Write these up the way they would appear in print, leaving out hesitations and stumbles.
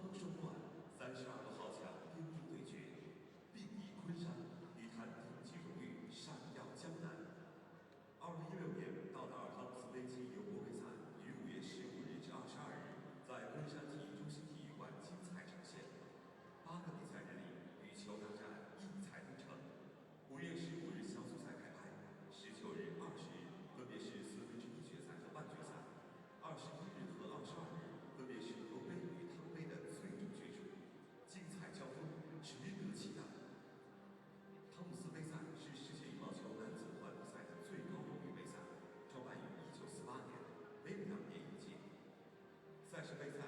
国双冠32个豪强边路对决，并以昆山一坛顶级荣誉闪耀江南。2016年道达尔汤姆斯杯暨油国杯赛于5月15日至22日在昆山体育中心体育馆精彩呈现。8个比赛日里，羽球大战异彩纷呈。5月15日小组赛开拍，19日、20日分别是1/4决赛和半决赛，21日和22日分别是油杯与汤杯的最终角逐，精彩交锋，值得期待。汤姆斯杯赛是世界羽毛球男子团体赛的最高荣誉杯赛，创办于1948年，每2年一届。赛事杯赛、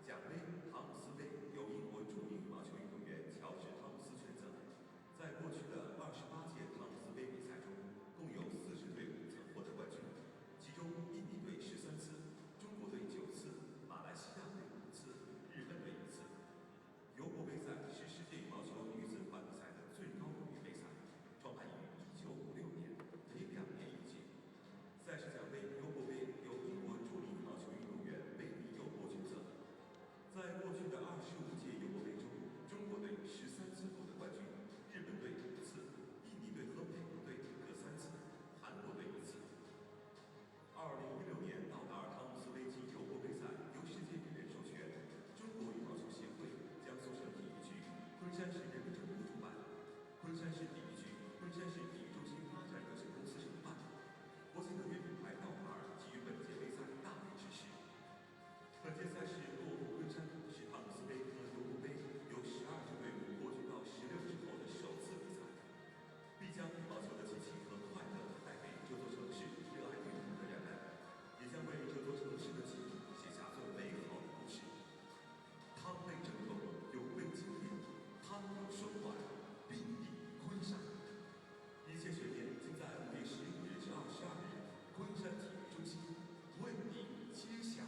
奖杯、汤姆斯杯由英国著名羽毛球运动员乔治·汤姆斯捐赠。在过去的28届汤姆斯杯比赛中，共有4支队伍曾获得冠军，其中印尼队13次，中国队9次，马来西亚队5次，日本队1次。油国杯赛是世界羽毛球女子团体赛的最高荣誉杯赛，创办于1956年，每2年一届。赛事奖杯油国杯由英国著名羽毛球运动员梅里尤伯捐赠。在过去的25届油国杯中，中国队13次获得冠军，日本队5次，印尼队和美国队各3次，韩国队1次。2016年道达尔汤姆斯杯暨油国杯赛由世界羽联授权，中国羽毛球协会、江苏省体育局、昆山市人民政府主办，昆山市体育局、昆山市体育中心发展有限公司承办。国际特约品牌道达尔给予本届杯赛大力支持。本届赛事落户昆山，是汤姆斯杯和油国杯由12支队伍过渡到16支后的首次比赛，必将羽毛球的激情和快乐带给这座城市热爱运动的人们，也将为这座城市的记忆写下最美好的故事。汤杯争锋，油杯经典，汤有双冠，并立昆山。一切悬念尽在5月15日至22日，昆山体育中心为你揭晓。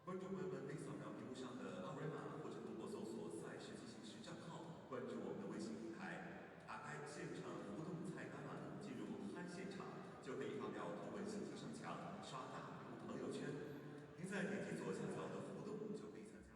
观众朋友们可以扫描屏幕上的二维码，或者通过搜索“赛事进行时”账号关注我们的微信平台。打开现场互动菜单栏，进入嗨现场，就可以发表图文信息上墙，刷大屏幕朋友圈。您再点击左下角的互动，就可以参加。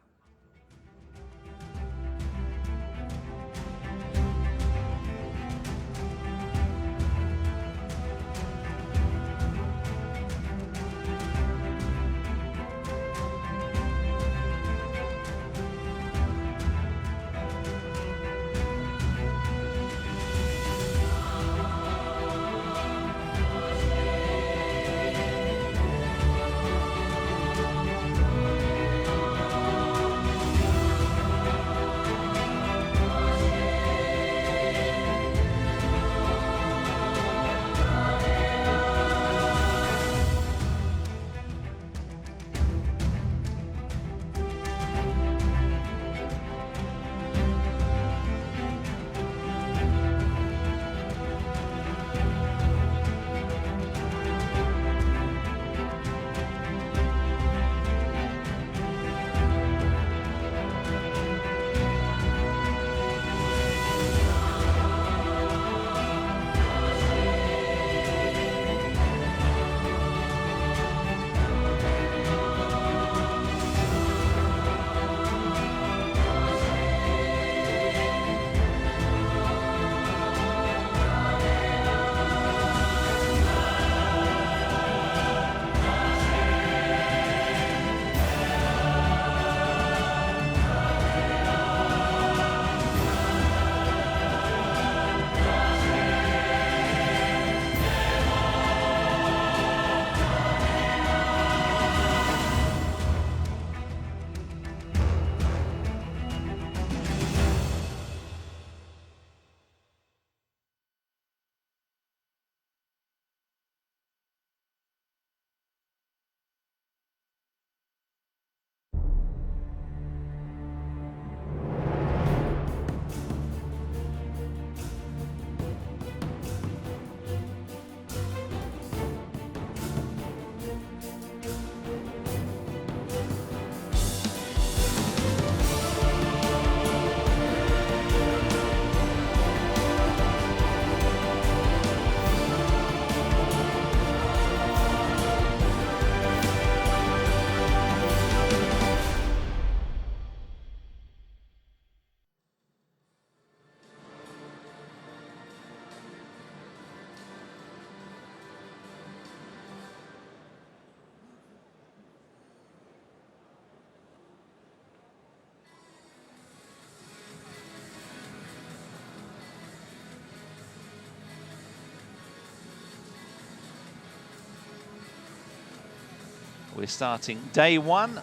We're starting day 1,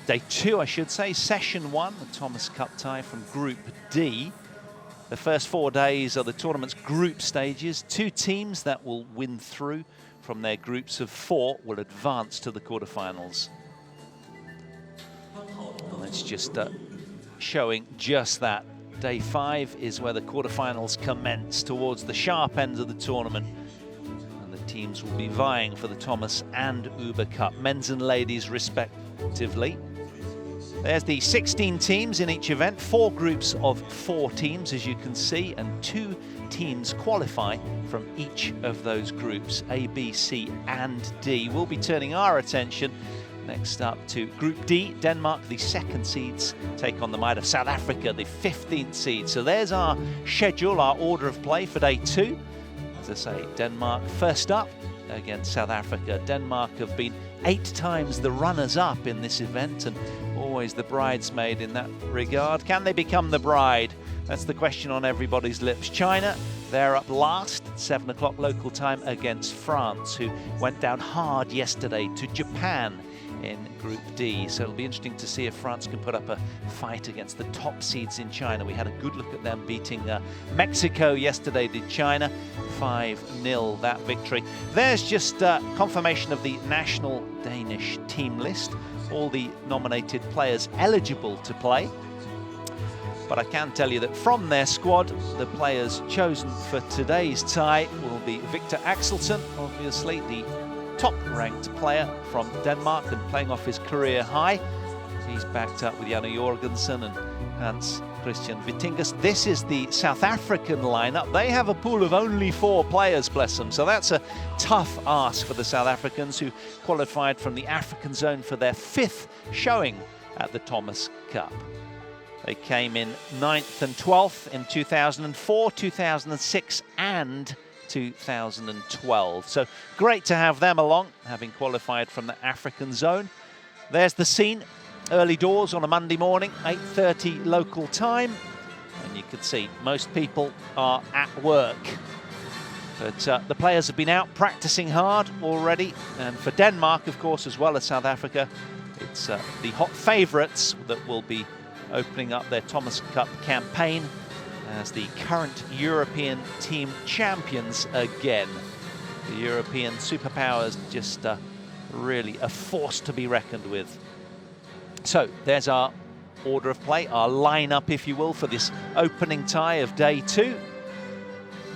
day 2, I should say, session 1, the Thomas Cup tie from Group D. The first 4 days are the tournament's group stages. 2 teams that will win through from their groups of 4 will advance to the quarterfinals. And it's just showing just that. Day 5 is where the quarterfinals commence towards the sharp end of the tournament. And the teams will be vying for the Thomas and Uber Cup, men's and ladies respectively. There's the 16 teams in each event, 4 groups of 4 teams, as you can see, and 2 teams qualify from each of those groups, A, B, C, and D. We'll be turning our attention next up to Group D. Denmark, the 2nd seeds, take on the might of South Africa, the 15th seed. So there's our schedule, our order of play for day 2. As I say, Denmark first up against South Africa. Denmark have been 8 times the runners-up in this event and always the bridesmaid in that regard. Can they become the bride? That's the question on everybody's lips. China, they're up last at 7 o'clock local time against France, who went down hard yesterday to Japan in Group D. So it'll be interesting to see if France can put up a fight against the top seeds in China. We had a good look at them beating Mexico yesterday, did China. 5-0 that victory. There's just confirmation of the national Danish team list. All the nominated players eligible to play. But I can tell you that from their squad, the players chosen for today's tie will be Viktor Axelsen, obviously the top-ranked player from Denmark and playing off his career high. He's backed up with Jorgensen and Hans-Kristian Vittinghus. This is the South African lineup. They have a pool of only 4 players, bless them. So that's a tough ask for the South Africans, who qualified from the African zone for their 5th showing at the Thomas Cup. They came in 9th and 12th in 2004, 2006 and 2012. So great to have them along, having qualified from the African zone. There's the scene, early doors on a Monday morning, 8:30 local time. And you can see most people are at work. But the players have been out practicing hard already. And for Denmark, of course, as well as South Africa, it's the hot favourites that will be opening up their Thomas Cup campaign as the current European team champions again. The European superpowers just really a force to be reckoned with. So there's our order of play, our lineup, if you will, for this opening tie of day 2.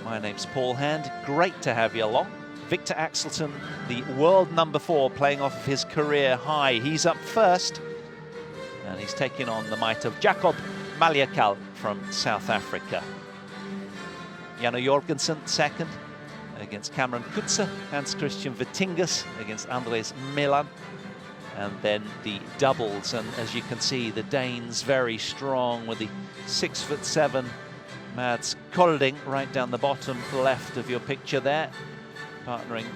My name's Paul Hand. Great to have you along. Viktor Axelsen, the world number 4, playing off of his career high. He's up first, and he's taking on the might of Jacob Maliekal from South Africa. Jorgensen 2nd against Cameron Kutza. Hans-Kristian Vittinghus against Andries Malan. And then the doubles, and as you can see, the Danes very strong with the 6'7" Mads Kolding right down the bottom left of your picture there, partnering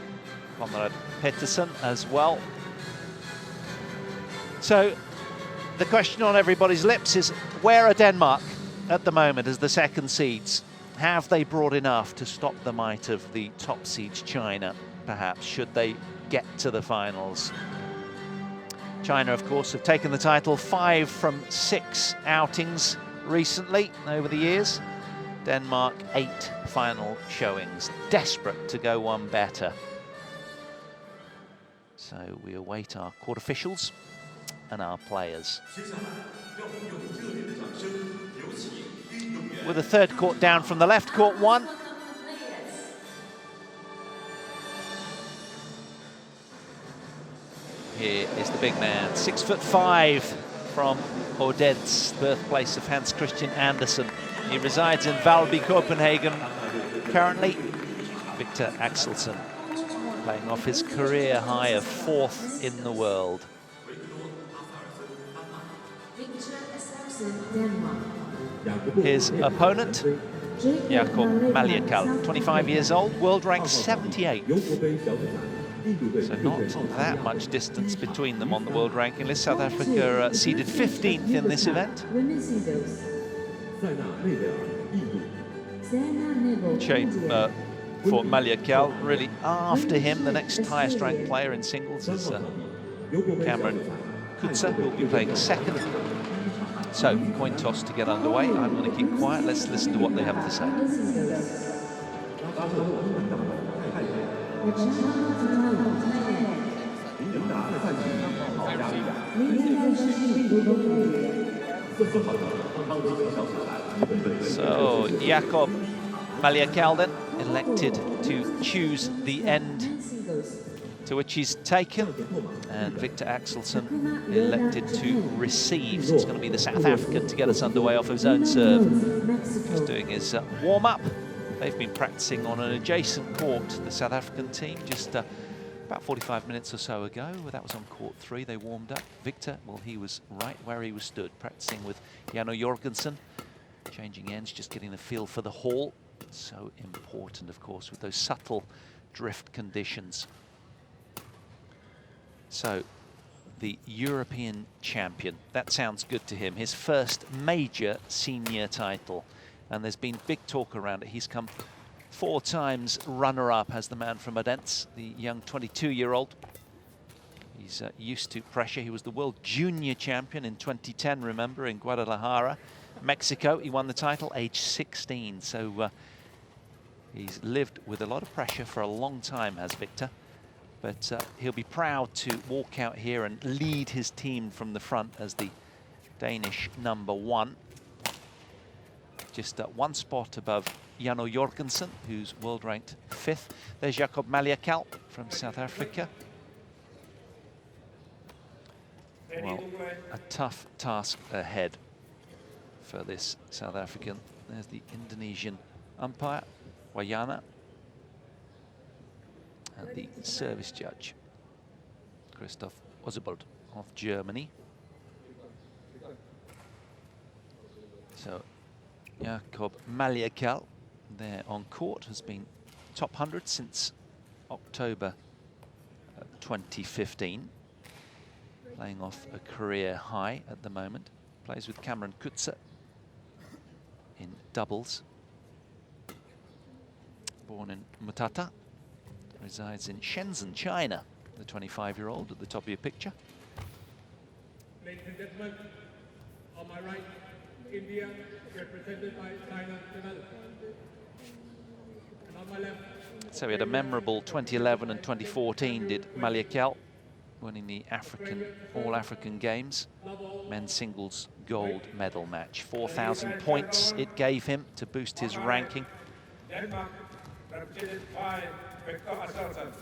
Conrad-Petersen as well. So the question on everybody's lips is, where are Denmark at the moment as the 2nd seeds? Have they brought enough to stop the might of the top seeds, China, perhaps, should they get to the finals? China, of course, have taken the title 5 from 6 outings recently over the years. Denmark 8 final showings, desperate to go one better. So we await our court officials and our players. With a 3rd court down from the left, court 1. Here is the big man, 6'5" from Odense, birthplace of Hans-Kristian Andersen. He resides in Valby, Copenhagen. Currently, Viktor Axelsen, playing off his career high of 4th in the world. His opponent, Jacob Maliekal, 25 years old, world rank 78th. So not that much distance between them on the world ranking list. South Africa seeded 15th in this event. Shame for Maliekal, really after him, the next highest ranked player in singles is Cameron Kutza will be playing second. So, coin toss to get underway. I'm going to keep quiet. Let's listen to what they have to say. So, Jakob Maliekal then elected to choose the end to which he's taken, and Viktor Axelsen elected to receive. So it's going to be the South African to get us underway off his own serve. He's doing his warm-up. They've been practicing on an adjacent court, the South African team, just about 45 minutes or so ago. That was on court 3. They warmed up. Viktor, well, he was right where he was stood, practicing with Jorgensen, changing ends, just getting the feel for the hall. So important, of course, with those subtle drift conditions. So, the European champion, that sounds good to him. His first major senior title. And there's been big talk around it. He's come 4 times runner-up as the man from Odense, the young 22-year-old. He's used to pressure. He was the world junior champion in 2010, remember, in Guadalajara, Mexico. He won the title age 16. So he's lived with a lot of pressure for a long time, has Viktor. But he'll be proud to walk out here and lead his team from the front as the Danish #1. Just 1 spot above Jorgensen, who's world ranked 5th. There's Jakob Maliekal from South Africa. Well, a tough task ahead for this South African. There's the Indonesian umpire, Wayana. And the service judge, Christoph Oswald of Germany. So, Jakob Maliekal there on court, has been top 100 since October 2015. Playing off a career high at the moment. Plays with Cameron Kutza in doubles. Born in Mutata. Resides in Shenzhen, China, the 25-year-old at the top of your picture. Ladies and gentlemen, on my right, India, represented by China Development. And on my left... So we had a memorable 2011 and 2014, did Maliekal, winning the All-African Games, men's singles gold medal match. 4,000 points it gave him to boost his ranking. Denmark, represented by Axelsen.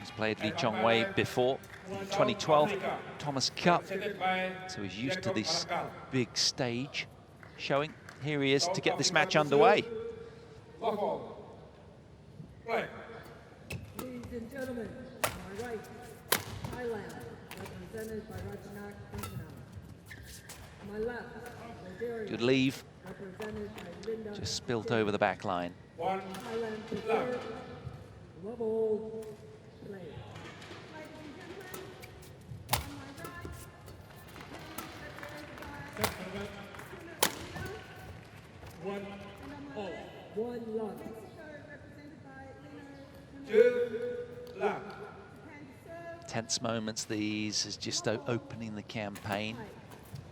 He's played Lee Chong-wei before, in 2012 Thomas Cup, so he's used to this big stage. Showing, here he is to get this match underway. Right. Ladies and gentlemen, on my right, Thailand, represented by Rajnak. On my left, Bulgaria. Good leave. Represented by Linda. Just spilt over the back line. One. Thailand prepared. Love hold. Play. One. All. One love. Two. Love. Tense moments these, is just opening the campaign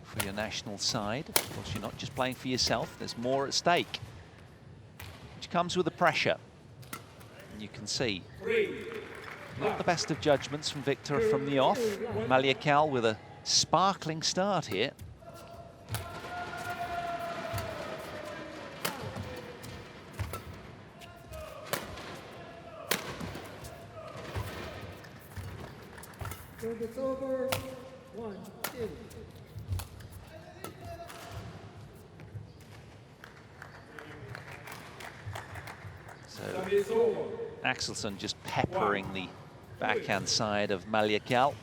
for your national side. Of course, you're not just playing for yourself, there's more at stake, which comes with the pressure. And you can see, not the best of judgments from Viktor from the off. Maliekal with a sparkling start here. Service over. 1, 2. So Axelsen just peppering the backhand side of Maliekal.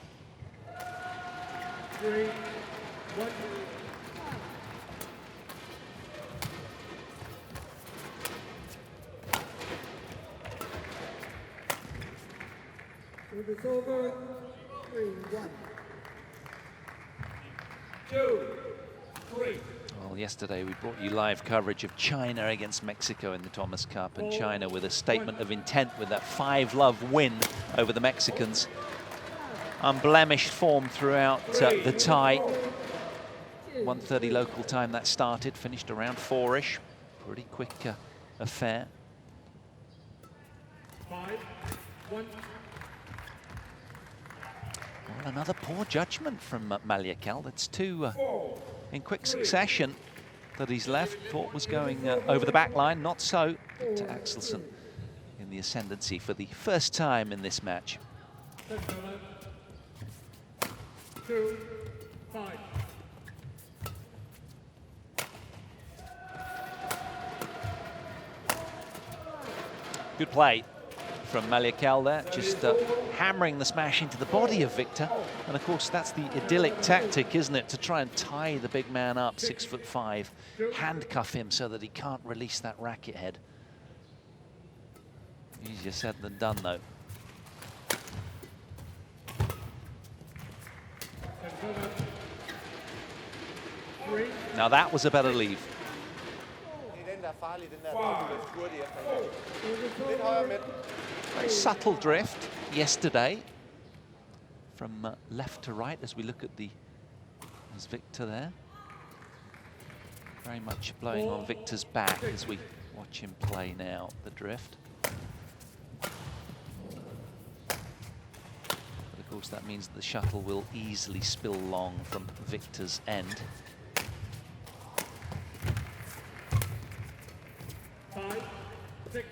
3, 1. Service over. 3, 1. 2, 3. Well, yesterday we brought you live coverage of China against Mexico in the Thomas Cup, and China with a statement of intent with that 5-love win over the Mexicans. Unblemished form throughout the tie. 1:30 local time that started, finished around 4-ish. Pretty quick affair. 5-1. Well, another poor judgment from Maliekal. That's two in quick succession that he's left. Thought was going over the back line, not so. To Axelsen in the ascendancy for the first time in this match. 2-5. Good play from Maliekal there, just hammering the smash into the body of Viktor. And of course, that's the idyllic tactic, isn't it? To try and tie the big man up, 6'5", handcuff him so that he can't release that racket head. Easier said than done, though. Now that was a better leave. Very subtle drift yesterday from left to right as we look at there's Viktor there. Very much blowing on Viktor's back as we watch him play now, the drift. But of course that means that the shuttle will easily spill long from Viktor's end. 5-6.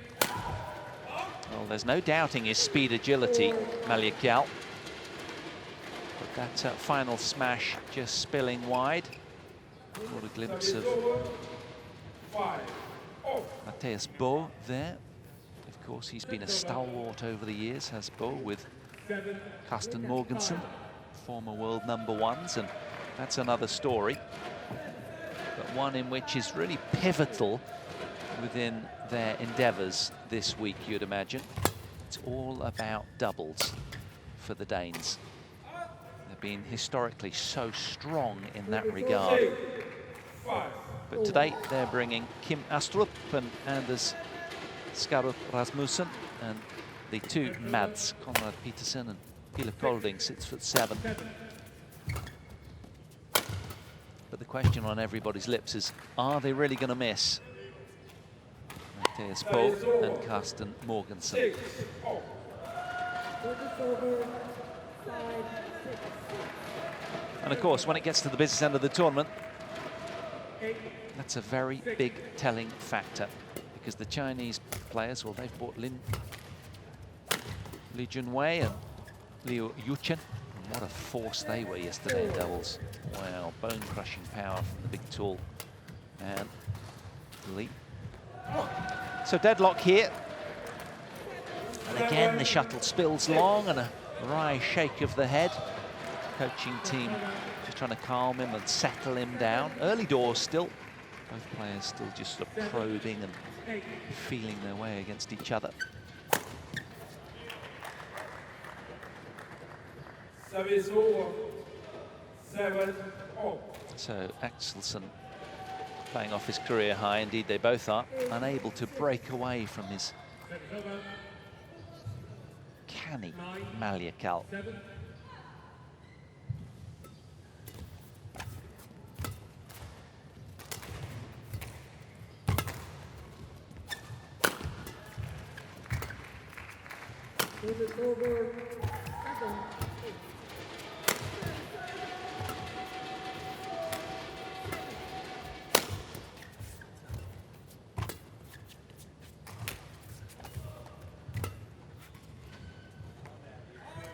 Well, there's no doubting his speed, agility, Maliekal. But that final smash just spilling wide. What a glimpse of Matthias Bo there. Of course, he's been a stalwart over the years, has Bo, with Carsten Jorgensen, former world #1s, and that's another story. But one in which is really pivotal within their endeavours this week, you'd imagine. It's all about doubles for the Danes. They've been historically so strong in that regard. But today they're bringing Kim Astrup and Anders Skaarup Rasmussen, and the two Mads, Conrad-Petersen and Pieler Kolding, 6'7". But the question on everybody's lips is, are they really going to miss Matthias Bo and Carsten Jorgensen? And of course, when it gets to the business end of the tournament, that's a very big telling factor, because the Chinese players, well, they've brought Li Junwei and Liu Yuchen. And what a force they were yesterday in doubles. Wow, bone-crushing power from the big tall man, Li. So deadlock here. And again, the shuttle spills long, and a wry shake of the head. Coaching team just trying to calm him and settle him down. Early doors still. Both players still just sort of probing and feeling their way against each other. So Axelsen playing off his career high, indeed they both are, unable to break away from his canny Maliekal.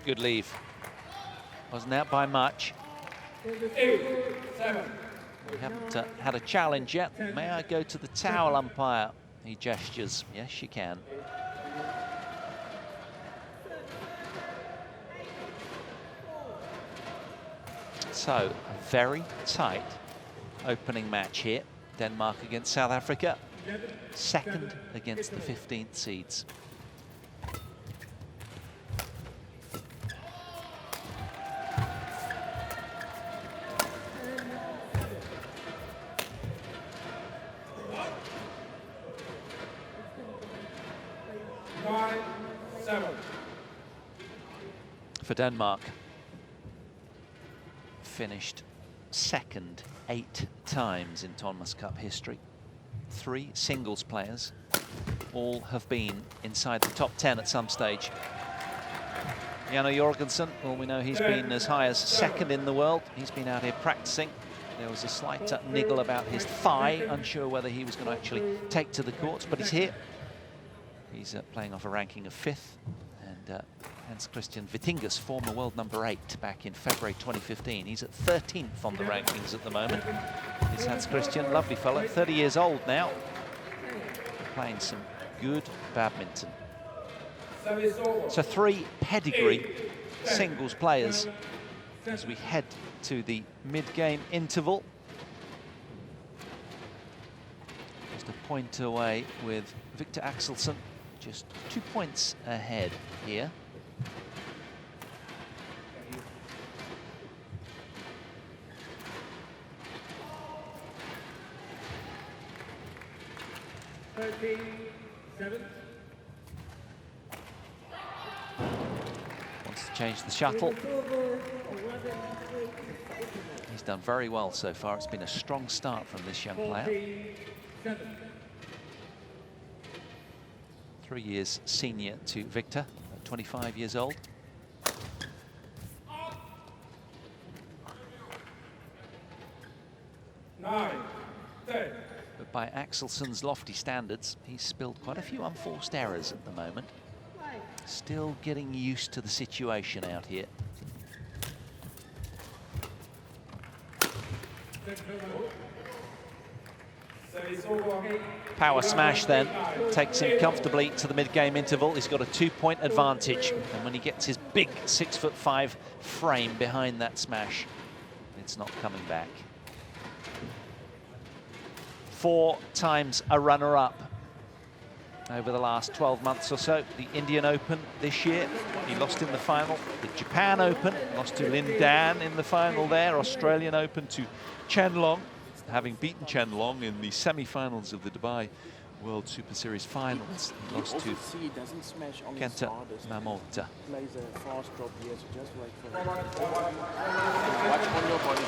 Good leave. Wasn't out by much. 8-7. We haven't had a challenge yet. May I go to the towel, umpire? He gestures. Yes, you can. So, a very tight opening match here. Denmark against South Africa. Second against the 15th seeds. for Denmark. Finished second 8 times in Thomas Cup history. 3 singles players. All have been inside the top 10 at some stage. Jorgensen, well, we know he's been as high as second in the world. He's been out here practicing. There was a slight niggle about his thigh, unsure whether he was going to actually take to the courts, but he's here. He's playing off a ranking of 5th. And Hans-Kristian Vittinghus, former world number 8 back in February 2015. He's at 13th on the rankings at the moment. He's Hans-Kristian, lovely fellow, 30 years old now. Playing some good badminton. So 3 pedigree singles players as we head to the mid-game interval. Just a point away with Viktor Axelsen, just 2 points ahead here. Wants to change the shuttle. He's done very well so far. It's been a strong start from this young player. 3 years senior to Viktor, 25 years old. But by Axelsen's lofty standards, he's spilled quite a few unforced errors at the moment. Still getting used to the situation out here. Power smash then takes him comfortably to the mid-game interval. He's got a 2-point advantage, and when he gets his big 6'5" frame behind that smash, it's not coming back. 4 times a runner-up over the last 12 months or so. The Indian Open this year, he lost in the final. The Japan Open, lost to Lin Dan in the final there. Australian Open to Chen Long, having beaten Chen Long in the semi-finals of the Dubai World Superseries finals. He lost to Kenta Mamota. Plays a fast drop here, so just wait for it. Watch on your body.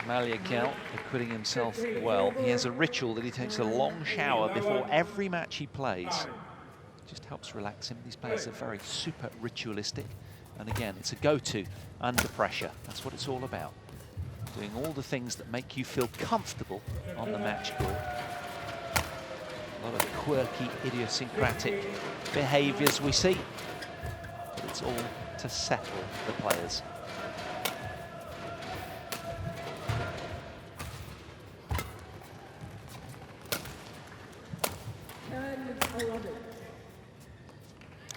Maliekal acquitting himself well. He has a ritual that he takes a long shower before every match he plays. Just helps relax him. These players are very super ritualistic. And again, it's a go-to under pressure. That's what it's all about. Doing all the things that make you feel comfortable on the match court. A lot of quirky, idiosyncratic behaviors we see. But it's all to settle the players.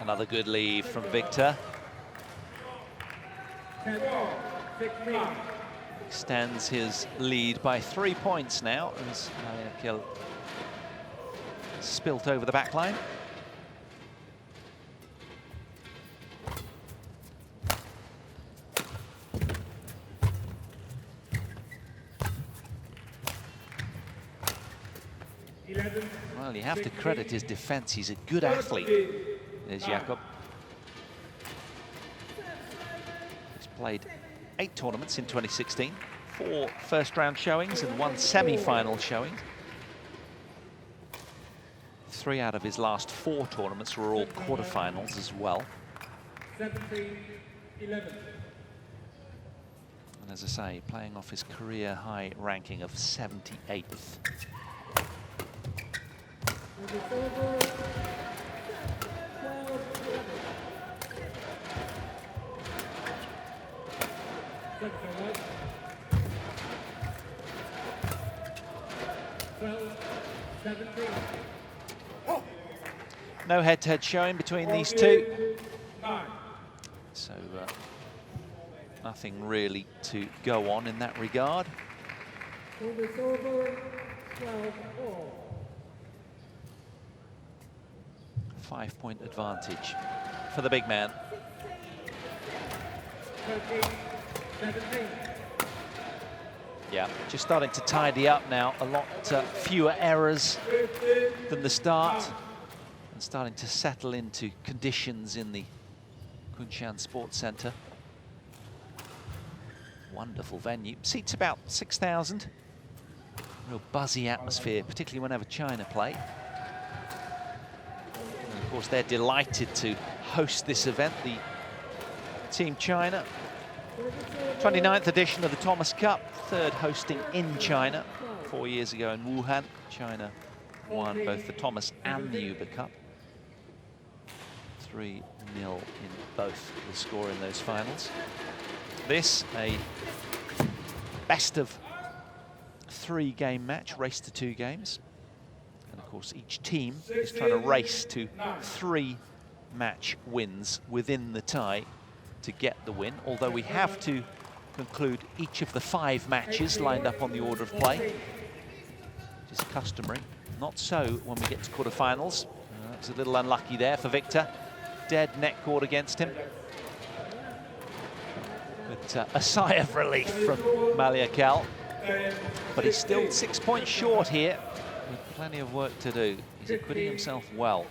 Another good lead from Viktor. Extends his lead by 3 points now as Maliekal spilt over the back line. Well, you have to credit his defense. He's a good athlete. There's Jakob. He's played 8 tournaments in 2016, 4 first-round showings and 1 semi-final showing. 3 out of his last 4 tournaments were all quarterfinals as well. 17-11. And as I say, playing off his career-high ranking of 78th. No head-to-head showing between these two. So nothing really to go on in that regard. 5-point advantage for the big man. 13-17. Yeah, just starting to tidy up now. A lot fewer errors than the start, and starting to settle into conditions in the Kunshan Sports Centre. Wonderful venue. Seats about 6,000. Real buzzy atmosphere, particularly whenever China play. And of course, they're delighted to host this event, the Team China. 29th edition of the Thomas Cup, third hosting in China. 4 years ago in Wuhan, China won both the Thomas and the Uber Cup. 3-0 in both the score in those finals. This, a best of 3 game match, race to 2 games. And of course, each team is trying to race to 3 match wins within the tie to get the win, although we have to conclude each of the 5 matches lined up on the order of play, which is customary. Not so when we get to quarterfinals. It's a little unlucky there for Viktor. Dead net cord against him. But a sigh of relief from Maliekal. But he's still 6 points short here, with plenty of work to do. He's acquitting himself well.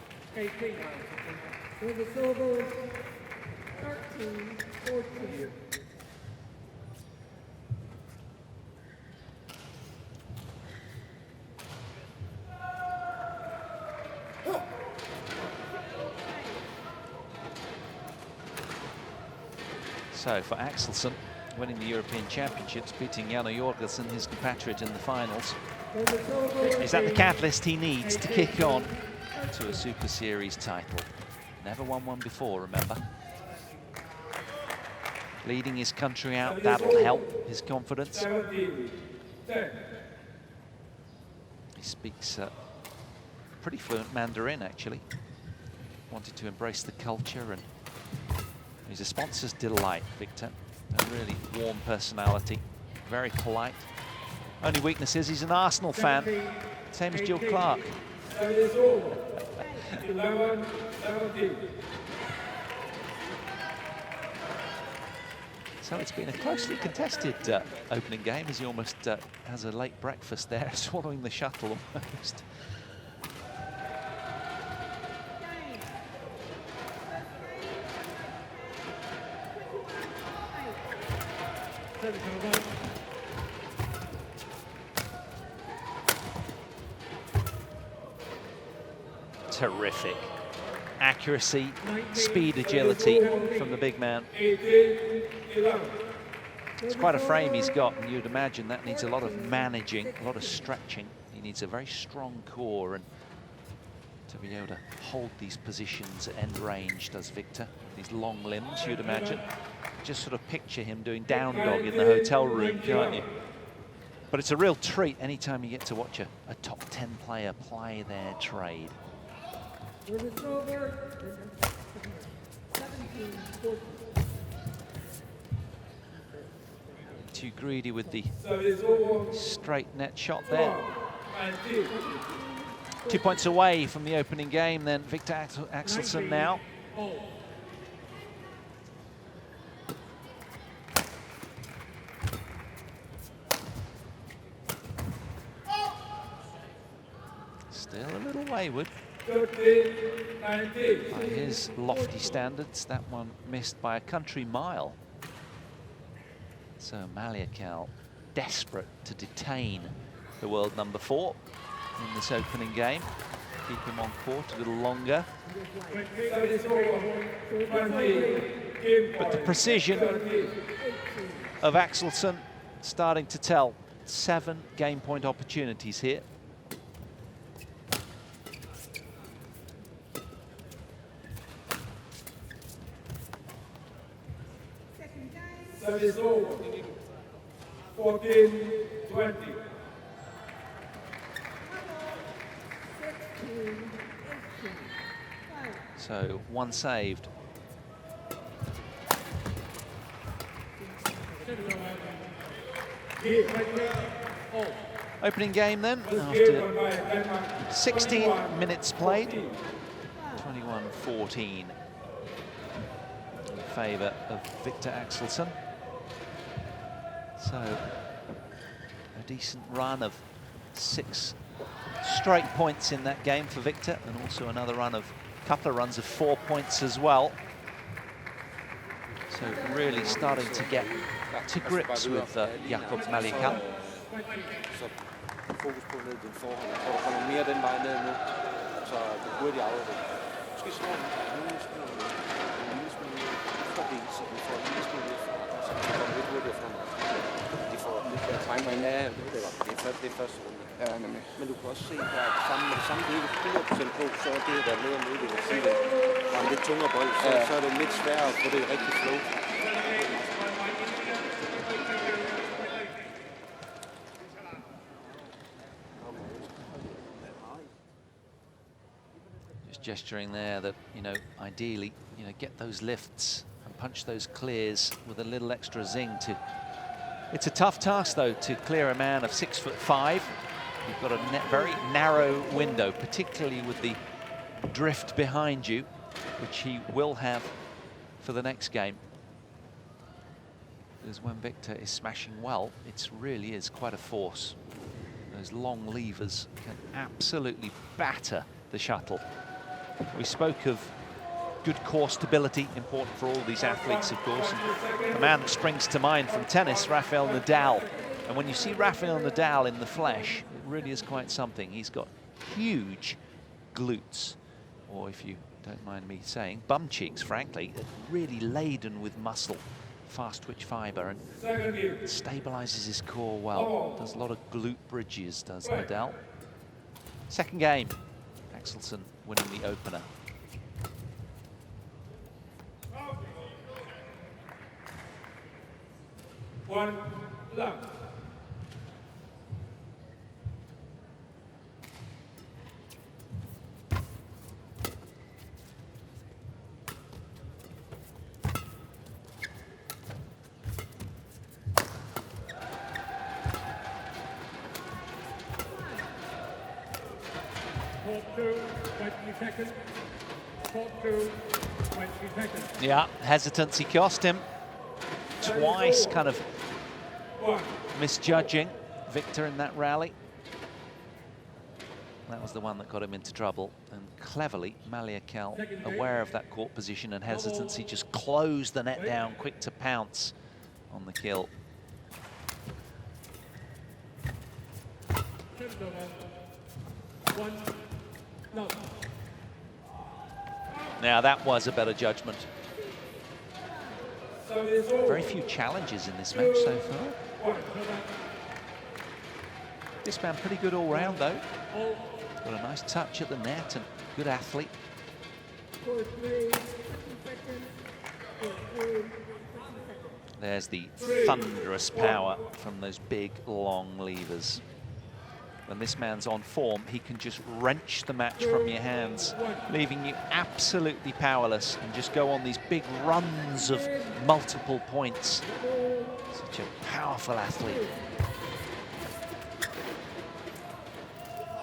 So for Axelsen, winning the European Championships, beating Jorgensen, his compatriot in the finals, is that the catalyst he needs to kick on to a Super Series title? Never won one before, remember? Leading his country out, that'll help his confidence. He speaks pretty fluent Mandarin, actually. Wanted to embrace the culture, and he's a sponsor's delight, Viktor. A really warm personality, very polite. Only weakness is he's an Arsenal fan, same as Jill Clark. So it's been a closely contested opening game, as he almost has a late breakfast there, swallowing the shuttle almost. Terrific accuracy, speed, agility from the big man. It's quite a frame he's got, and you'd imagine that needs a lot of managing, a lot of stretching. He needs a very strong core, and to be able to hold these positions at end range does Viktor. These long limbs, you'd imagine. Just sort of picture him doing down dog in the hotel room, can't you? But it's a real treat anytime you get to watch a top 10 player ply their trade. Too greedy with the straight net shot there. 2 points away from the opening game then, Viktor Axelsen now. Still a little wayward. By his lofty standards, that one missed by a country mile. So Maliekal desperate to detain the world number 4 in this opening game. Keep him on court a little longer. But the precision of Axelsen starting to tell. 7 game point opportunities here. Service over. 14-20. So 1 saved. Opening game then, after 16 minutes played. 21-14 in favour of Viktor Axelsen. So decent run of 6 straight points in that game for Viktor, and also another run of couple of runs of 4 points as well. So really starting to get to grips with Jakob Maliekal. Så fokus på ned i din forhold. Jeg tror, der kommer mere den vej ned nu. Så det hurtigt aflevering. Måske slå en lille smule forbi, så vi får en lille smule lidt fra, så vi kommer lidt hurtigere frem. De får lidt mere timing. Ja, det er godt. Det er første runde. Ja, nemlig. Men du kan også se, at med det samme, det ikke 100% på, så er det, der er med og med, det vil sige, at der er en lidt tungere bold, så er det lidt sværere at få det rigtig flow. Gesturing there that, you know, ideally, you know, get those lifts and punch those clears with a little extra zing to. It's a tough task though to clear a man of 6'5". You've got a very narrow window, particularly with the drift behind you, which he will have for the next game. Because when Viktor is smashing well, it really is quite a force. Those long levers can absolutely batter the shuttle. We spoke of good core stability, important for all these athletes, of course. And the man that springs to mind from tennis, Rafael Nadal. And when you see Rafael Nadal in the flesh, it really is quite something. He's got huge glutes, or if you don't mind me saying, bum cheeks, frankly, really laden with muscle, fast twitch fiber, and stabilizes his core well. Does a lot of glute bridges, does Nadal. Second game, Axelsen winning the opener. One love. Yeah, hesitancy cost him. Twice kind of misjudging Viktor in that rally. That was the one that got him into trouble. And cleverly, Maliekal, aware of that court position and hesitancy, just closed the net down, quick to pounce on the kill. Now that was a better judgment. Very few challenges in this match so far. This man pretty good all round though. Got a nice touch at the net and good athlete. There's the thunderous power from those big long levers. When this man's on form, he can just wrench the match from your hands, leaving you absolutely powerless and just go on these big runs of multiple points. Such a powerful athlete.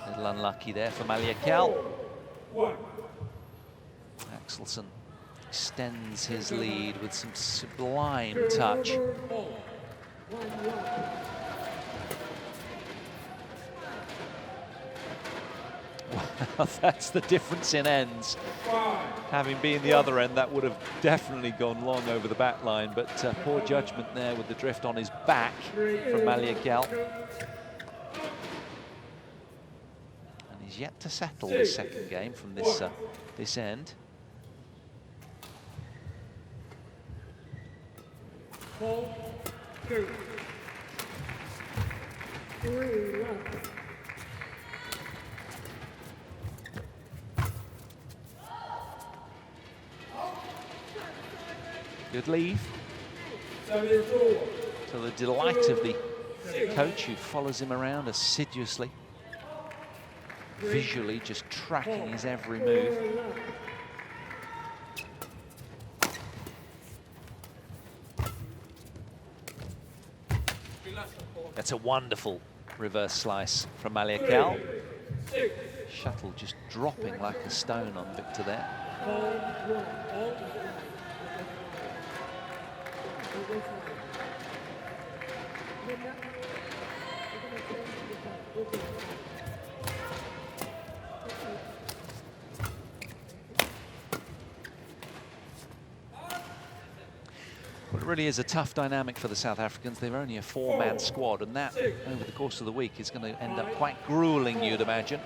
A little unlucky there for Maliekal. Axelsen extends his lead with some sublime touch. Well, that's the difference in ends. Having been the other end, that would have definitely gone long over the back line, but poor judgment there with the drift on his back from Maliekal. And he's yet to settle this second game from this end. 4-2. 3 left. Good leave. To the delight of the coach who follows him around assiduously, visually just tracking his every move. That's a wonderful reverse slice from Maliekal. Shuttle just dropping like a stone on Viktor there. Well, it really is a tough dynamic for the South Africans. They're only a 4-man squad, and that, over the course of the week, is going to end up quite grueling, you'd imagine.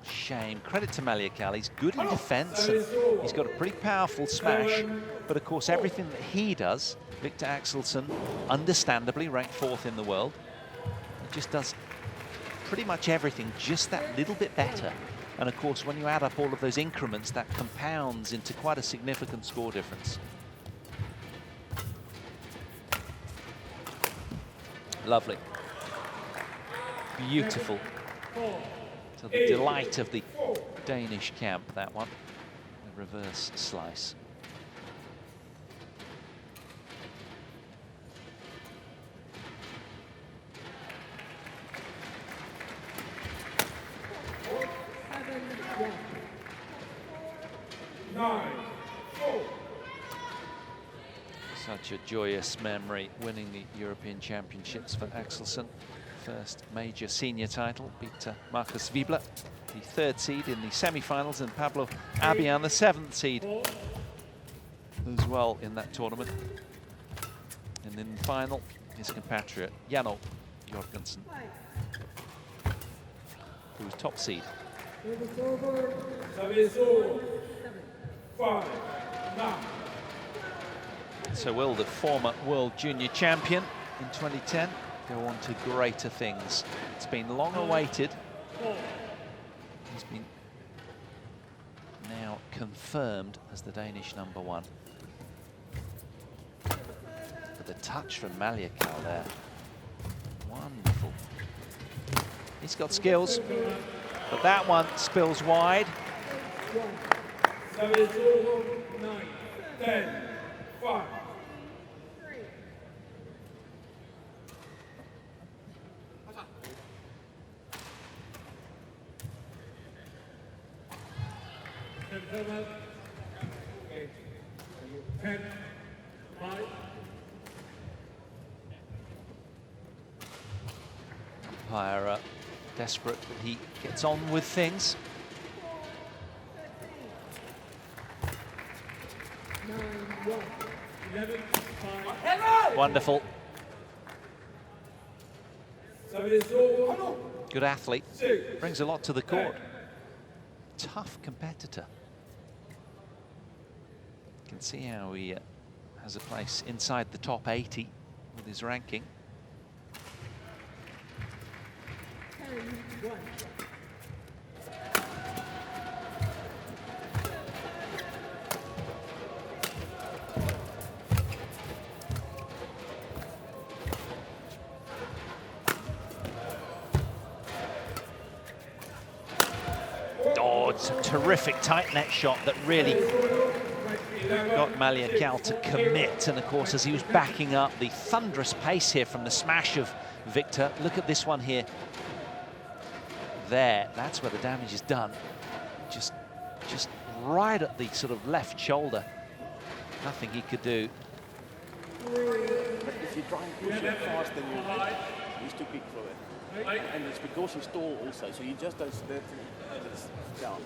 Shame. Credit to Maliekal. He's good in defence, and he's got a pretty powerful smash. But of course, everything that he does, Viktor Axelsen, understandably ranked 4th in the world, he just does pretty much everything just that little bit better. And of course, when you add up all of those increments, that compounds into quite a significant score difference. Lovely. Beautiful. To the delight of the Danish camp, that one. The reverse slice. Such a joyous memory, winning the European Championships for Axelsen. First major senior title, beat Marcus Wiebler, the 3rd seed in the semi-finals, and Pablo Abian, the 7th seed, as well in that tournament. And in the final, his compatriot, Janno Jorgensen, who was top seed. So will the former world junior champion in 2010 go on to greater things? It's been long awaited. He's been now confirmed as the Danish #1. But the touch from Maliekal there, wonderful. He's got skills, but that one spills wide. 9, 10, 5. Okay. 10, 5. Umpire desperate that he gets on with things. 11, 5. Wonderful. Good athlete. Brings a lot to the court. Tough competitor. You can see how he has a place inside the top 80 with his ranking. 10-1. Oh, it's a terrific tight net shot that really got Maliekal to commit. And of course, as he was backing up, the thunderous pace here from the smash of Viktor. Look at this one here. There, that's where the damage is done. Just right at the sort of left shoulder. Nothing he could do. But if you try and push it fast, then he's too quick for it. And it's because he stole also, so you just don't let it's down.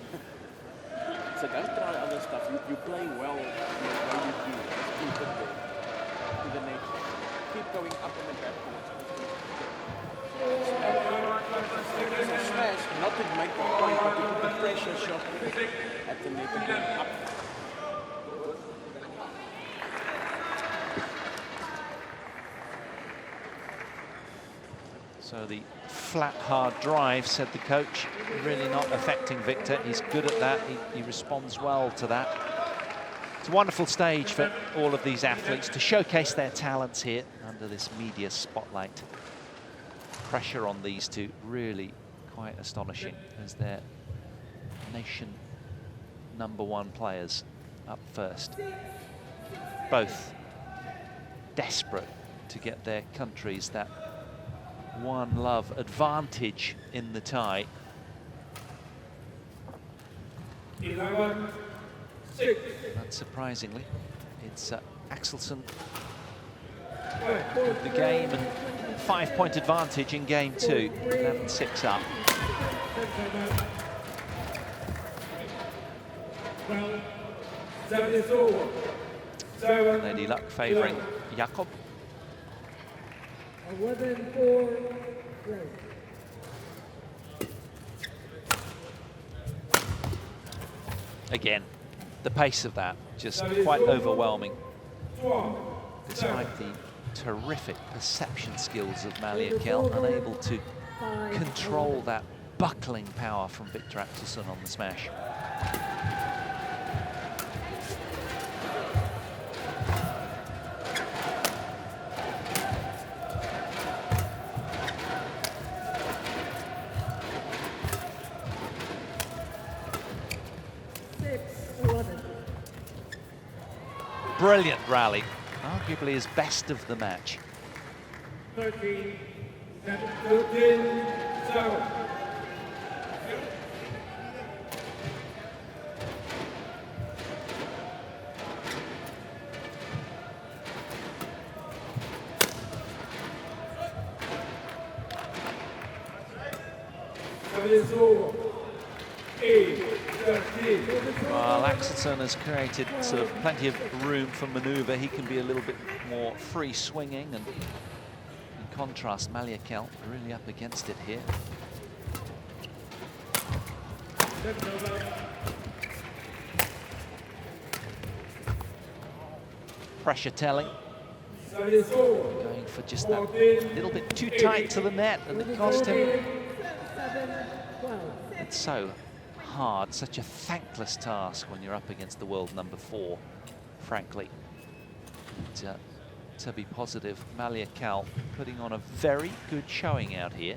So don't try other stuff. You're playing well the way you do. Just keep it there. To the next. Keep going up and back. So smash, not to make the point, but to put the pressure shot at the net and going up. So the flat, hard drive, said the coach, really not affecting Viktor. He's good at that. He responds well to that. It's a wonderful stage for all of these athletes to showcase their talents here under this media spotlight. Pressure on these two, really quite astonishing, as they're nation #1 players up first. Both desperate to get their countries that one love advantage in the tie. 11-6. Unsurprisingly, it's Axelsen with the game and 5-point advantage in game 2. 11-6 up. Lady Luck favouring Jakob. 11-4. Again, the pace of that just quite overwhelming. Despite the terrific perception skills of Maliekal, unable to control that buckling power from Viktor Axelsen on the smash. Brilliant rally, arguably his best of the match. 13-7. Well, Axelsen has created sort of plenty of room for manoeuvre. He can be a little bit more free swinging, and in contrast, Maliekal really up against it here. Pressure telling. Going for just that little bit too tight to the net, and it cost him. It's so hard, such a thankless task when you're up against the world number 4, frankly. But, to be positive, Maliekal putting on a very good showing out here.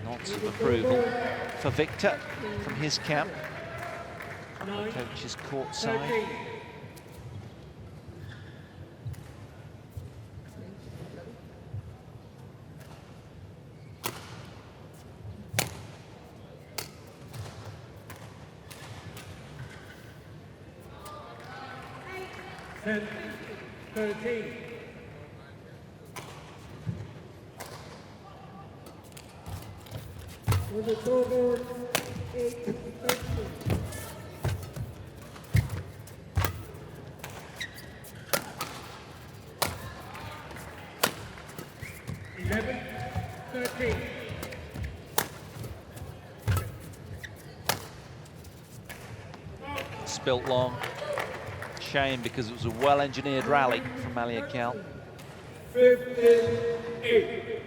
Nods of approval for Viktor from his camp. The coach is courtside. Ten, 13. With the scoreboard, 8-13. 11-13. Spilt long. Shame, because it was a well-engineered rally from Maliekal. 15-8.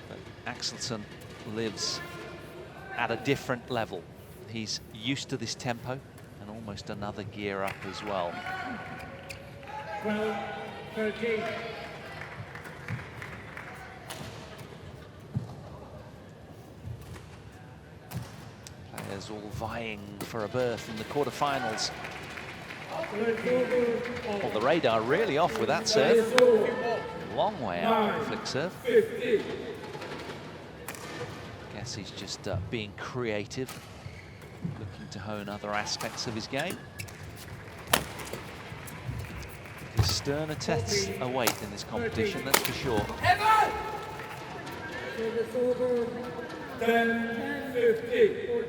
But Axelsen lives at a different level. He's used to this tempo and almost another gear up as well. 12-13. Players all vying for a berth in the quarterfinals. Well, the radar really off with that serve. Long way out, the flick serve. Guess he's just being creative, looking to hone other aspects of his game. Because sterner tests await in this competition, that's for sure. 10-15.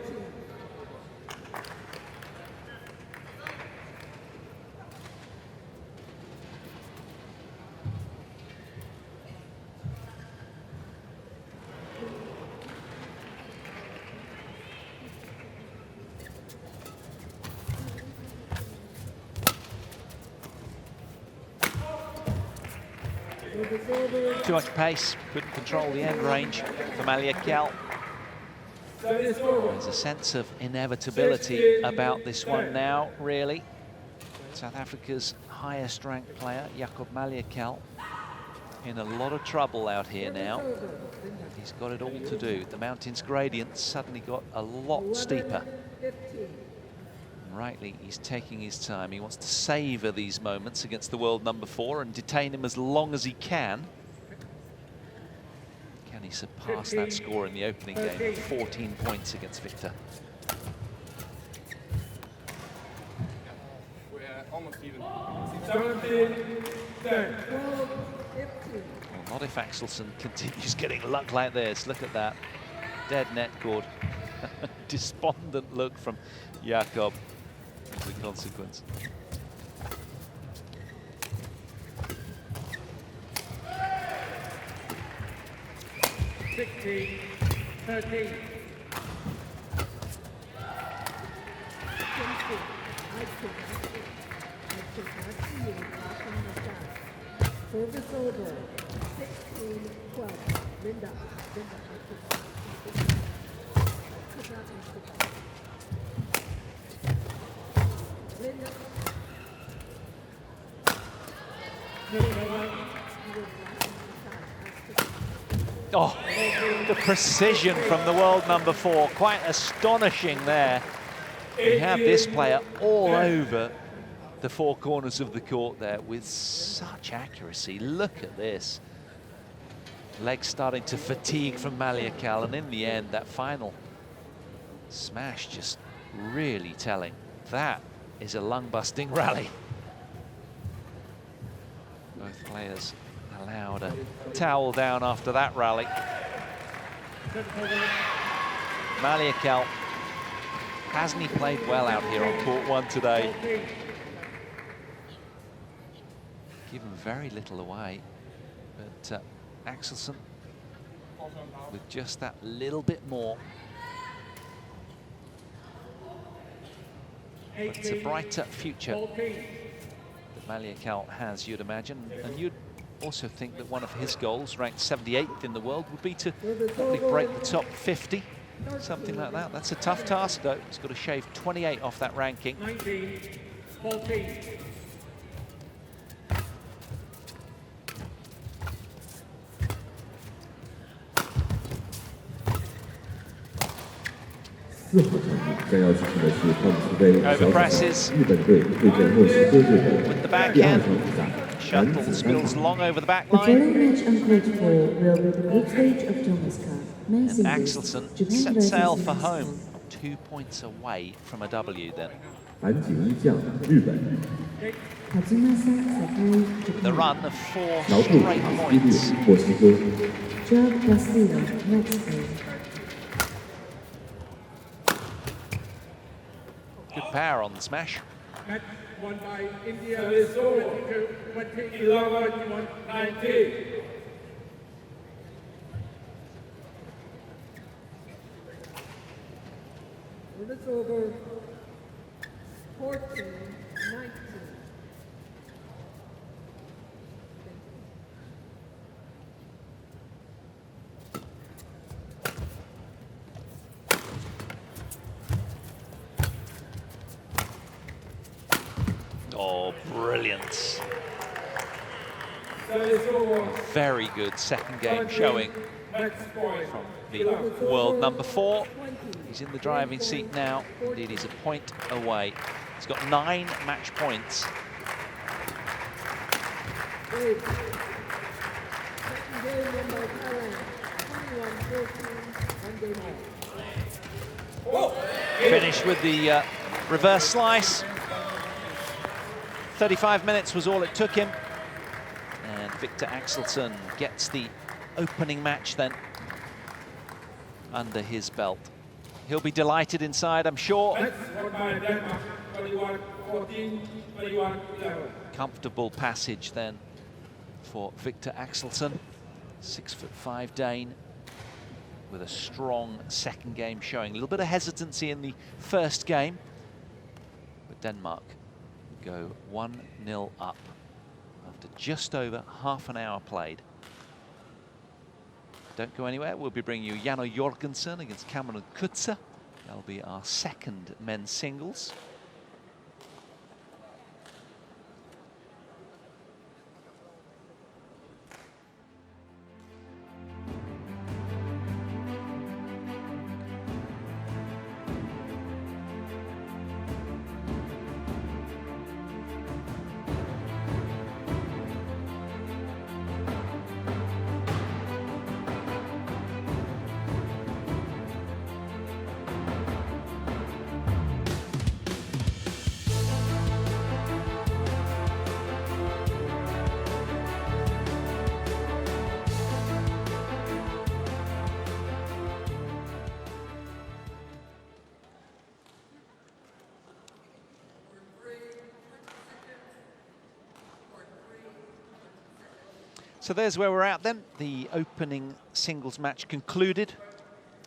Too much pace, couldn't control the end range for Maliekal. There's a sense of inevitability about this one now, really. South Africa's highest ranked player, Jakob Maliekal, in a lot of trouble out here now. He's got it all to do. The mountain's gradient suddenly got a lot steeper. rightly, he's taking his time. He wants to savour these moments against the world number 4 and detain him as long as he can. Can he surpass that score in the opening game of 14 points against Viktor? We're almost even. Well, not if Axelsen continues getting luck like this. Look at that. Dead net cord. Despondent look from Jakob as a consequence. $16, 13. Service over. 16-12. Linda. Linda. Oh, the precision from the world number 4, quite astonishing there. We have this player all over the 4 corners of the court there with such accuracy. Look at this. Legs starting to fatigue from Maliekal, and in the end, that final smash just really telling. That is a lung-busting rally. Both players allowed a towel down after that rally. Maliekal, hasn't he played well out here on court 1 today? Given very little away, but Axelsen with just that little bit more. But it's a brighter future that Maliekal has, you'd imagine, and you'd also think that one of his goals, ranked 78th in the world, would be to probably break the top 50, something like that. That's a tough task, though. He's got to shave 28 off that ranking. 19-14. Overpresses with the backhand. Shuttle spills long over the back line. And Axelsen set sail for home. 2 points away from a W then. The run of 4 straight points. Good power on the smash. Match won by India. 22-20-11-19. Service over. 14-19. Oh, brilliant. Very good second game showing from the world number 4. He's in the driving seat now. Indeed, he's a point away. He's got 9 match points. Second game won by Malan. 21-14. Finished with the reverse slice. 35 minutes was all it took him. And Viktor Axelsen gets the opening match then under his belt. He'll be delighted inside, I'm sure. Comfortable passage then for Viktor Axelsen. 6'5" Dane with a strong second game showing. A little bit of hesitancy in the first game, but Denmark go 1-0 up after just over half an hour played. Don't go anywhere. We'll be bringing you Jan Jorgensen against Cameron Kutza. That'll be our second men's singles. So there's where we're at then. The opening singles match concluded.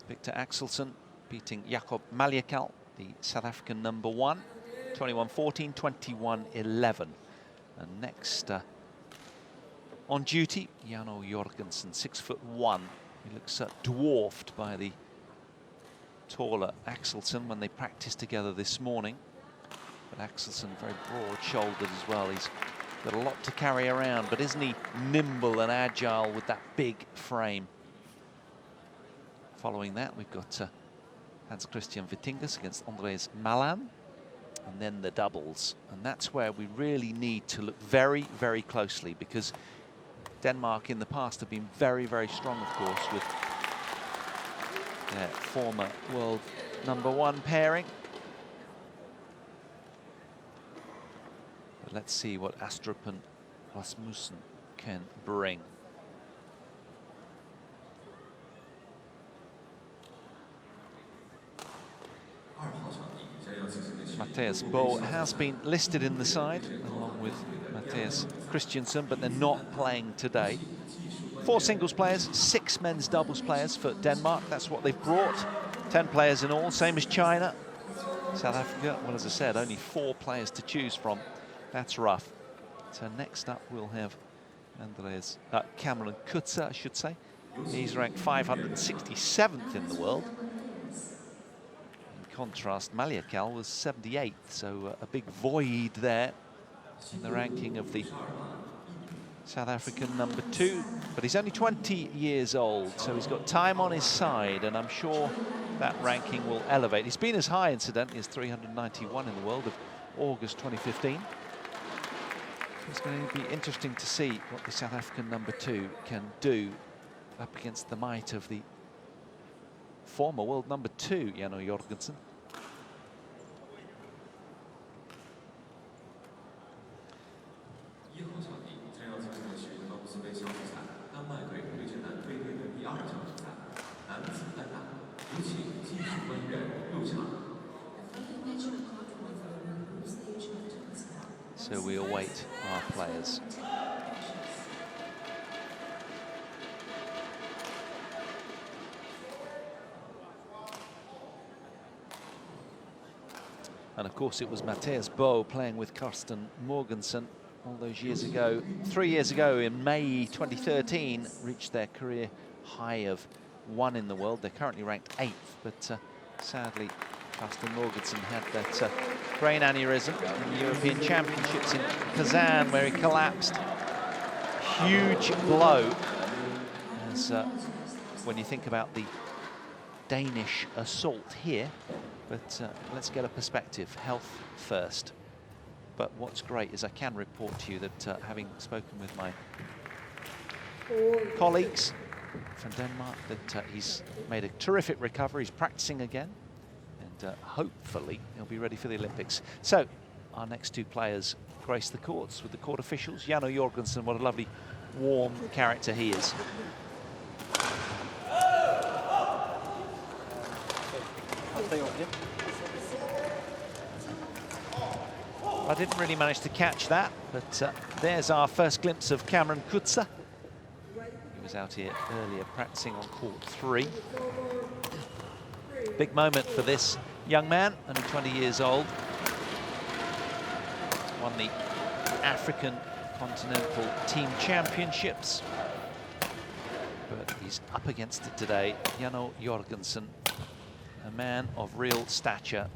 Viktor Axelsen beating Jakob Maliekal, the South African #1, 21-14, 21-11. And next on duty, Jano Jorgensen, 6'1". He looks dwarfed by the taller Axelsen when they practiced together this morning. But Axelsen very broad-shouldered as well. He's got a lot to carry around, but isn't he nimble and agile with that big frame? Following that, we've got Hans-Kristian Vittinghus against Andries Malan, and then the doubles. And that's where we really need to look very, very closely, because Denmark in the past have been very, very strong, of course, with their former world #1 pairing. But let's see what Astrup and Rasmussen can bring. Mathias Bo has been listed in the side, along with Matthias Christiansen, but they're not playing today. 4 singles players, 6 men's doubles players for Denmark. That's what they've brought. 10 players in all, same as China. South Africa, well, as I said, only 4 players to choose from. That's rough. So next up, we'll have Andries, Cameron Kutza, I should say. He's ranked 567th in the world. In contrast, Maliekal was 78th, so a big void there in the ranking of the South African #2. But he's only 20 years old, so he's got time on his side, and I'm sure that ranking will elevate. He's been as high, incidentally, as 391 in the world of August 2015. It's going to be interesting to see what the South African #2 can do up against the might of the former world #2, Jano Jorgensen. So we await our players. And of course, it was Mathias Bo playing with Carsten Morgensen all those years ago. 3 years ago, in May 2013, reached their career high of 1 in the world. They're currently ranked 8th, but sadly, Carsten Morgensen had that brain aneurysm in the European Championships in Kazan, where he collapsed. Huge blow, as when you think about the Danish assault here. But let's get a perspective, health first. But what's great is I can report to you that having spoken with my colleagues from Denmark, that he's made a terrific recovery. He's practicing again, and hopefully he'll be ready for the Olympics. So our next 2 players grace the courts with the court officials. Jano Jorgensen, what a lovely, warm character he is. I didn't really manage to catch that, but there's our first glimpse of Cameron Kutza. He was out here earlier practicing on court 3. Big moment for this young man, only 20 years old. Won the African Continental Team Championships. But he's up against it today. Jano Jorgensen, a man of real stature.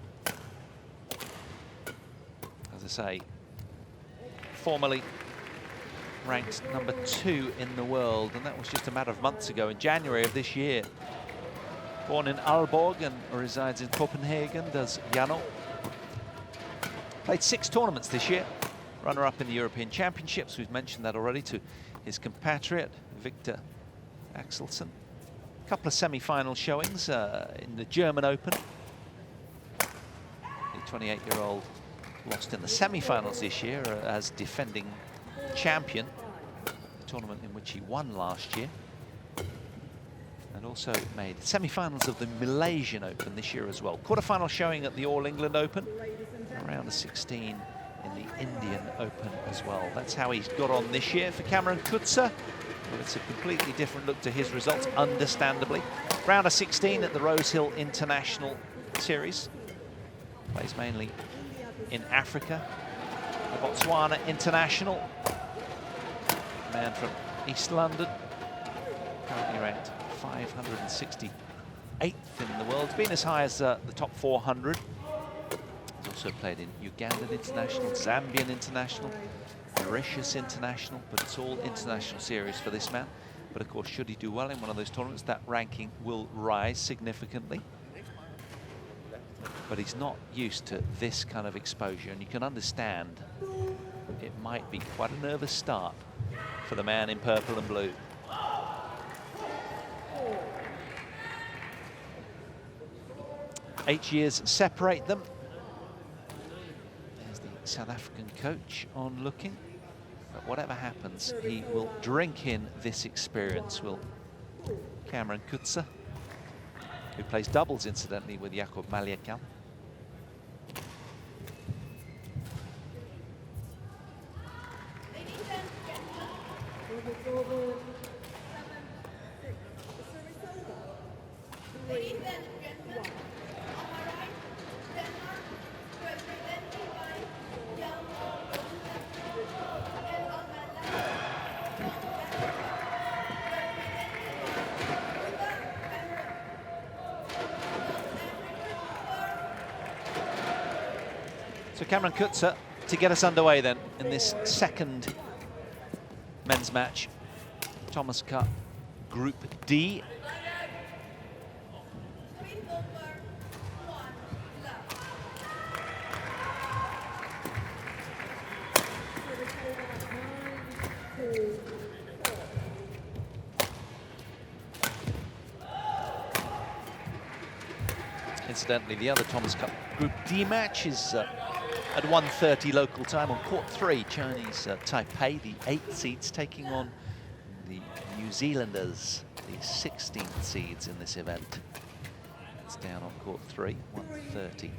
As I say, formerly ranked #2 in the world, and that was just a matter of months ago, in January of this year. Born in Aalborg and resides in Copenhagen, does Jano. Played 6 tournaments this year. Runner-up in the European Championships, we've mentioned that already, to his compatriot, Viktor Axelsen. A couple of semi-final showings in the German Open. The 28-year-old lost in the semi-finals this year as defending champion, the tournament in which he won last year. And also made semi-finals of the Malaysian Open this year as well. Quarter-final showing at the All England Open, around a 16 in the Indian Open as well. That's how he's got on this year. For Cameron Kutza, Well, it's a completely different look to his results, understandably. Round of 16 at the Rosehill International Series. Plays mainly in Africa. The Botswana International. Man from East London. Currently ranked 568th in the world. He's been as high as the top 400. He's also played in Ugandan International, Zambian International, Mauritius International, but it's all international series for this man. But of course, should he do well in one of those tournaments, that ranking will rise significantly. But he's not used to this kind of exposure, and you can understand it might be quite a nervous start for the man in purple and blue. Eight years separate them. There's the South African coach on looking. But whatever happens, he will drink in this experience, will Cameron Kutza, who plays doubles, incidentally, with Jakob Maliekal. So Cameron Kutza to get us underway then in this second men's match. Thomas Cup Group D. Incidentally, the other Thomas Cup Group D match is at 1:30 local time on court 3. Chinese Taipei, the 8th seeds, taking on the New Zealanders, the 16th seeds in this event. It's down on court 3, 1:30.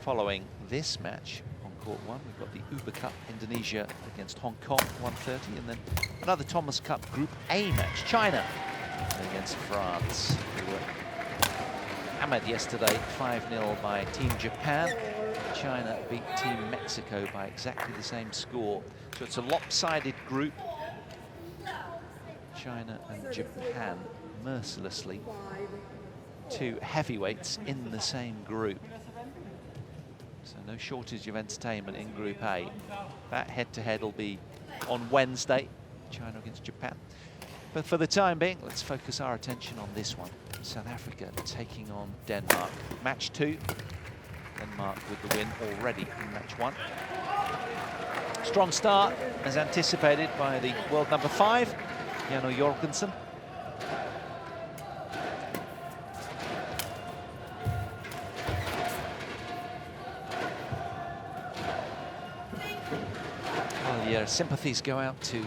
Following this match on court 1, we've got the Uber Cup Indonesia against Hong Kong, 1:30, and then another Thomas Cup Group A match, China against France. Who were hammered yesterday 5-0 by Team Japan. China beat Team Mexico by exactly the same score. So it's a lopsided group. China and Japan mercilessly. Two heavyweights in the same group. So no shortage of entertainment in Group A. That head-to-head will be on Wednesday, China against Japan. But for the time being, let's focus our attention on this one. South Africa taking on Denmark. Match 2. Denmark with the win already in match 1. Strong start, as anticipated by the world number 5, Jorgensen. Well, yeah, sympathies go out to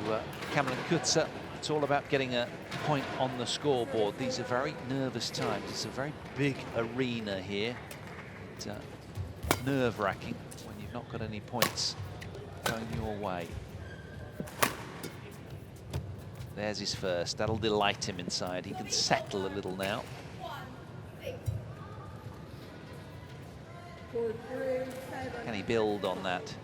Cameron Kutza. It's all about getting a point on the scoreboard. These are very nervous times. It's a very big arena here. It's nerve-wracking when you've not got any points going your way. There's his first. That'll delight him inside. He can settle a little now. Can he build on that?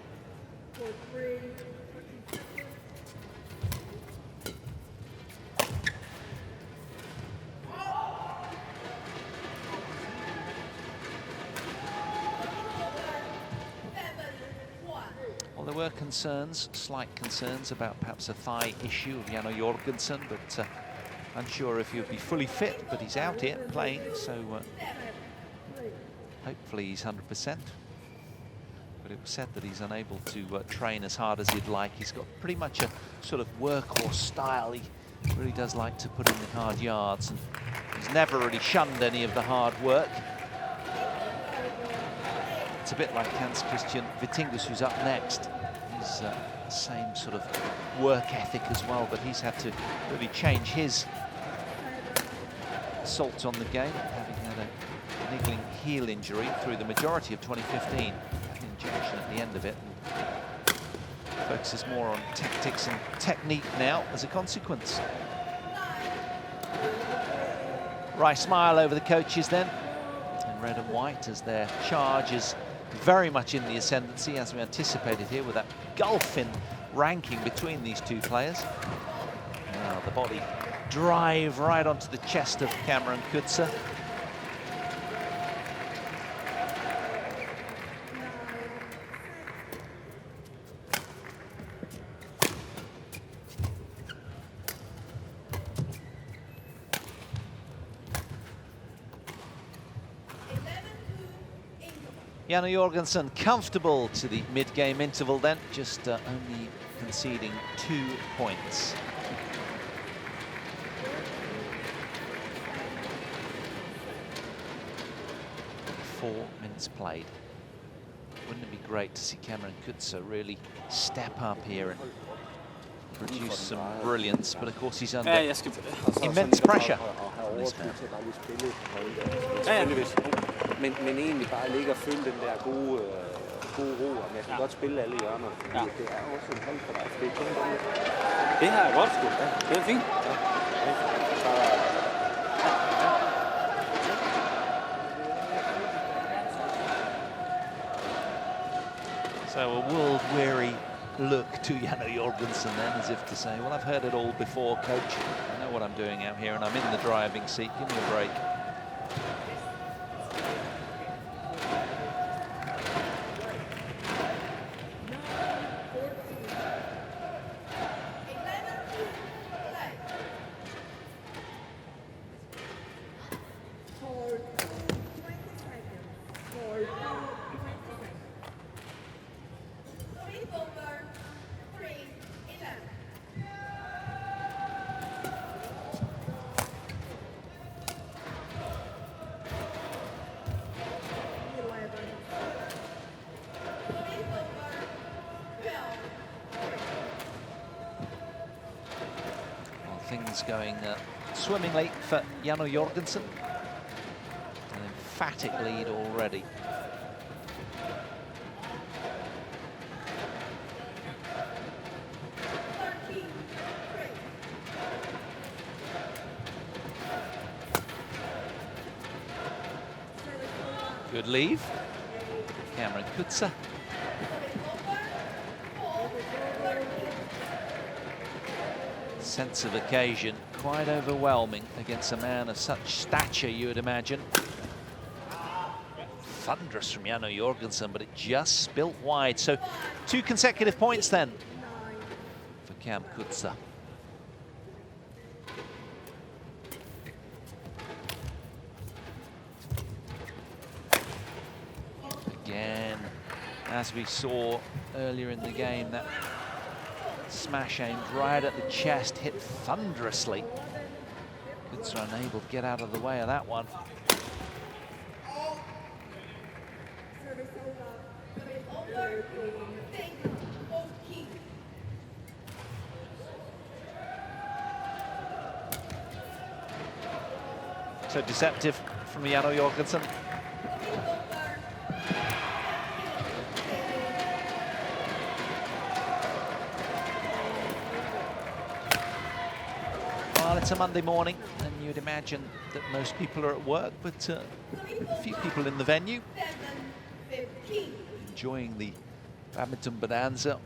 Well, there were concerns, slight concerns about perhaps a thigh issue of Jorgensen, but unsure if he'll be fully fit, but he's out here playing, so hopefully he's 100%. But it was said that he's unable to train as hard as he'd like. He's got pretty much a sort of workhorse style. He really does like to put in the hard yards, and he's never really shunned any of the hard work. It's a bit like Hans-Kristian Vittinghus, who's up next. He's same sort of work ethic as well, but he's had to really change his assault on the game, having had a niggling heel injury through the majority of 2015. An injection at the end of it. Focuses more on tactics and technique now as a consequence. Wry smile over the coaches then, in red and white, as their charge is very much in the ascendancy, as we anticipated here, with that gulf in ranking between these two players. Now the body drive right onto the chest of Cameron Kutza. Janne Jorgensen comfortable to the mid-game interval then, just only conceding 2 points. Four minutes played. Wouldn't it be great to see Cameron Kutza really step up here and produce some brilliance, but of course he's under immense pressure. Men egentlig bare ligge og følge den der gode ro, og jeg kan godt spille alle hjørner, fordi det er også en hold for dig. Det har jeg godt sgu. Det er fint. So a world-weary look to Janne Jorgensen then, as if to say, well, I've heard it all before, coach. I know what I'm doing out here, and I'm in the driving seat. Give me a break. Things going swimmingly for Janne Jorgensen. An emphatic lead already. Good leave. Cameron Kutza. Sense of occasion quite overwhelming against a man of such stature, you would imagine. Thunderous from Janne Jorgensen, but it just spilt wide. So 2 consecutive points then for Cam Kutza. Again, as we saw earlier in the game, that smash aimed right at the chest, hit thunderously. Kutza unable to get out of the way of that one. So deceptive from Janne Jorgensen. Well, it's a Monday morning, and you'd imagine that most people are at work, but a few people in the venue enjoying the badminton bonanza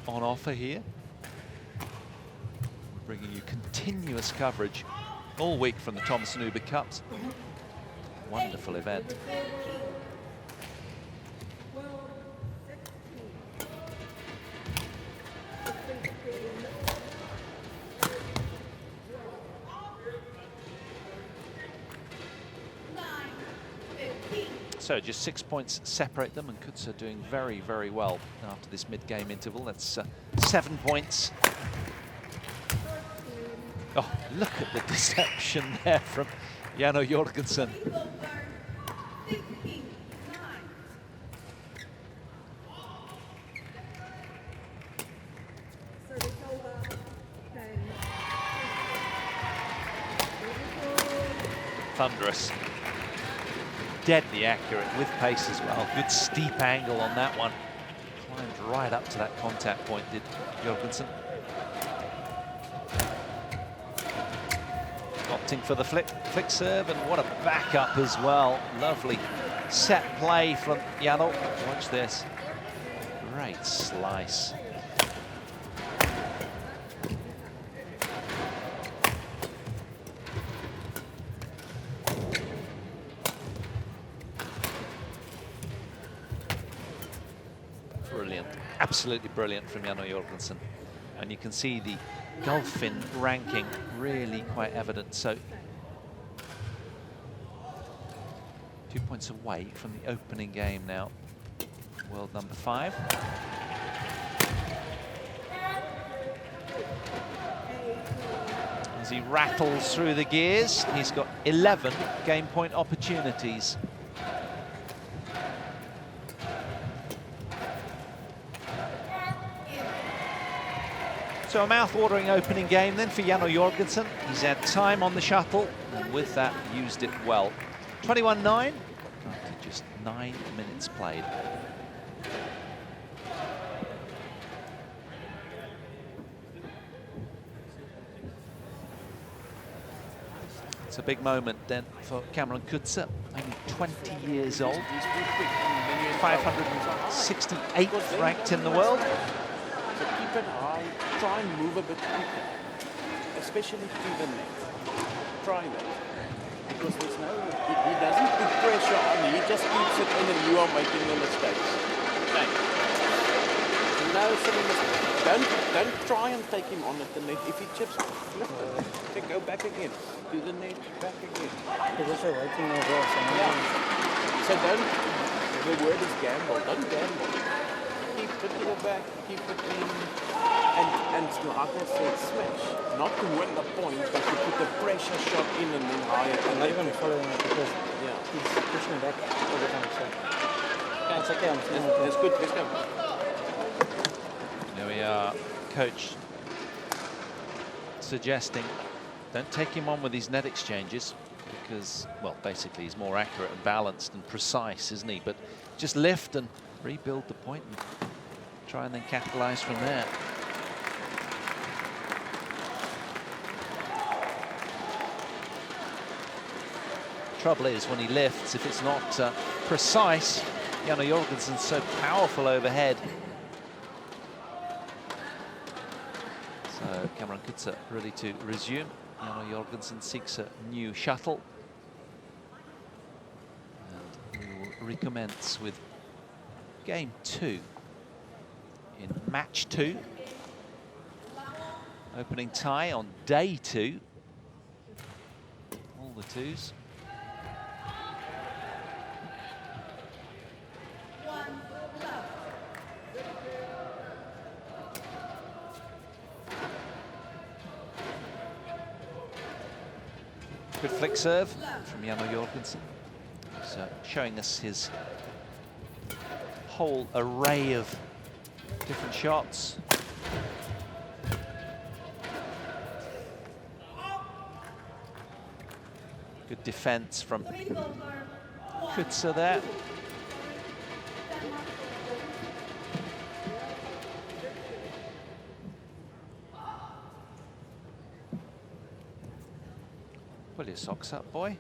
on offer here. Bringing you continuous coverage all week from the Thomas and Uber Cups. Wonderful event. So just 6 points separate them, and Kutza doing very, very well after this mid-game interval. That's 7 points. Oh, look at the deception there from Janne Jorgensen. Thunderous. Deadly accurate with pace as well. Good steep angle on that one. Climbed right up to that contact point, did Jorgensen. Opting for the flick serve, and what a backup as well. Lovely set play from Jano. Watch this. Great slice. Brilliant, absolutely brilliant from Jano Jorgensen. And you can see the gulf in ranking really quite evident. So 2 points away from the opening game now. World number 5. As he rattles through the gears, he's got 11 game point opportunities. So a mouth-watering opening game then for Jano Jorgensen. He's had time on the shuttle, and with that, used it well. 21-9, after just 9 minutes played. It's a big moment then for Cameron Kutza, only 20 years old, 568th ranked in the world. So keep it high, try and move a bit quicker, especially to the net. Try that. Because there's no, he doesn't put pressure on you, he just keeps it in and you are making the mistakes. Okay. No silly mistakes. Don't try and take him on at the net. If he chips, flip it. Okay, go back again. To the net, back again. Because they're waiting as well. Yeah. So don't, the word is gamble, don't gamble. Keep it to the back, keep it in, and like I said, smash. Not to win the point, but to put the pressure shot in and then higher. And Not even following it because he's pushing back all the time. So it's okay. That's good, let's go. There we are, coach suggesting don't take him on with these net exchanges because, well, basically he's more accurate and balanced and precise, isn't he? But just lift and rebuild the point and try and then capitalize from there. Trouble is when he lifts, if it's not precise, Jano Jorgensen's so powerful overhead. So Cameron Kutza ready to resume. Jano Jorgensen seeks a new shuttle. And we will recommence with game 2 in match 2. Opening tie on day 2. All the twos. Good flick serve from Jano Jorgensen. He's showing us his whole array of different shots. Good defense from Kutza there. Pull your socks up, boy.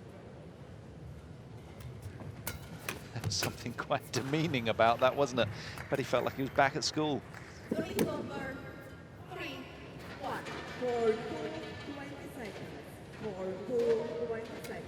There was something quite demeaning about that, wasn't it? But he felt like he was back at school. For 20 seconds. For 20 seconds.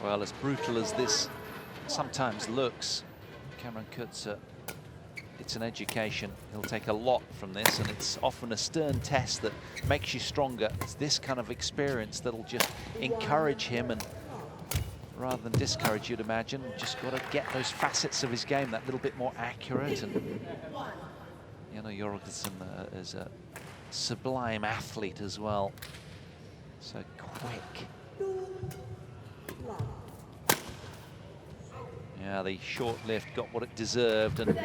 Well, as brutal as this sometimes looks, Cameron Kutza, it's an education. He'll take a lot from this, and it's often a stern test that makes you stronger. It's this kind of experience that'll just encourage him, and rather than discourage, you'd imagine. Just got to get those facets of his game that little bit more accurate. And Jano Jorgensen is a sublime athlete as well. So quick. Yeah, the short lift got what it deserved, and a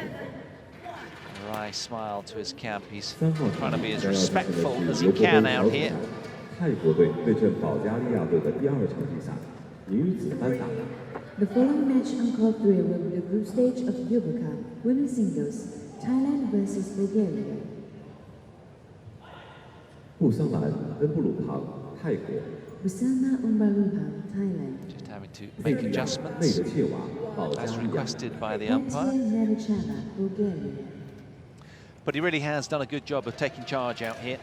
wry smile to his camp. He's trying to be as respectful as he can out here. 泰国队对阵保加利亚队的第2场比赛，女子单打。 The following match on court 3 will be the group stage of World Cup women's singles, Thailand versus Bulgaria. 布桑兰、恩布鲁旁，泰国。 Busana Umbarupa, Thailand. Just having to make adjustments as requested by the umpire. Maliekal, Bulgaria. But he really has done a good job of taking charge out here.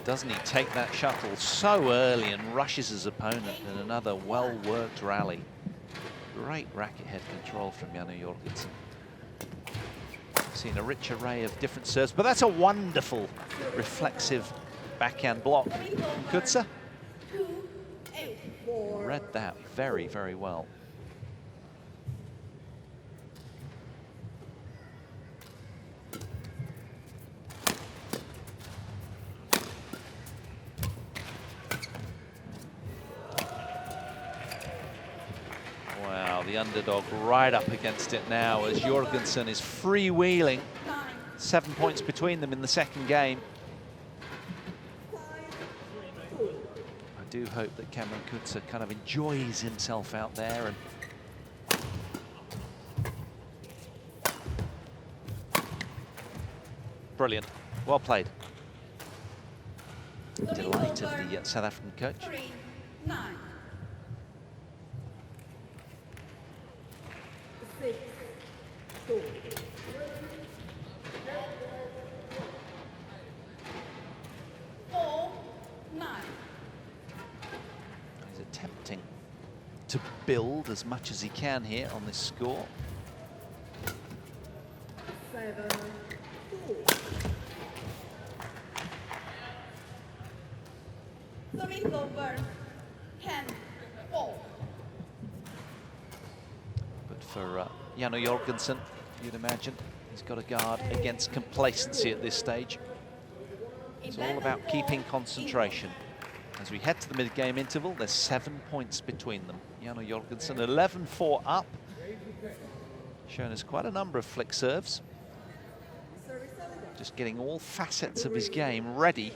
Doesn't he take that shuttle so early and rushes his opponent in another well-worked rally. Great racket head control from Janne Jorgensen. Seen a rich array of different serves, but that's a wonderful reflexive backhand block. Kutza read that very, very well. Wow, the underdog right up against it now as Jorgensen is freewheeling. 7 points between them in the second game. I do hope that Cameron Kutza kind of enjoys himself out there. And brilliant, well played. Delight of the South African coach. 9. 6, 2. He's attempting to build as much as he can here on this score. 7, 2. Service over. 10, 4. But for Janne Jorgensen, you'd imagine he's got a guard against complacency at this stage. It's all about keeping concentration. As we head to the mid-game interval, there's 7 points between them. Janne Jorgensen 11-4 up, showing us quite a number of flick serves. Just getting all facets of his game ready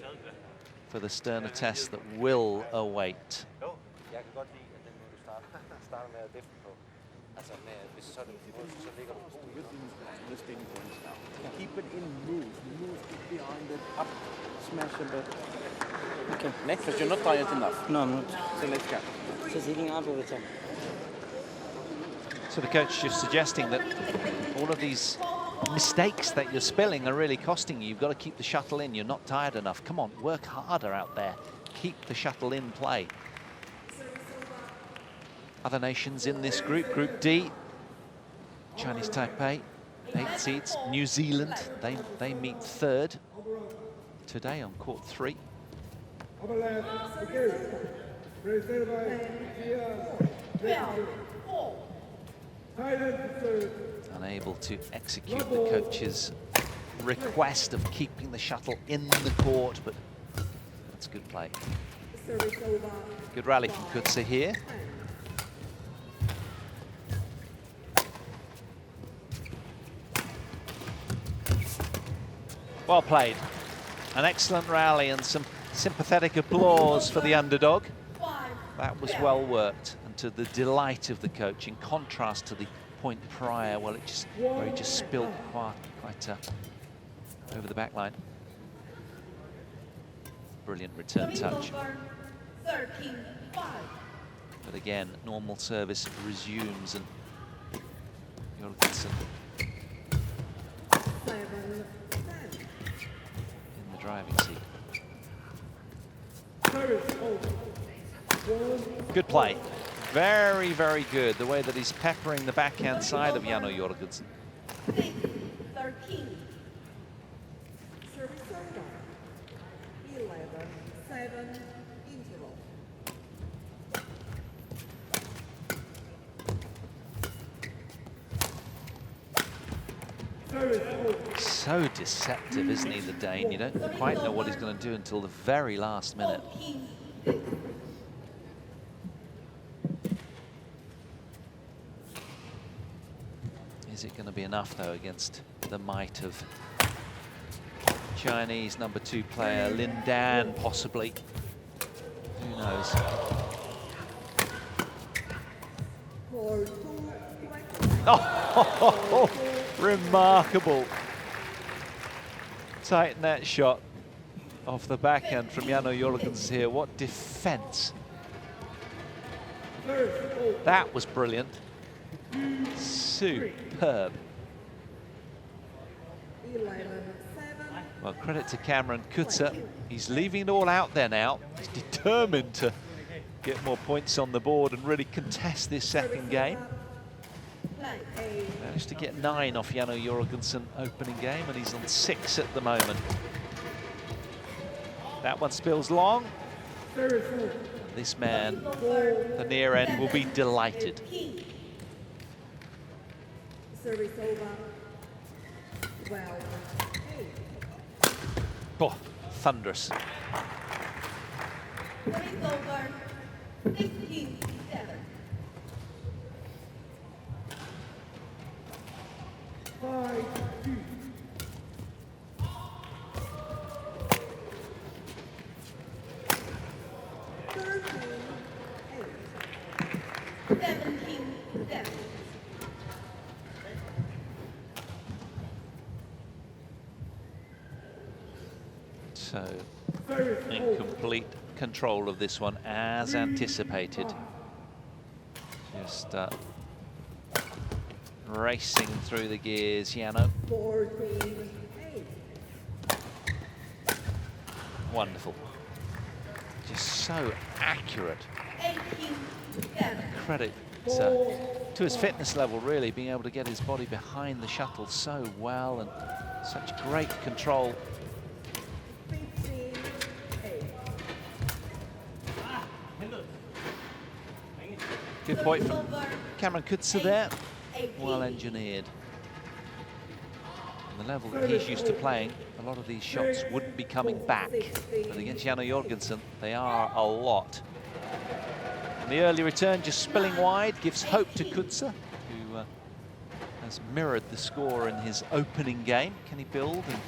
for the sterner test that will await. Keep it in, move behind it, up, smash a bit. Okay. Next, but you're not tired enough. No, I'm not. So let's go. Just hitting out all the time. So the coach just suggesting that all of these mistakes that you're spilling are really costing you. You've got to keep the shuttle in. You're not tired enough. Come on, work harder out there. Keep the shuttle in play. Other nations in this group, Group D, Chinese Taipei, 8 seeds. New Zealand, they meet third today on court 3. Malan, represented by Pieler. Thailand third. Unable to execute the coach's request of keeping the shuttle in the court, but that's good play. Good rally from Kutza here. Well played. An excellent rally and some sympathetic applause for the underdog. That was well worked and to the delight of the coach, in contrast to the point prior, where he just spilled quite over the back line. Brilliant return touch. But again, normal service resumes and Jorgensen in the driving seat. Good play. Very, very good. The way that he's peppering the backhand side of Janne Jorgensen. 13. 11-7 interval. so deceptive, isn't he, the Dane? You don't quite know what he's going to do until the very last minute. Is it going to be enough, though, against the might of Chinese number 2 player Lin Dan, possibly? Who knows? Oh, remarkable. Tight net shot off the backhand from Jano Jorgensen here. What defense. That was brilliant. Superb. Well, credit to Cameron Kutza. He's leaving it all out there now. He's determined to get more points on the board and really contest this second game. Managed to get 9 off Jano Jorgensen opening game, and he's on 6 at the moment. That one spills long. This man, the near end, will be delighted. Oh, thunderous. So, in complete control of this one, as anticipated. Just racing through the gears, Jano. Wonderful. Just so accurate. Credit to his fitness level, really, being able to get his body behind the shuttle so well, and such great control. Good point from Cameron Kutza there. Well engineered. On the level that he's used to playing, a lot of these shots wouldn't be coming back. But against Jano Jorgensen, they are a lot. And the early return just spilling wide gives hope to Kutza, who has mirrored the score in his opening game. Can he build and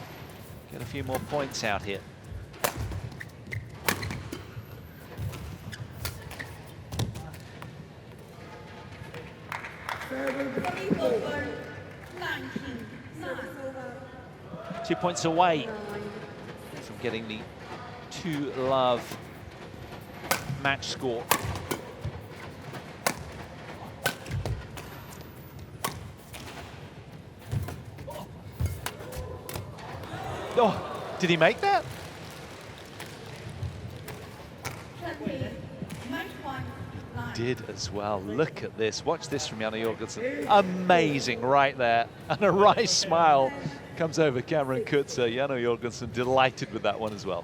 get a few more points out here? Two points away from getting the 2-love match score. Oh, did he make that? Did as well. Look at this. Watch this from Jano Jorgensen. Amazing right there. And a wry smile comes over Cameron Kutza. Jano Jorgensen delighted with that one as well.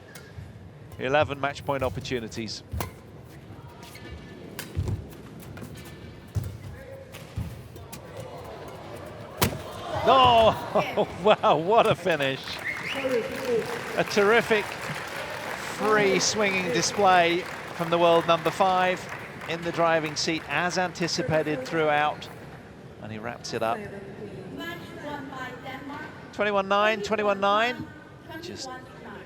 11 match point opportunities. Oh, wow, what a finish. A terrific free swinging display from the world number 5. In the driving seat, as anticipated throughout, and he wraps it up. 21-9, 21-9, just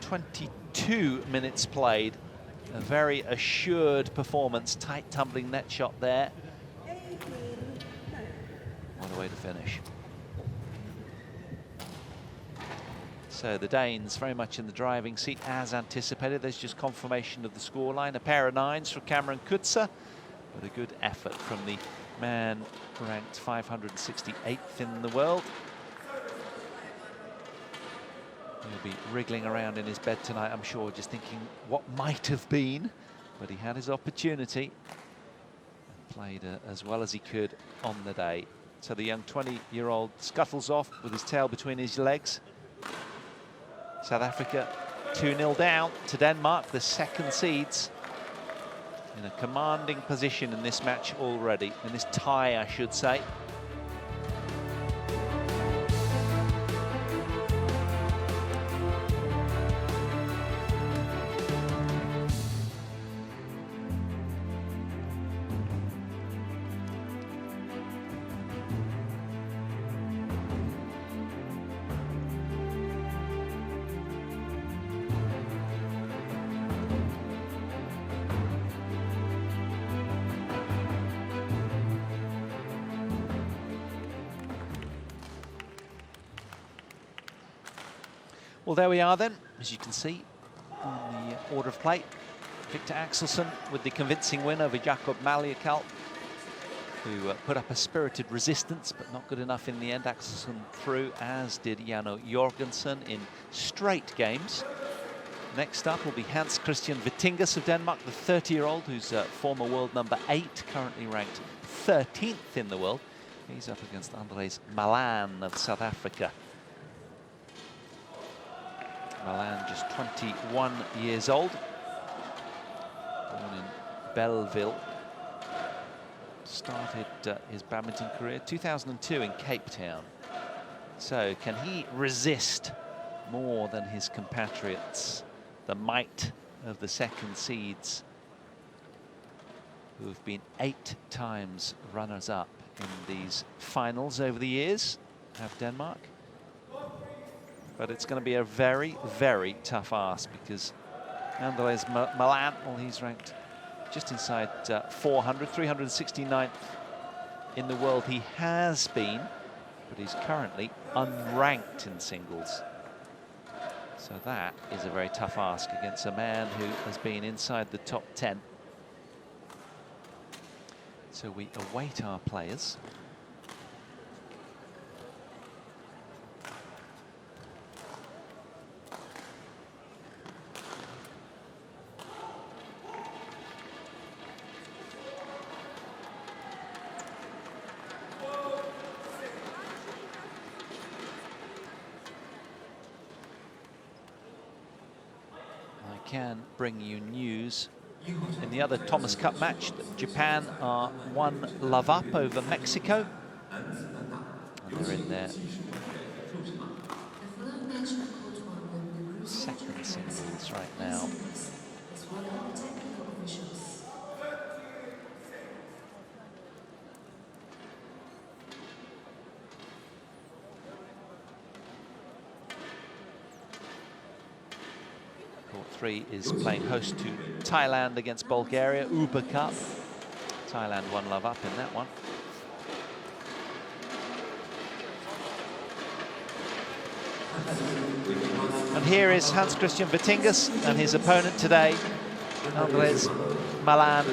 22 minutes played. A very assured performance, tight tumbling net shot there. What a way to finish. So the Danes very much in the driving seat as anticipated. There's just confirmation of the scoreline. A pair of 9s for Cameron Kutza, but a good effort from the man ranked 568th in the world. He'll be wriggling around in his bed tonight, I'm sure, just thinking what might have been, but he had his opportunity and played as well as he could on the day. So the young 20-year-old scuttles off with his tail between his legs. South Africa 2-0 down to Denmark, the second seeds, in a commanding position in this match already, in this tie, I should say. Well, there we are then, as you can see on the order of play. Viktor Axelsen with the convincing win over Maliekal, who put up a spirited resistance, but not good enough in the end. Axelsen through, as did Jorgensen in straight games. Next up will be Hans-Kristian Vittinghus of Denmark, the 30-year-old who's former world number 8, currently ranked 13th in the world. He's up against Andries Malan of South Africa. Malan just 21 years old, born in Belleville. Started his badminton career 2002 in Cape Town. So can he resist more than his compatriots, the might of the second seeds, who have been 8 times runners-up in these finals over the years, have Denmark? But it's going to be a very, very tough ask, because Andries Malan, well, he's ranked just inside 400, 369th in the world he has been, but he's currently unranked in singles. So that is a very tough ask against a man who has been inside the top 10. So we await our players. Can bring you news in the other Thomas Cup match that Japan are 1 love up over Mexico, and they're in their second singles right now. Court 3 is playing host to Thailand against Bulgaria, Uber Cup. Thailand 1 love up in that one. And here is Hans-Kristian Vittinghus and his opponent today, Andries Malan.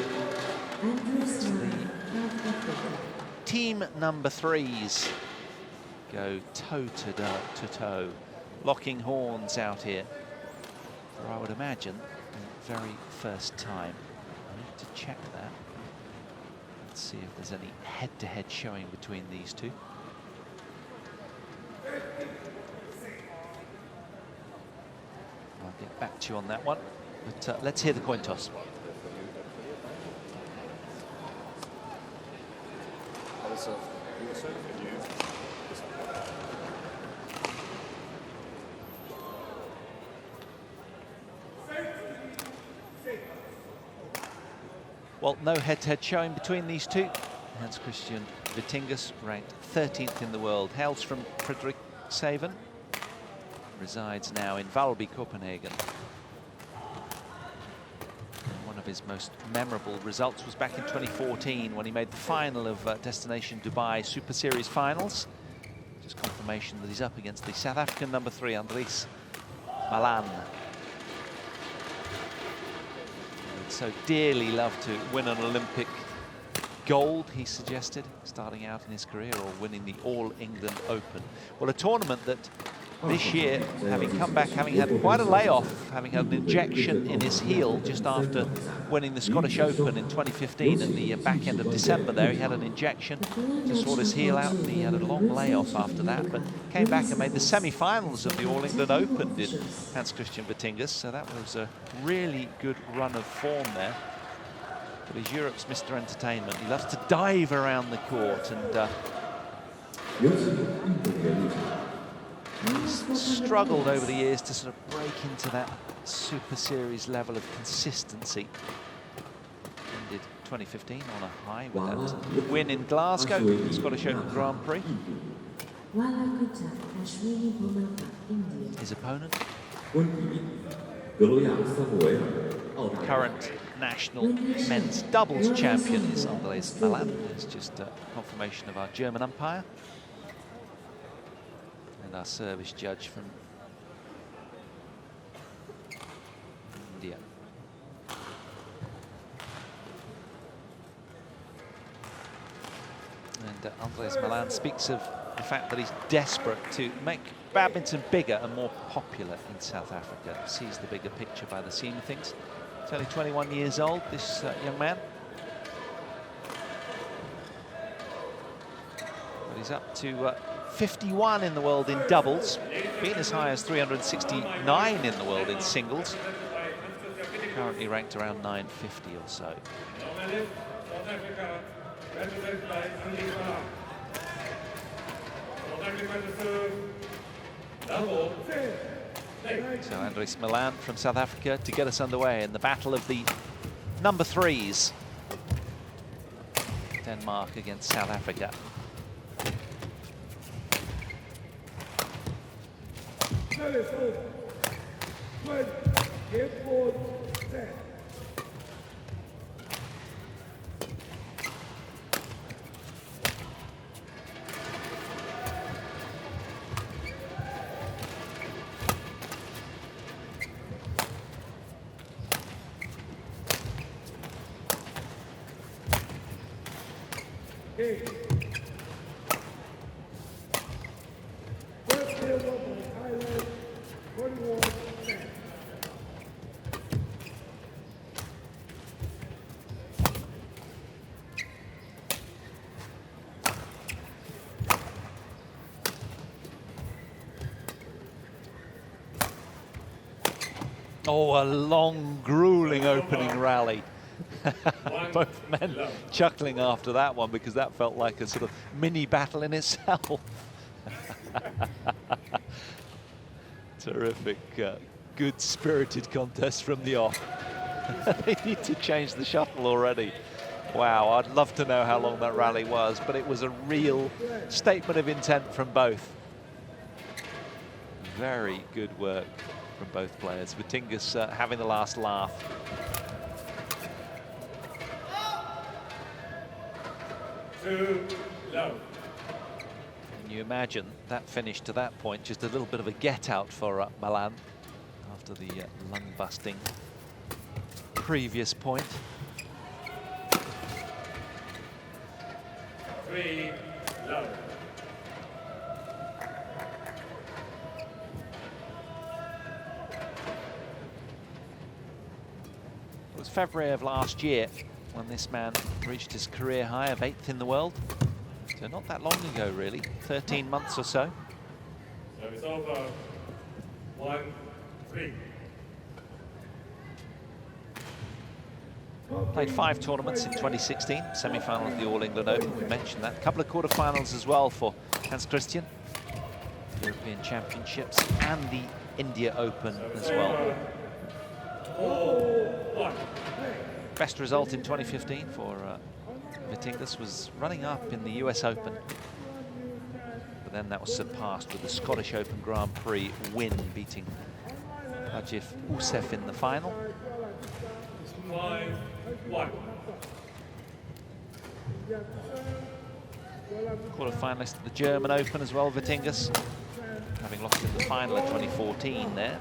The team number 3s go toe-to-toe, locking horns out here. I would imagine the very first time. I need to check that. Let's see if there's any head-to-head showing between these two. I'll get back to you on that one, but let's hear the coin toss. Well, no head-to-head showing between these two. Hans-Kristian Vittinghus, ranked 13th in the world, hails from Frederikshavn, resides now in Valby, Copenhagen. And one of his most memorable results was back in 2014 when he made the final of Destination Dubai Super Series finals. Just confirmation that he's up against the South African number 3, Andries Malan. So dearly love to win an Olympic gold, he suggested, starting out in his career, or winning the All England Open. Well, a tournament that this year, having come back, having had quite a layoff, having had an injection in his heel just after winning the Scottish Open in 2015 at the back end of December there, he had an injection to sort his heel out, and he had a long layoff after that, but came back and made the semi-finals of the All England Open, did Hans-Kristian Vittinghus, so that was a really good run of form there. But he's Europe's Mr. Entertainment. He loves to dive around the court, and he's struggled over the years to sort of break into that Super Series level of consistency. Ended 2015 on a high with that win in Glasgow, the Scottish Open Grand Prix. His opponent, current national men's doubles champion, is Andries Malan. It's just a confirmation of our German umpire. And our service judge from Andries Malan speaks of the fact that he's desperate to make badminton bigger and more popular in South Africa. Sees the bigger picture by the scene of things. He's only 21 years old, this young man. But he's up to 51 in the world in doubles, been as high as 369 in the world in singles. Currently ranked around 950 or so. So Andries Malan from South Africa to get us underway in the battle of the number threes. Denmark against South Africa. Oh, a long, grueling opening rally. Both men chuckling after that one because that felt like a sort of mini battle in itself. Terrific, good-spirited contest from the off. They need to change the shuttle already. Wow, I'd love to know how long that rally was, but it was a real statement of intent from both. Very good work from both players. Vittinghus having the last laugh. Too low. Can you imagine that finish to that point? Just a little bit of a get out for Malan after the lung-busting previous point. 3 low. It was February of last year when this man reached his career high of 8th in the world. So not that long ago, really, 13 months or so. So it's over. 1-3. Played 5 tournaments in 2016, semi-final of the All England Open, we mentioned that. A couple of quarterfinals as well for Hans-Kristian. European Championships and the India Open as well. 4-1. Best result in 2015 for Vittinghus was running up in the US Open. But then that was surpassed with the Scottish Open Grand Prix win, beating Ajif Usef in the final. 5-1. Quarter-finalist at the German Open as well, Vittinghus, having lost in the final of 2014 there.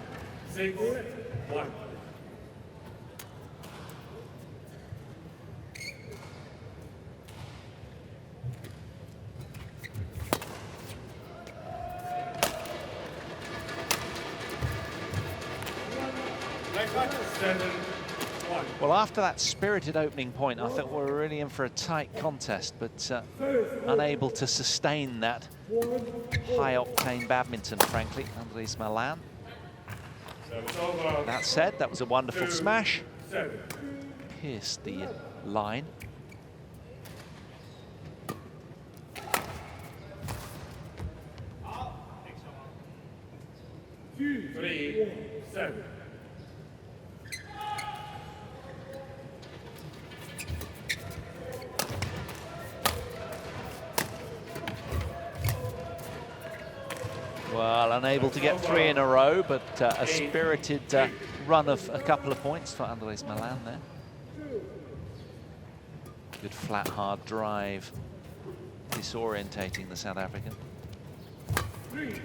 6-1. Well, after that spirited opening point, I thought we were really in for a tight contest, but unable to sustain that high-octane badminton, frankly, Andries Malan. That said, that was a wonderful smash. Pierced the line. Three, 7. Well, unable to get 3 in a row, but a spirited run of a couple of points for Andries Malan there. Good flat, hard drive, disorientating the South African. 3-1.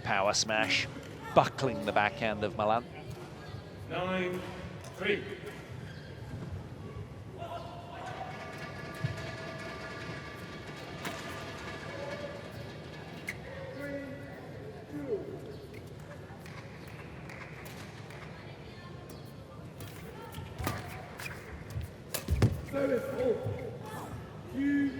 Power smash, buckling the backhand of Malan. 9-3. Service 2-3.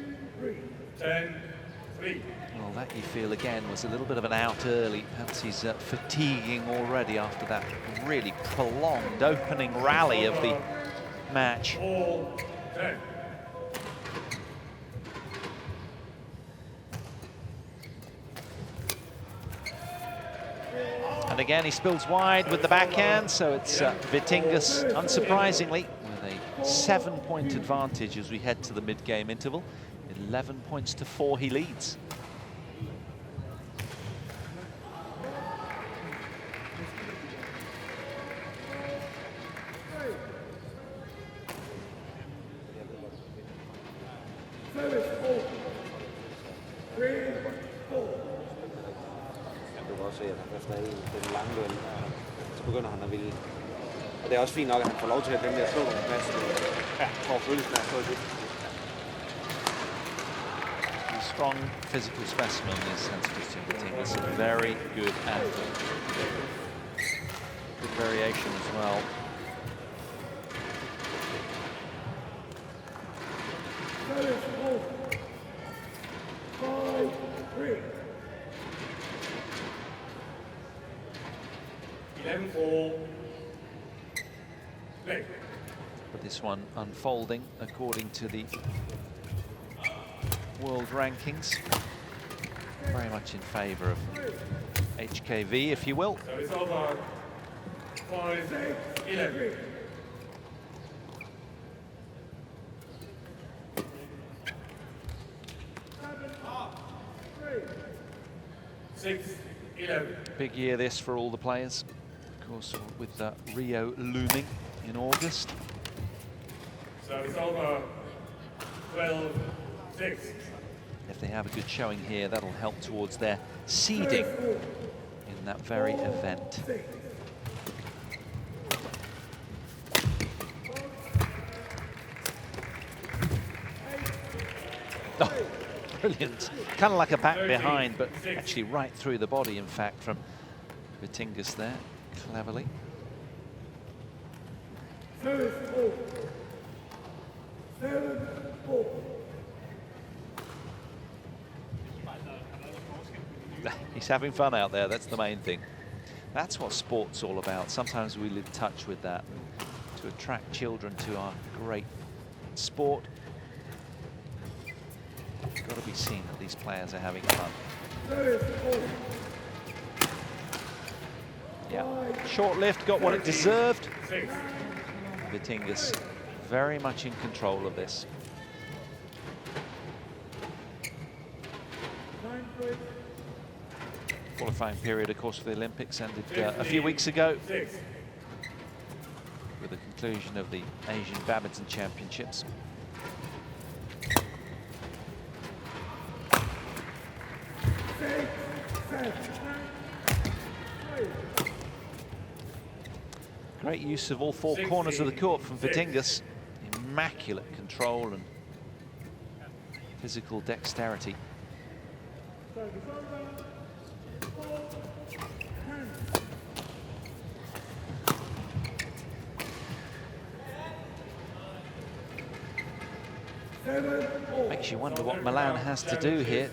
10-3. Well, that you feel again was a little bit of an out early. Perhaps he's fatiguing already after that really prolonged opening rally of the match. 4-10. And again, he spills wide with the backhand, so it's Vittinghus, unsurprisingly, with a 7-point advantage as we head to the mid-game interval. 11 points to 4, he leads. Og det er også fint nok, at han får lov til at den der slå nogle plads. Ja, for følelsen af at stå det. A strong physical specimen is Hans-Kristian Vittinghus, a very good athlete. Good variation as well. But this one unfolding according to the world rankings, very much in favour of HKV, if you will. So it's over. 5-11. Big year this for all the players, of course, with Rio looming in August. So it's over. 12-6. If they have a good showing here, that'll help towards their seeding in that very event. Oh, brilliant. Kind of like a back behind, but actually right through the body, in fact, from Vittinghus there, cleverly. He's having fun out there, that's the main thing. That's what sport's all about. Sometimes we lose touch with that. To attract children to our great sport, it's got to be seen that these players are having fun. Yeah, short lift, got what it deserved. Vittinghus very much in control of this. Qualifying period, of course, for the Olympics ended a few weeks ago with the conclusion of the Asian Badminton Championships. Great use of all 4 corners of the court from Vittinghus. Immaculate control and physical dexterity. Makes you wonder what Malan has to do here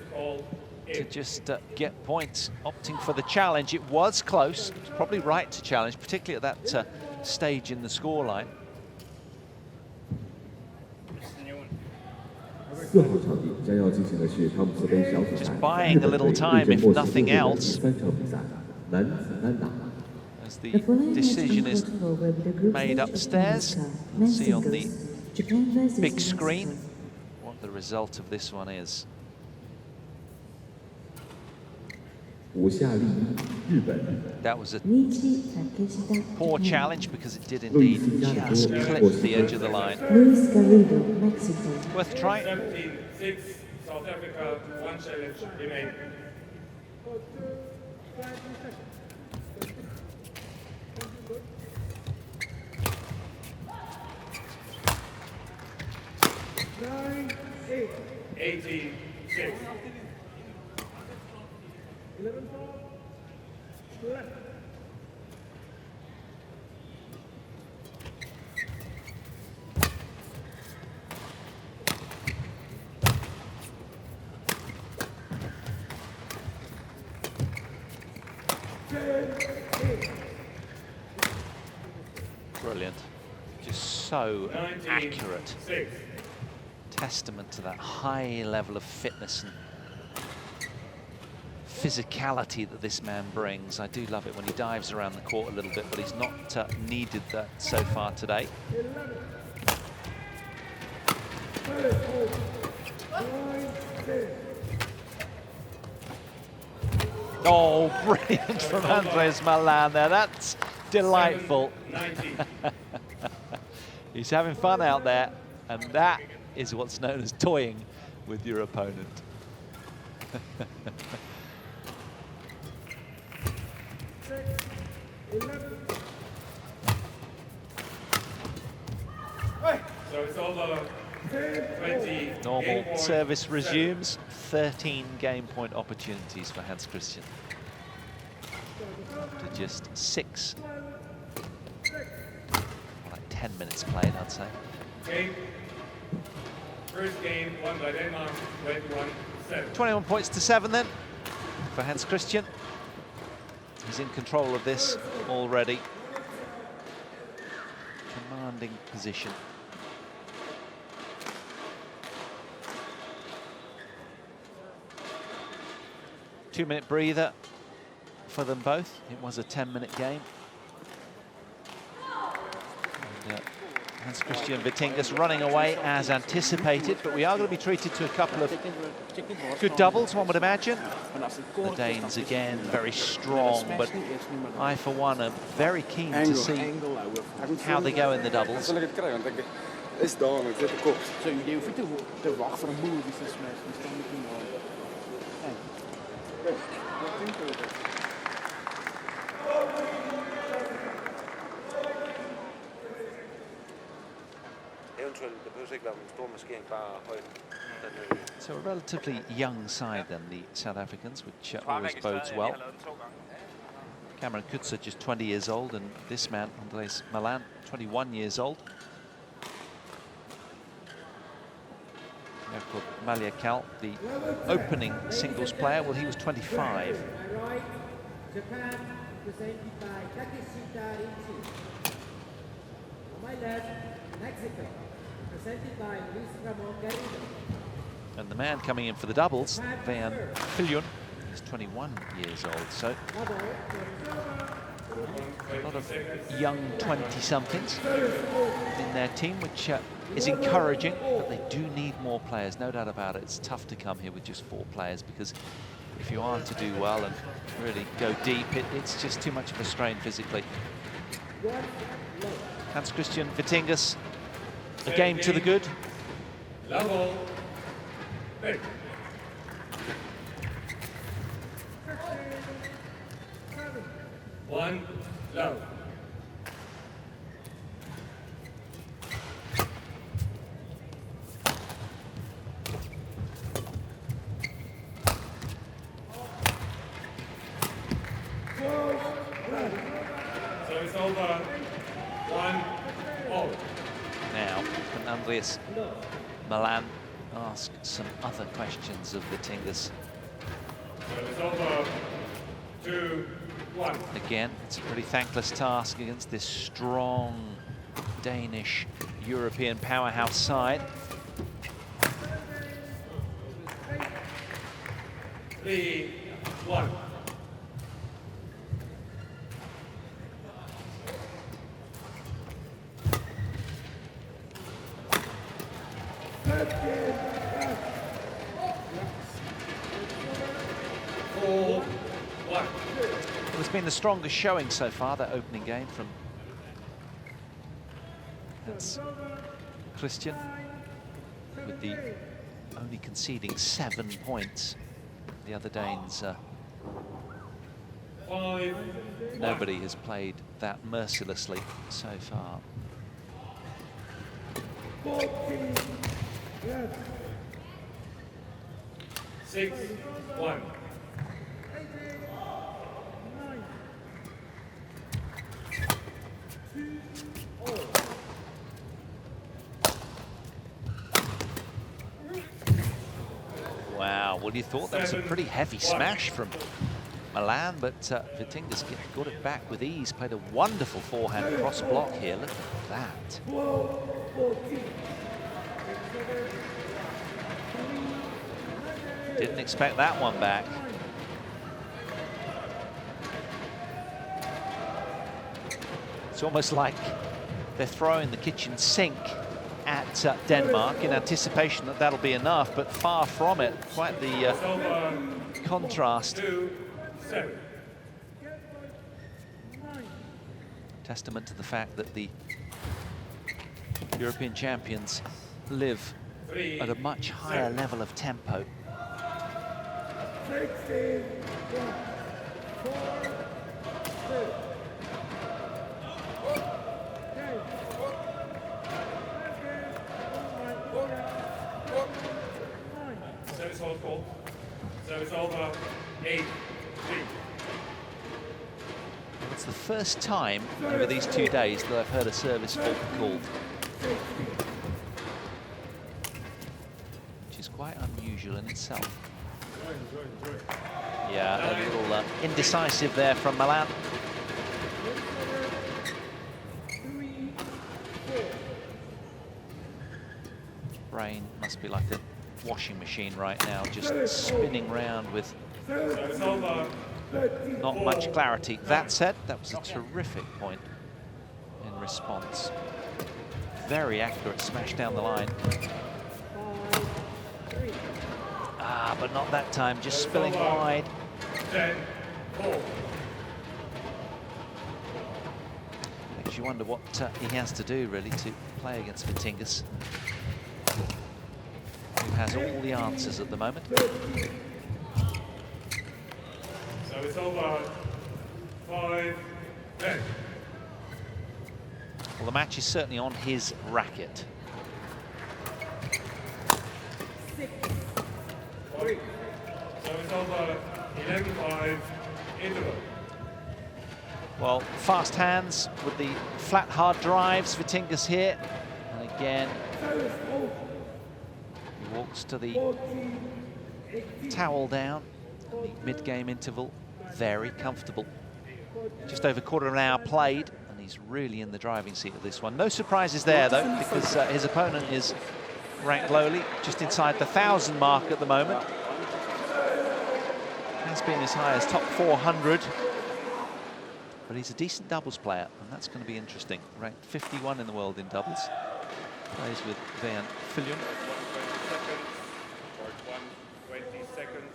to just get points, opting for the challenge. It was close, it's probably right to challenge, particularly at that stage in the scoreline. Just buying a little time, if nothing else, as the decision is made upstairs. We'll see on the big screen what the result of this one is. That was a poor challenge because it did indeed just clip the edge of the line. Worth trying. 17-6, South Africa, 1 challenge remaining. Nine, 18-6. 11-4. Left. Brilliant. Just so 19, accurate. 6. Testament to that high level of fitness and physicality that this man brings. I do love it when he dives around the court a little bit, but he's not needed that so far today. Oh, brilliant from Andries Malan there. That's delightful. He's having fun out there, and that is what's known as toying with your opponent. So it's over. 20. Normal service resumes. 13 game point opportunities for Hans-Kristian. To just 6. Like 10 minutes played, I'd say. Game. First game won by Denmark, 21-7. 21 points to 7 then for Hans-Kristian. He's in control of this already. Commanding position. Two-minute breather for them both. It was a 10-minute game. And, Hans-Kristian Vittinghus running away as anticipated, but we are going to be treated to a couple of good doubles, one would imagine. The Danes again very strong, but I for one am very keen to see how they go in the doubles. So you fit the rock for the move if it's So a relatively young side then, the South Africans, which always bodes well. Cameron Kutza just 20 years old, and this man, Andries Malan, 21 years old. Maliekal, the opening singles player, well, he was 25. Japan, presented by on my left, Mexico, presented by Luis Ramon Garrido. And the man coming in for the doubles, Viljoen, is 21 years old. So a lot of young 20-somethings in their team, which is encouraging, but they do need more players, no doubt about it. It's tough to come here with just 4 players, because if you are to do well and really go deep, it's just too much of a strain physically. Hans-Kristian Vittinghus, a game to the good. Level. Hey. One low. So it's over. 1-all. Now, can Andries Malan ask some other questions of Vittinghus? So it's over. 2-1. Again, it's a pretty thankless task against this strong Danish European powerhouse side. 3-1. It's been the strongest showing so far, that opening game from Hans-Kristian, with the only conceding 7 points. The other Danes, nobody has played that mercilessly so far. 6-1. Wow, well, you thought that was a pretty heavy smash from Malan, but Vittinghus got it back with ease, played a wonderful forehand cross block here. Look at that. Didn't expect that one back. It's almost like they're throwing the kitchen sink at Denmark in anticipation that that'll be enough, but far from it. Quite the contrast. Testament to the fact that the European champions live at a much higher level of tempo. Service hold call. Service over. 8-3. It's the first time over these 2 days that I've heard a service fault called, which is quite unusual in itself. Yeah, a little indecisive there from Malan. Brain must be like a washing machine right now, just spinning round with not much clarity. That said, that was a terrific point in response. Very accurate smash down the line. Ah, but not that time, just spilling wide. Makes you wonder what he has to do, really, to play against Vittinghus, who has all the answers at the moment. So it's over. 5-10. Well, the match is certainly on his racket. 6-3. So it's over. 11-5. Interval. Well, fast hands with the flat, hard drives. Vittinghus here. And again, he walks to the towel down. The mid-game interval, very comfortable. Just over quarter of an hour played, and he's really in the driving seat of this one. No surprises there, though, because his opponent is ranked lowly, just inside the 1,000 mark at the moment. Has been as high as top 400. But he's a decent doubles player, and that's going to be interesting. Ranked 51 in the world in doubles. Plays with Viljoen. 20 seconds.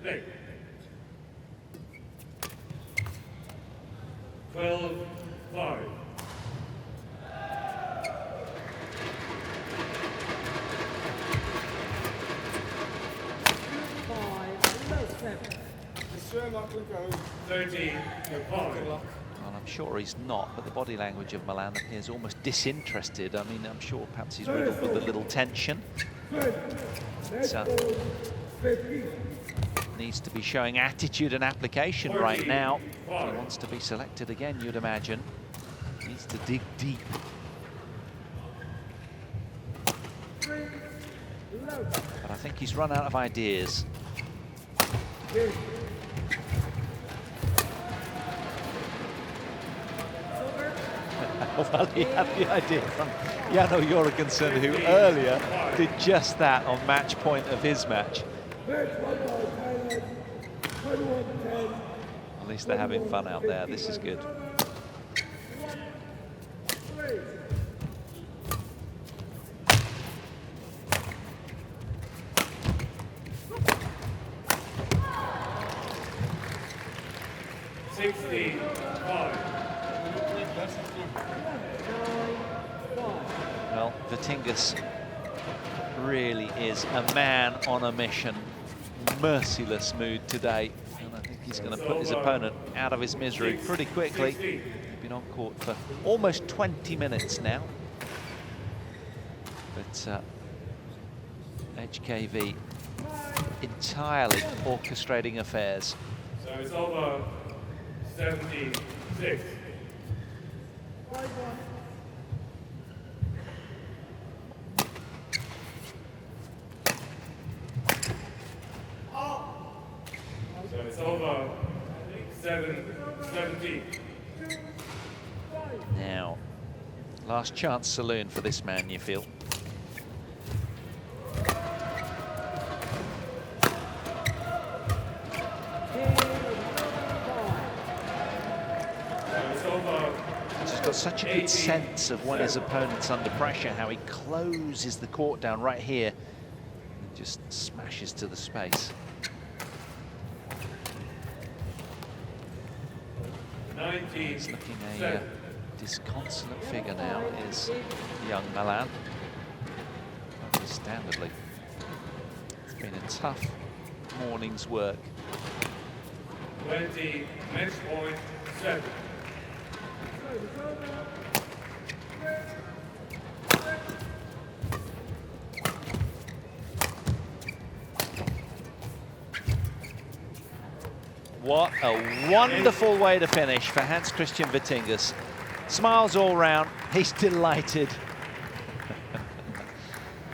Play. 12-5. Well, I'm sure he's not, but the body language of Malan appears almost disinterested. I mean, I'm sure perhaps he's riddled with a little tension. Needs to be showing attitude and application right now. If he wants to be selected again, you'd imagine. Needs to dig deep. But I think he's run out of ideas. Well, he had the idea from Jano Jorgensen, who earlier did just that on match point of his match. At least they're having fun out there. This is good. Well, Vittinghus really is a man on a mission. Merciless mood today, and I think he's going to put his opponent out of his misery pretty quickly. He's been on court for almost 20 minutes now. But HKV entirely orchestrating affairs. So it's over 17-6. So it's over 7-17. Now, last chance saloon for this man, you feel? He's just got such a good sense of when his opponent's under pressure, how he closes the court down right here and just smashes to the space. He's looking a disconsolate figure now, is young Malan. Understandably, it's been a tough morning's work. 20, match point 7. What a wonderful way to finish for Hans-Kristian Vittinghus. Smiles all round, he's delighted.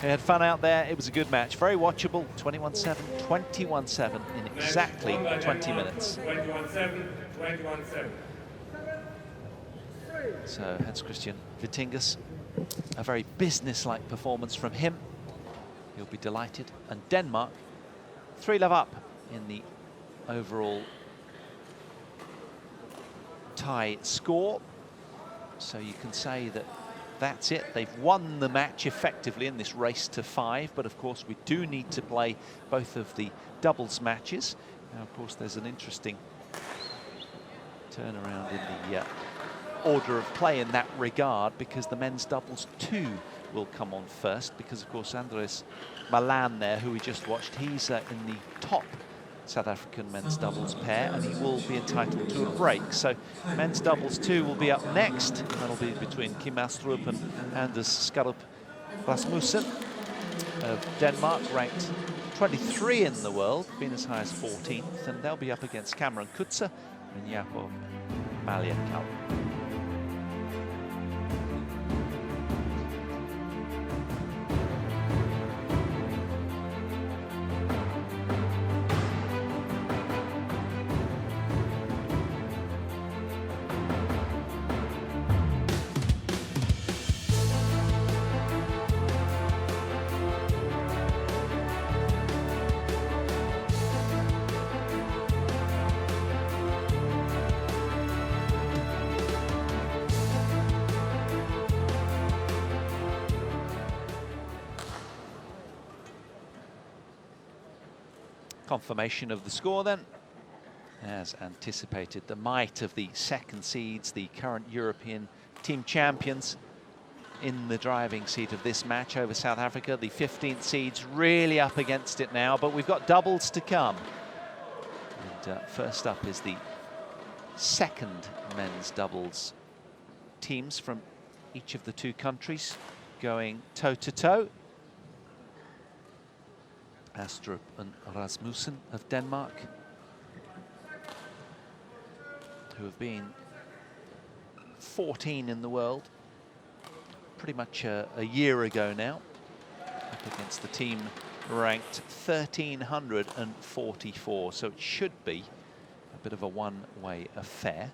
He had fun out there, it was a good match. Very watchable, 21-7, 21-7 in exactly 20 minutes. 21-7, 21-7. So Hans-Kristian Vittinghus, a very business-like performance from him. He'll be delighted. And Denmark, 3-love up in the overall tie score. So you can say that that's it. They've won the match effectively in this race to 5, but of course we do need to play both of the doubles matches. Now, of course, there's an interesting turnaround in the order of play in that regard, because the men's doubles 2 will come on first, because of course Andries Malan there, who we just watched, he's in the top South African men's doubles pair, and he will be entitled to a break. So men's doubles 2 will be up next, and that'll be between Kim Astrup and Anders Skaarup Rasmussen of Denmark, ranked 23 in the world, been as high as 14th, and they'll be up against Cameron Kutza and Jakob Maliekal. Confirmation of the score then. As anticipated, the might of the second seeds, the current European team champions, in the driving seat of this match over South Africa. The 15th seeds really up against it now, but we've got doubles to come. And first up is the second men's doubles teams from each of the two countries going toe-to-toe. Astrup and Rasmussen of Denmark, who have been 14 in the world pretty much a year ago now, up against the team ranked 1344. So it should be a bit of a one-way affair,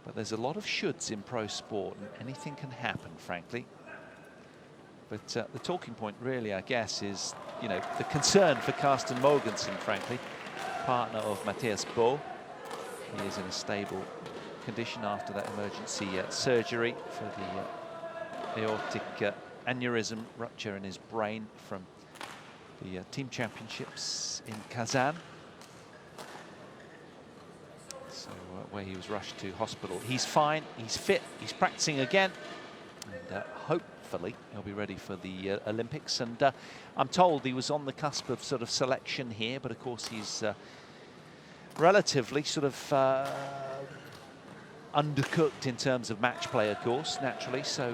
but there's a lot of shoulds in pro sport, and anything can happen, frankly. But the talking point really, I guess, is, you know, the concern for Carsten Jorgensen, frankly, partner of Mathias Bo. He is in a stable condition after that emergency surgery for the aortic aneurysm rupture in his brain from the team championships in Kazan. So where he was rushed to hospital. He's fine, he's fit, he's practicing again, and hopefully he'll be ready for the Olympics. And I'm told he was on the cusp of sort of selection here, but of course he's relatively sort of undercooked in terms of match play, of course, naturally. So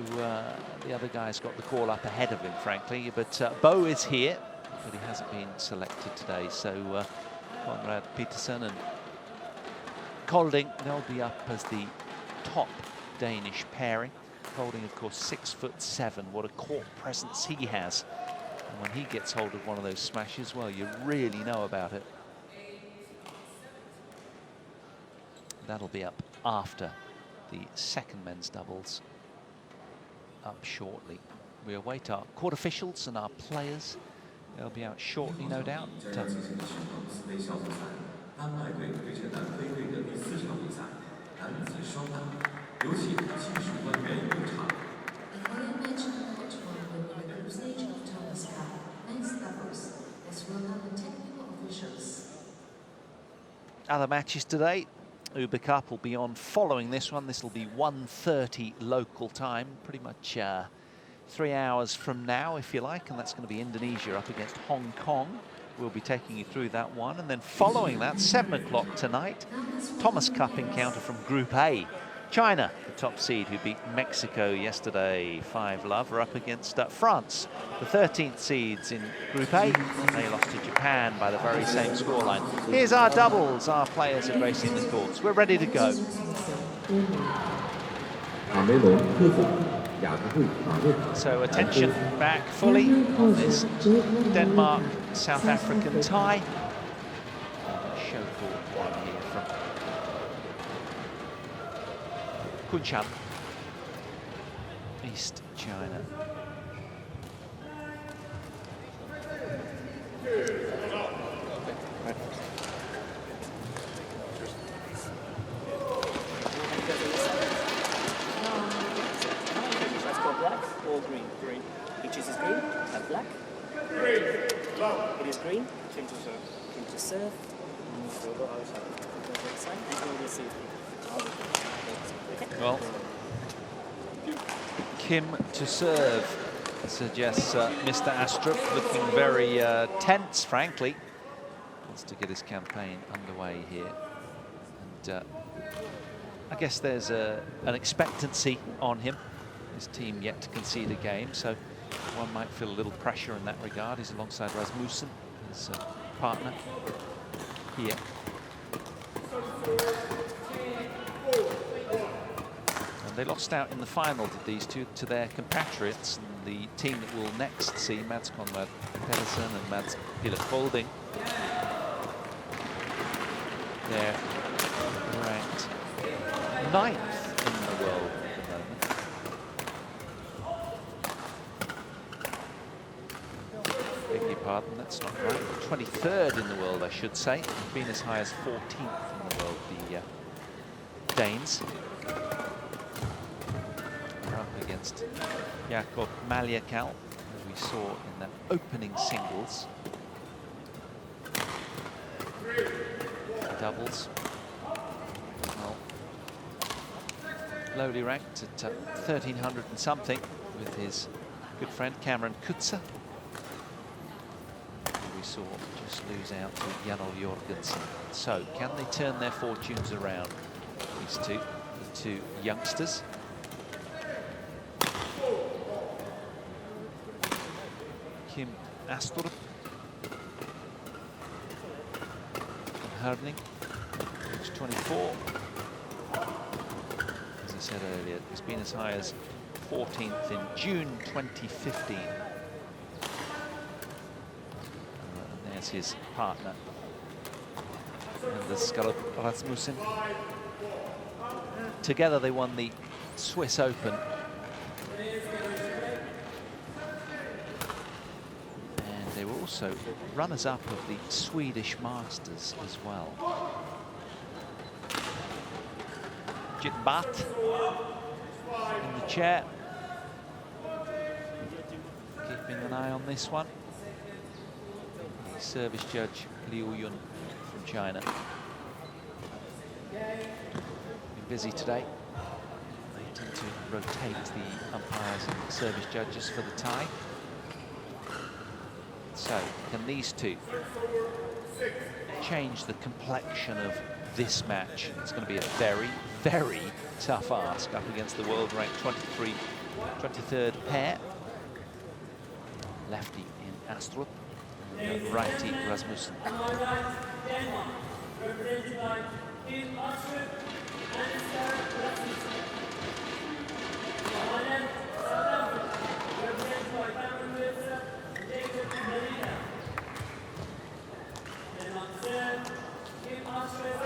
the other guys got the call up ahead of him, frankly. But Bo is here, but he hasn't been selected today. So Conrad-Petersen and Kolding, they'll be up as the top Danish pairing. Kolding, of course, 6'7". What a court presence he has. And when he gets hold of one of those smashes, well, you really know about it. That'll be up after the second men's doubles, up shortly. We await our court officials and our players. They'll be out shortly, no doubt. Other matches today. Uber Cup will be on following this one. This will be 1:30 local time, pretty much 3 hours from now, if you like, and that's going to be Indonesia up against Hong Kong. We'll be taking you through that one, and then following that, 7 o'clock tonight, Thomas Cup encounter from Group A. China, the top seed, who beat Mexico yesterday 5-love, are up against France, the 13th seeds in Group A. They lost to Japan by the very same scoreline. Here's our doubles. Our players are racing the courts. We're ready to go. So attention back fully on this Denmark-South African tie. Show court one here from Kunshan, East China. Let's go black or green? Green. Peaches is green and black. Green. It is green. Kim to serve. Kim to serve. Well, Kim to serve suggests Mr. Astrup, looking very tense, frankly. Wants to get his campaign underway here. And I guess there's an expectancy on him. His team yet to concede a game, so one might feel a little pressure in that regard. He's alongside Rasmussen, his partner here. And they lost out in the final, did these two, to their compatriots, and the team that will next see Mads Conrad-Petersen and Mads Pieler Kolding. They're ranked 9th in the world at the moment. Beg your pardon, that's not right. 23rd in the world, I should say. Been as high as 14th in the world, the Danes. They're up against Maliekal, who we saw in the opening singles. Doubles. Well, lowly ranked at 1300 and something with his good friend Cameron Kutza, who we saw just lose out to Jorgensen. So, can they turn their fortunes around? These two, the two youngsters. Kim Astrup from Herning, age 24. As I said earlier, it's been as high as 14th in June 2015. And there's his partner, and the Skaarup Rasmussen. Together they won the Swiss Open. And they were also runners-up of the Swedish Masters as well. Jitbat in the chair. Keeping an eye on this one. The service judge, Viljoen from China. Busy today. They tend to rotate the umpires and service judges for the tie. So, can these two change the complexion of this match? It's going to be a very, very tough ask up against the world-ranked 23rd pair. Lefty in Astrup, righty Rasmussen. On my right, Denmark, represented by Astrup and Rasmussen. On my left, South Africa, represented by Kutza and Maliekal. Denmark third, Astrup,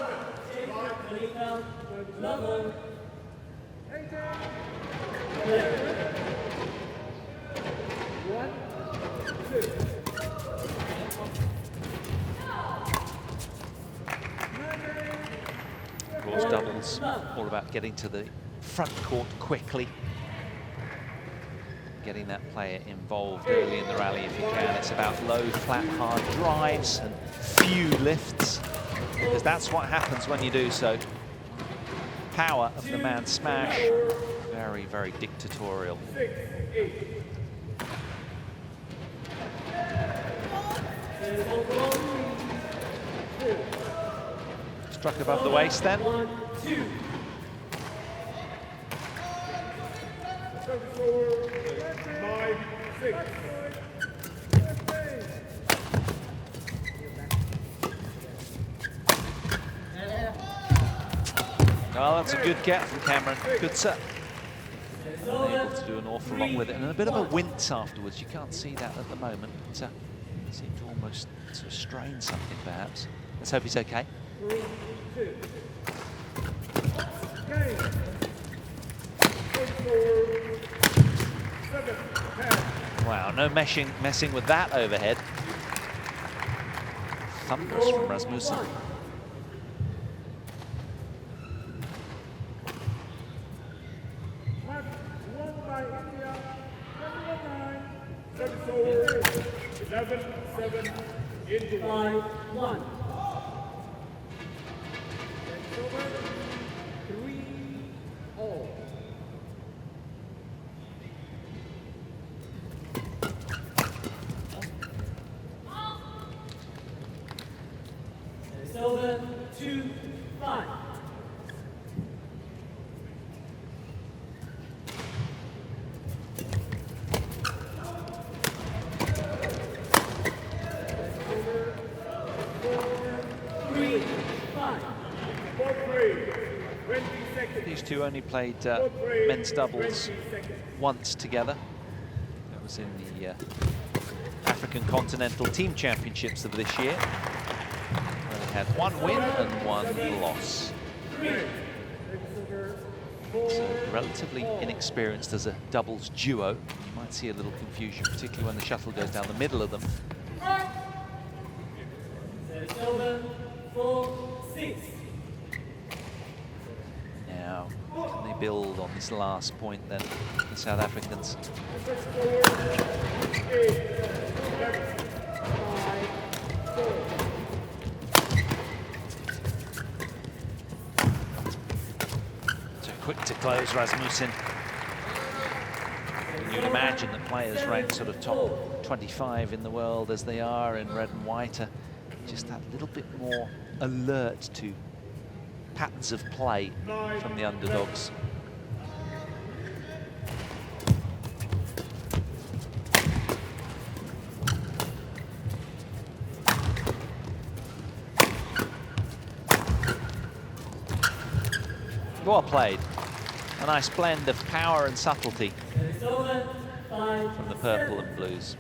Maliekal, level. Floors doubles, all about getting to the front court quickly. Getting that player involved early in the rally if you can. It's about low, flat, hard drives and few lifts, because that's what happens when you do so. Power of the man smash, very, very dictatorial. Struck above the waist then. Well, that's a good get from Cameron. Kutza. Able to do an awful lot with it, and a bit of a wince afterwards. You can't see that at the moment, but seemed to almost sort of strain something, perhaps. Let's hope he's okay. 3-2. Wow, no messing with that overhead. Thunderous from Rasmussen. Into 5-1. 3-all. It's over 2-5. These two only played men's doubles once together. That was in the African Continental Team Championships of this year. They had one win and one loss. So relatively inexperienced as a doubles duo. You might see a little confusion, particularly when the shuttle goes down the middle of them. It's over 4-6. Now, can they build on this last point then, the South Africans? So quick to close, Rasmussen. And you'd imagine that players ranked sort of top 25 in the world as they are in red and white are just that little bit more alert to patterns of play from the underdogs. Well played. A nice blend of power and subtlety from the purple and blues.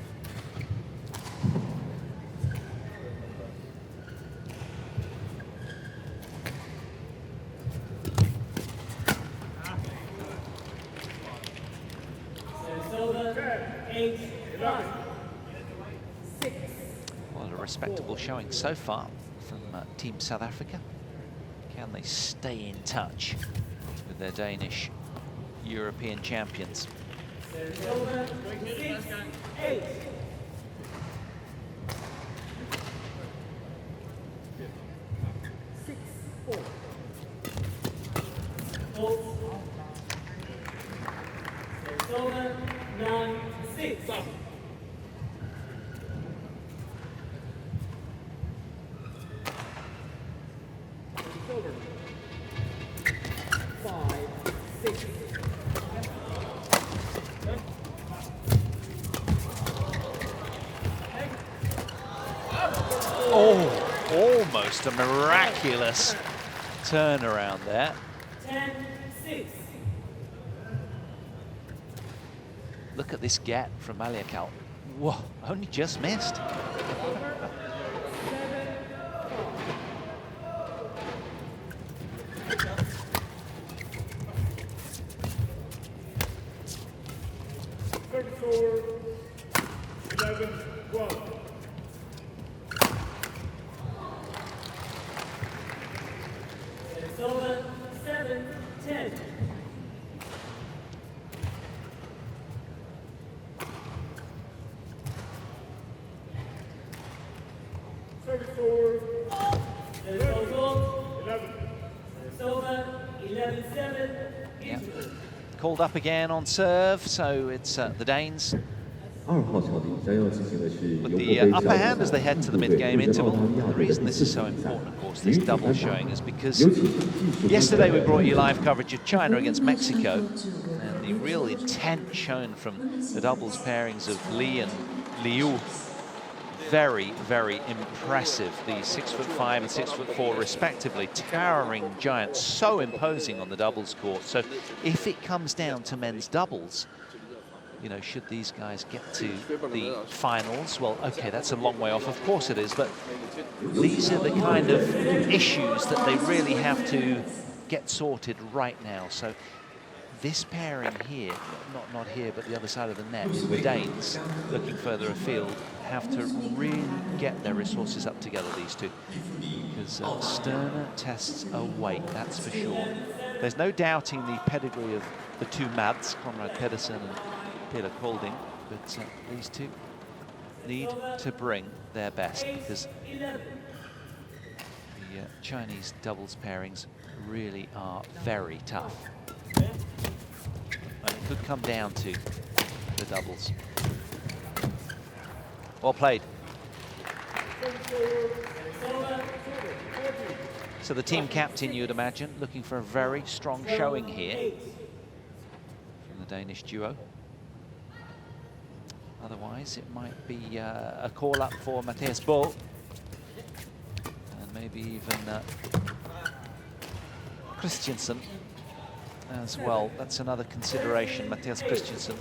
Well, a respectable showing so far from Team South Africa. Can they stay in touch with their Danish European champions? 6-8. It's over 9-6. almost a miraculous turnaround there. 10-6. Look at this get from Maliekal. Whoa, only just missed. Called up again on serve, so it's the Danes with the upper hand as they head to the mid-game interval. The reason this is so important, of course, this double showing, is because yesterday we brought you live coverage of China against Mexico, and the real intent shown from the doubles pairings of Li and Liu. Very, very impressive. The 6'5" and 6'4" respectively, towering giants, so imposing on the doubles court. So if it comes down to men's doubles, you know, should these guys get to the finals? Well, okay, that's a long way off, of course it is, but these are the kind of issues that they really have to get sorted right now. So this pairing here, not here, but the other side of the net, the Danes, looking further afield, have to really get their resources up together, these two, because Sterner tests a weight, that's for sure. There's no doubting the pedigree of the two Mads, Conrad-Petersen and Pieler Kolding, but these two need to bring their best, because the Chinese doubles pairings really are very tough. And it could come down to the doubles. Well played. So the team captain, you'd imagine, looking for a very strong showing here from the Danish duo. Otherwise, it might be a call-up for Mathias Bo, and maybe even Christiansen as well. That's another consideration, Mathias Christiansen.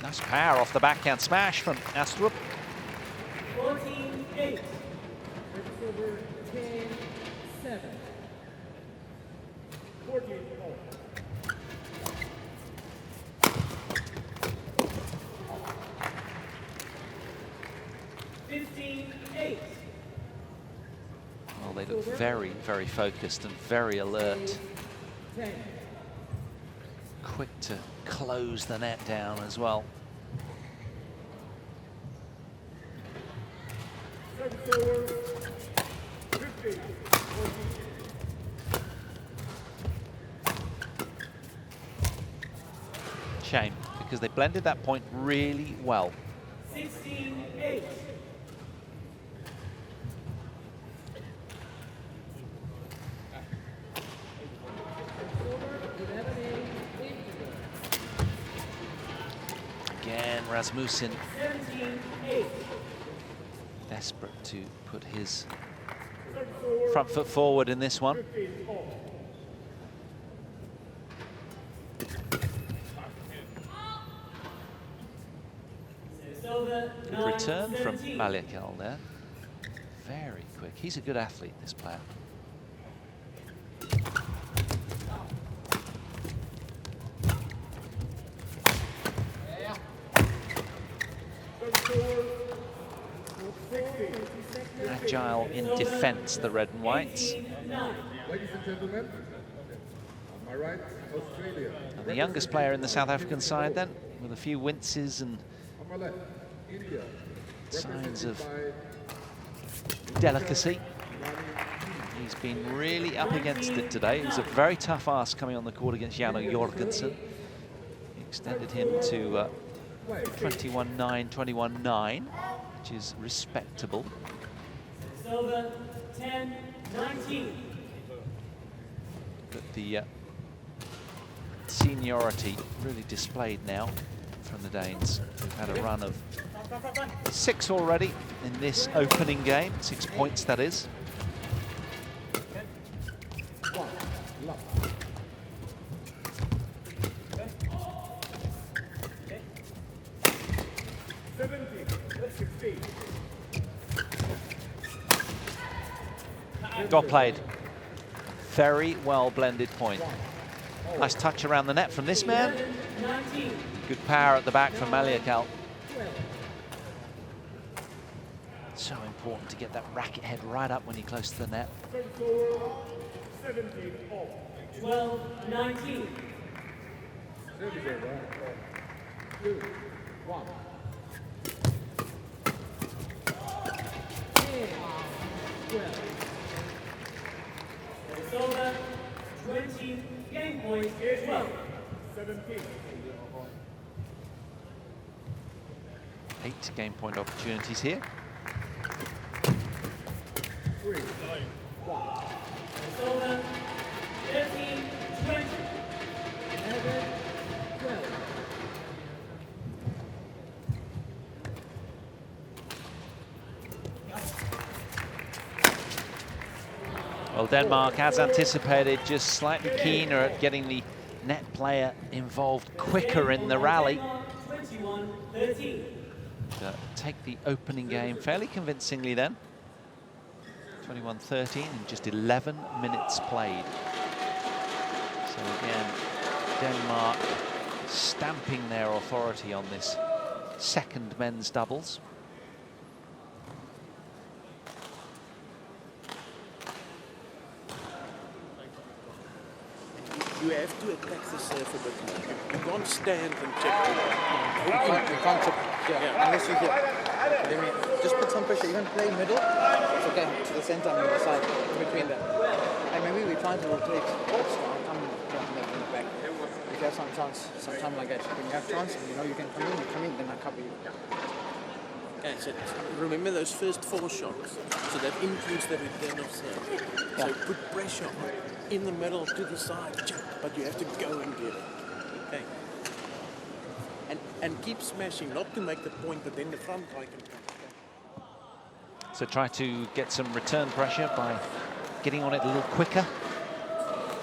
Nice power off the backhand smash from Astrup. 14-8. Over 10-7. 14-0. Well, they look very, very focused and very alert. 10. Quick to close the net down as well. Shame, because they blended that point really well. 16-8. Again, Rasmussen 17-8. desperate to put his front foot forward in this one. Good return from Maliekal there. Very quick. He's a good athlete, this player. Agile in defense, the red and whites. Ladies and gentlemen, on my right, Australia. And the youngest player in the South African side then, with a few winces and On my left, India. signs of delicacy. He's been really up against it today. It was a very tough ask coming on the court against Jorgensen. He extended him to 21-9, 21-9, which is respectable. 10-19. But the seniority really displayed now from the Danes, who've had a run of 6 already in this opening game. 6 points, that is. Well played. Very well blended point. Nice touch around the net from this man. Good power at the back from Maliekal. So important to get that racket head right up when you're close to the net. 12-19. 2, 1. It's over. 20 game points. 12. 17. 8 game point opportunities here. 3, 9. It's over. 13, 20. 11, 12. Well, Denmark, as anticipated, just slightly keener at getting the net player involved quicker in the rally. 21-13. Take the opening game fairly convincingly then. 21-13 in just 11 minutes played. So again, Denmark stamping their authority on this second men's doubles. You have to attack the serve a bit more. You can't stand and check. You can't check, unless you get. I mean, just put some pressure. Even play middle. It's okay. To the center and the side, in between them. And maybe we're trying to rotate. So I'll come in the back. If you have some chance, sometime like that. When you have chance, and you know you can come in, then I cover you. Okay, so remember those first 4 shots. So that includes the return of serve. So put pressure on in the middle to the side, but you have to go and get it. Okay. And keep smashing, not to make the point, but then the front guy can come. So try to get some return pressure by getting on it a little quicker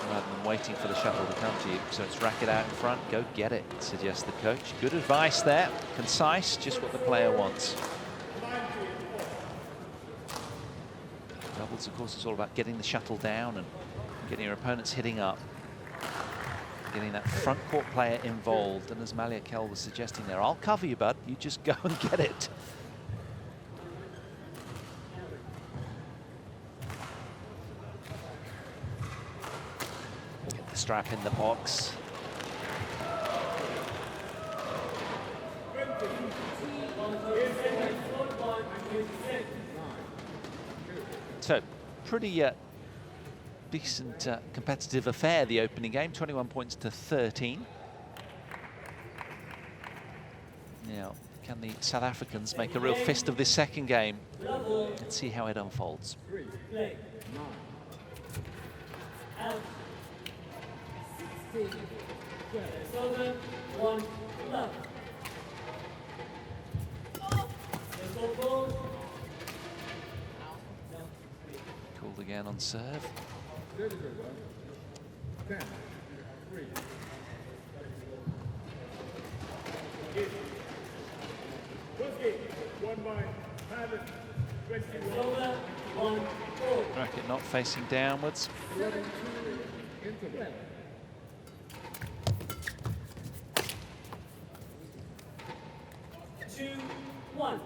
rather than waiting for the shuttle to come to you. So it's racket out in front, go get it, suggests the coach. Good advice there, concise, just what the player wants. Doubles, of course, it's all about getting the shuttle down and getting your opponents hitting up. Getting that front court player involved, and as Maliekal was suggesting there, I'll cover you, bud, you just go and get it. Get the strap in the box. So, pretty decent competitive affair, the opening game, 21 points to 13. Now, can the South Africans make a real fist of this second game? Let's see how it unfolds. 3, 9. Out. 16. 12. It's over. 1 love. Let's go. Called again on serve. 10, 3. 1 by Malan, 21. Racket not facing downwards. 11, 2, into 2-1.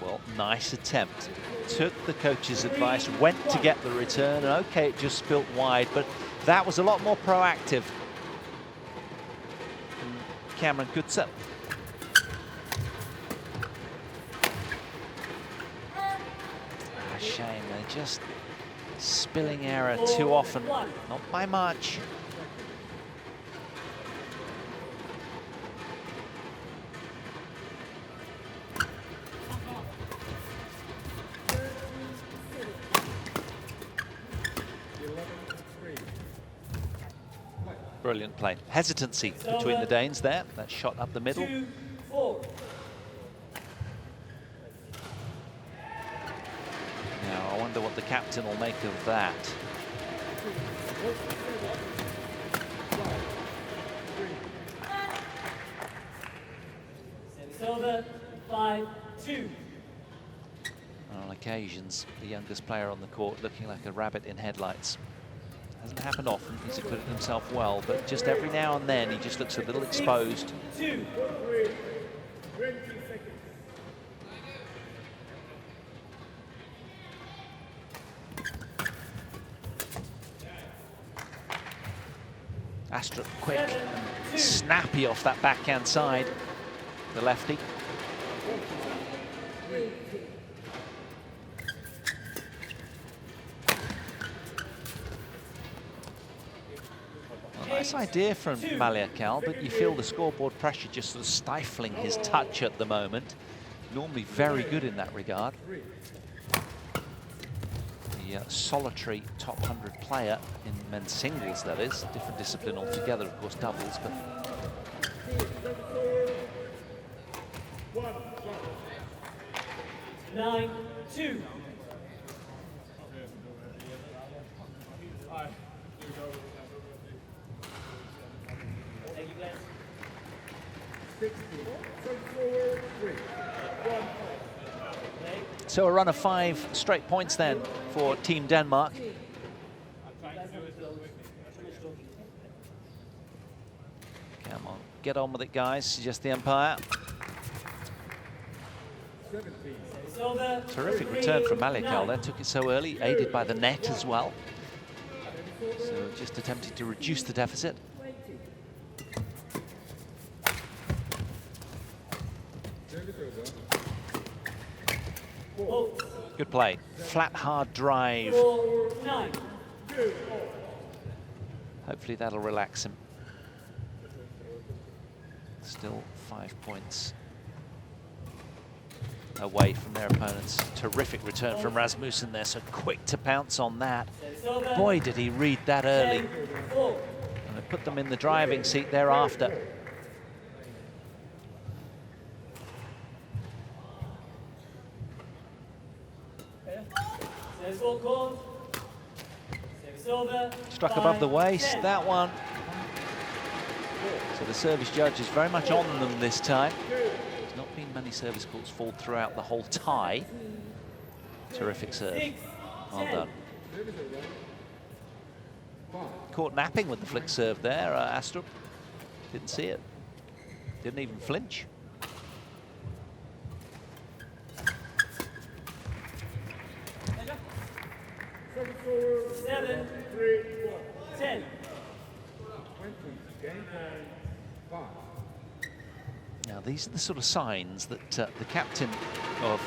Well, nice attempt. Took the coach's advice, went to get the return, and okay, it just spilt wide, but that was a lot more proactive. Cameron Kutza. A shame, they're just spilling error too often, not by much. Brilliant play. Hesitancy between the Danes there. That shot up the middle. 2-4. Now, I wonder what the captain will make of that. Over 5-2. On occasions, the youngest player on the court looking like a rabbit in headlights. Hasn't happened often, he's acquitted himself well, but just every now and then he just looks a little exposed. 20 seconds. Astrup quick and snappy off that backhand side, the lefty. A nice idea from Maliekal, but you feel the scoreboard pressure just sort of stifling his touch at the moment. Normally very good in that regard. The solitary top 100 player in men's singles, that is. Different discipline altogether, of course, doubles, but... 9-2. So a run of 5 straight points then for Team Denmark. Come on, get on with it, guys, suggests the umpire. Terrific return from Maliekal there, took it so early, aided by the net as well. So just attempting to reduce the deficit. Good play, flat, hard drive. Hopefully that'll relax him. Still 5 points away from their opponents. Terrific return from Rasmussen there, so quick to pounce on that. Boy, did he read that early. And it put them in the driving seat thereafter. Struck above the waist, that one. So the service judge is very much on them this time. There's not been many service calls fall throughout the whole tie. Terrific serve. Well done. Caught napping with the flick serve there, Astrup. Didn't see it. Didn't even flinch. Seven, 10. Now these are the sort of signs that the captain of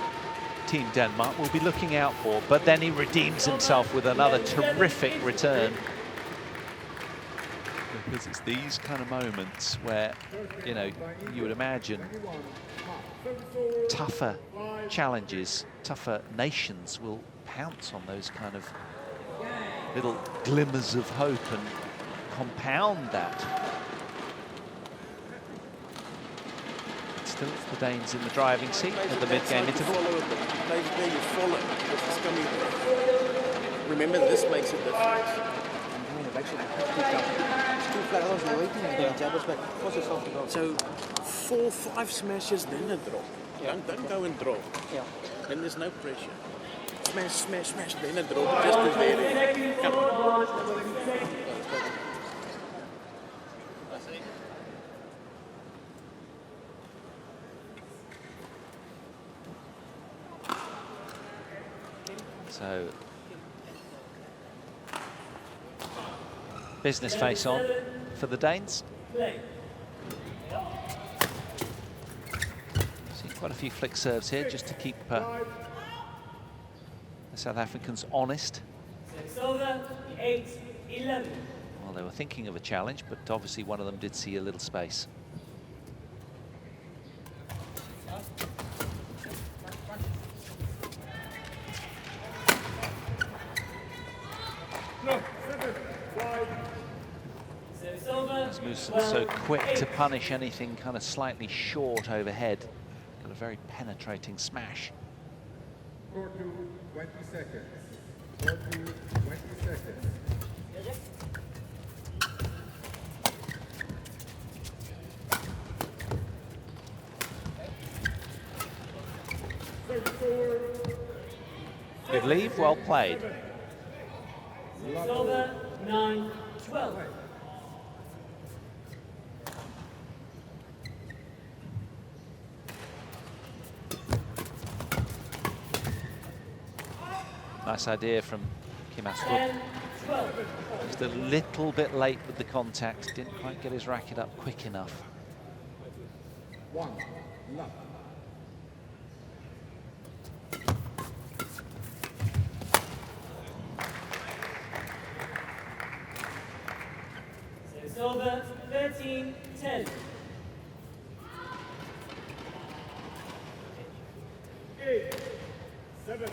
Team Denmark will be looking out for, but then he redeems himself with another terrific return. Because it's these kind of moments where, you know, you would imagine tougher challenges, tougher nations will pounce on those kind of little glimmers of hope and compound that. Still the Danes in the driving seat at the mid-game interval. Remember, this makes a difference. So 4-5 smashes, then a draw. Don't go and draw. Then there's no pressure. Smash, smash, smash, then a draw. Just as there. Come on. So, business face on for the Danes. See quite a few flick serves here just to keep the South Africans honest. Over 8-11. Well, they were thinking of a challenge, but obviously one of them did see a little space. Service over, Rasmussen so quick to punish anything kind of slightly short overhead. Got a very penetrating smash. 4 to 20 seconds. 4 to 20 seconds. Good leave, well played. Over 9-12. Nice idea from Astrup. Just a little bit late with the contact, didn't quite get his racket up quick enough. 1 love. It's over 13-10. 8, 7.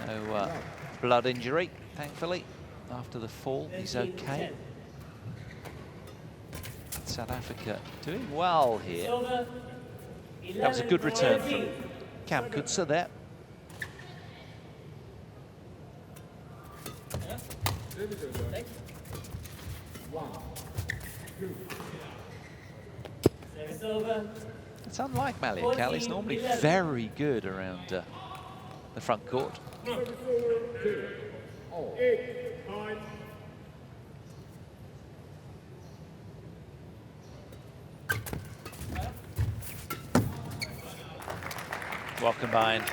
No blood injury, thankfully. After the fall, he's okay. South Africa doing well here. That was a good return from Kutza there. It's unlike Maliekal, he's normally very good around the front court. Well combined.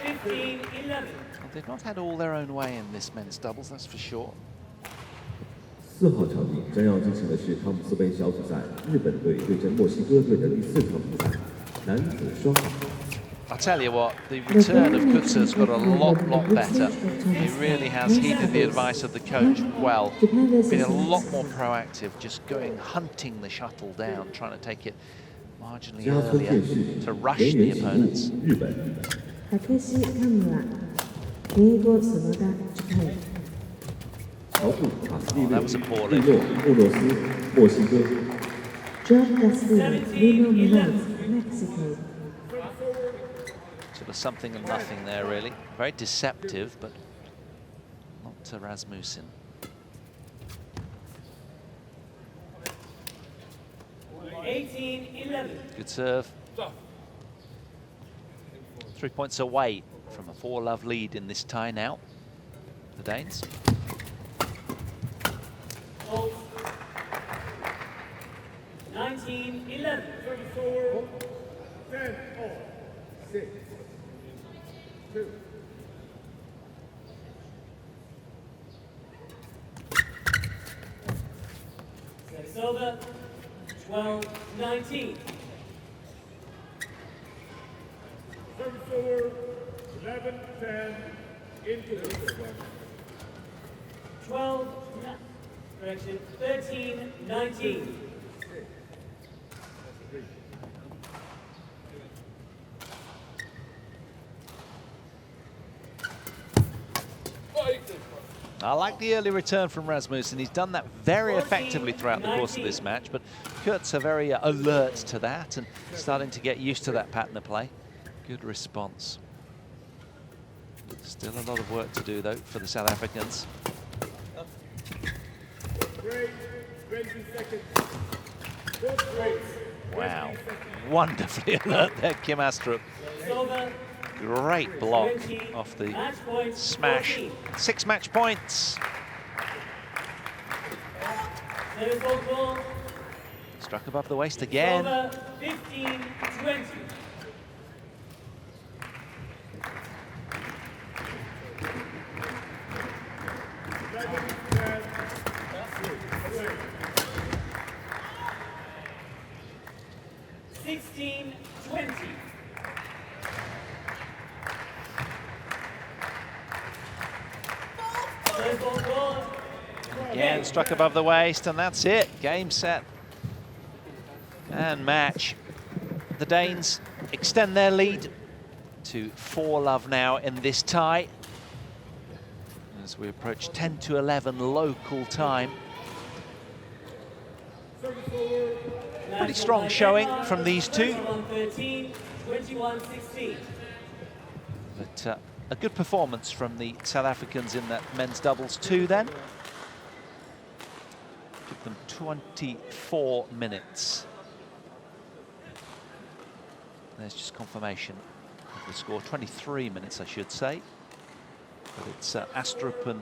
15-11. Well, they've not had all their own way in this men's doubles, that's for sure. 4号场地将要进行的是汤姆斯杯小组赛，日本队对阵墨西哥队的第4场比赛，男子双打。 I'll tell you what, the return of Kutzer's got a lot better. He really has heeded the advice of the coach well. Been a lot more proactive, just going hunting the shuttle down, trying to take it marginally earlier to rush the opponents. Oh, that was a poor lead. Mexico. Sort of something and nothing there, really. Very deceptive, but not to Rasmussen. Good serve. 3 points away from a 4-love lead in this tie now. The Danes. 19-11. 10 all. 6, 2. It's over. 12-19. Service over. 11-10. Into the 12. Correction. 13-19. I like the early return from Rasmussen. He's done that very effectively throughout the course of this match, but Coetzer very alert to that and starting to get used to that pattern of play. Good response. Still a lot of work to do, though, for the South Africans. break, 20 seconds. Wow, wonderfully alert there, Astrup. Great block off the smash. 6 match points. Struck above the waist again. 15-20. Again, struck above the waist, and that's it. Game, set, and match. The Danes extend their lead to 4-love now in this tie, as we approach 10 to 11 local time. Pretty strong showing from these two. But a good performance from the South Africans in that men's doubles too then. Took them 24 minutes. There's just confirmation of the score, 23 minutes I should say. But it's Astrup and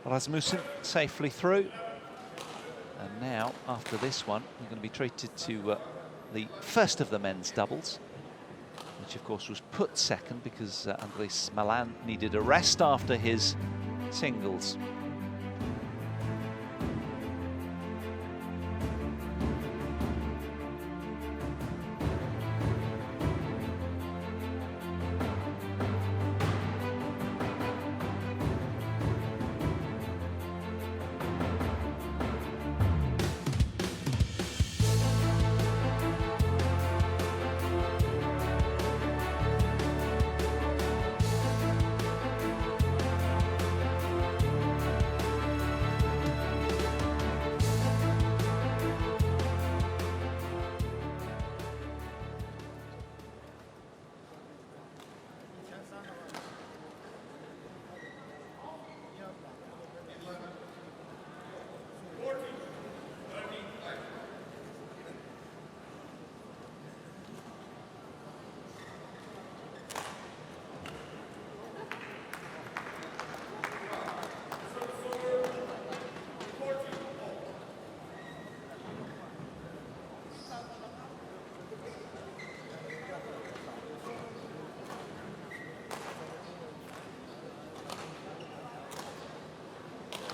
Rasmussen safely through. And now, after this one, you're going to be treated to the first of the men's doubles, which of course was put second because Andries Malan needed a rest after his singles.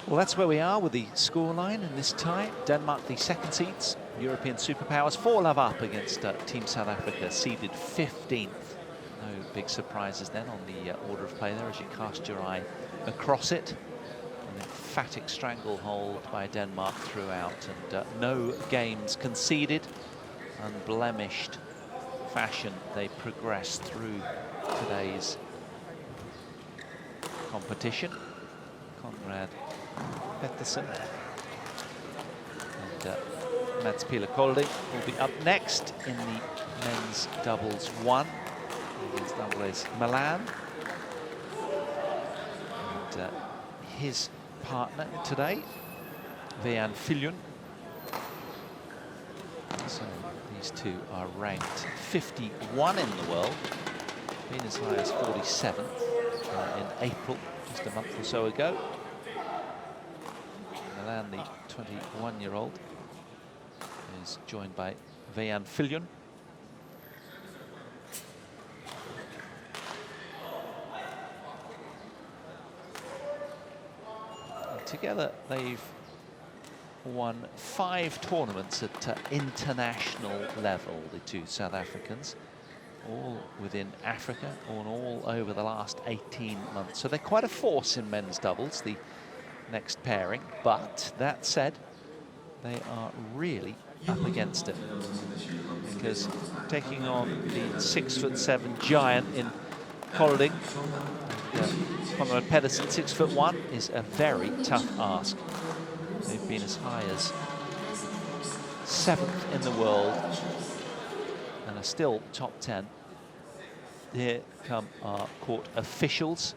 Well, that's where we are with the scoreline in this tie. Denmark, the second seeds, European superpowers, 4-love up against Team South Africa, seeded 15th. No big surprises then on the order of play there as you cast your eye across it. An emphatic stranglehold by Denmark throughout, and no games conceded. Unblemished fashion, they progressed through today's competition. Conrad-Petersen and Pieler Kolding will be up next in the men's doubles 1 against Andries Malan. And his partner today, Viljoen. So these two are ranked 51 in the world, been as high as 47th in April, just a month or so ago. Malan, the 21-year-old, is joined by Viljoen. Together, they've won 5 tournaments at international level, the two South Africans, all within Africa, all over the last 18 months. So they're quite a force in men's doubles, the next pairing. But that said, they are really up against it, because taking on the 6'7" giant in Kolding, Conrad-Petersen, 6'1", is a very tough ask. They've been as high as 7th in the world and are still top 10. Here come our court officials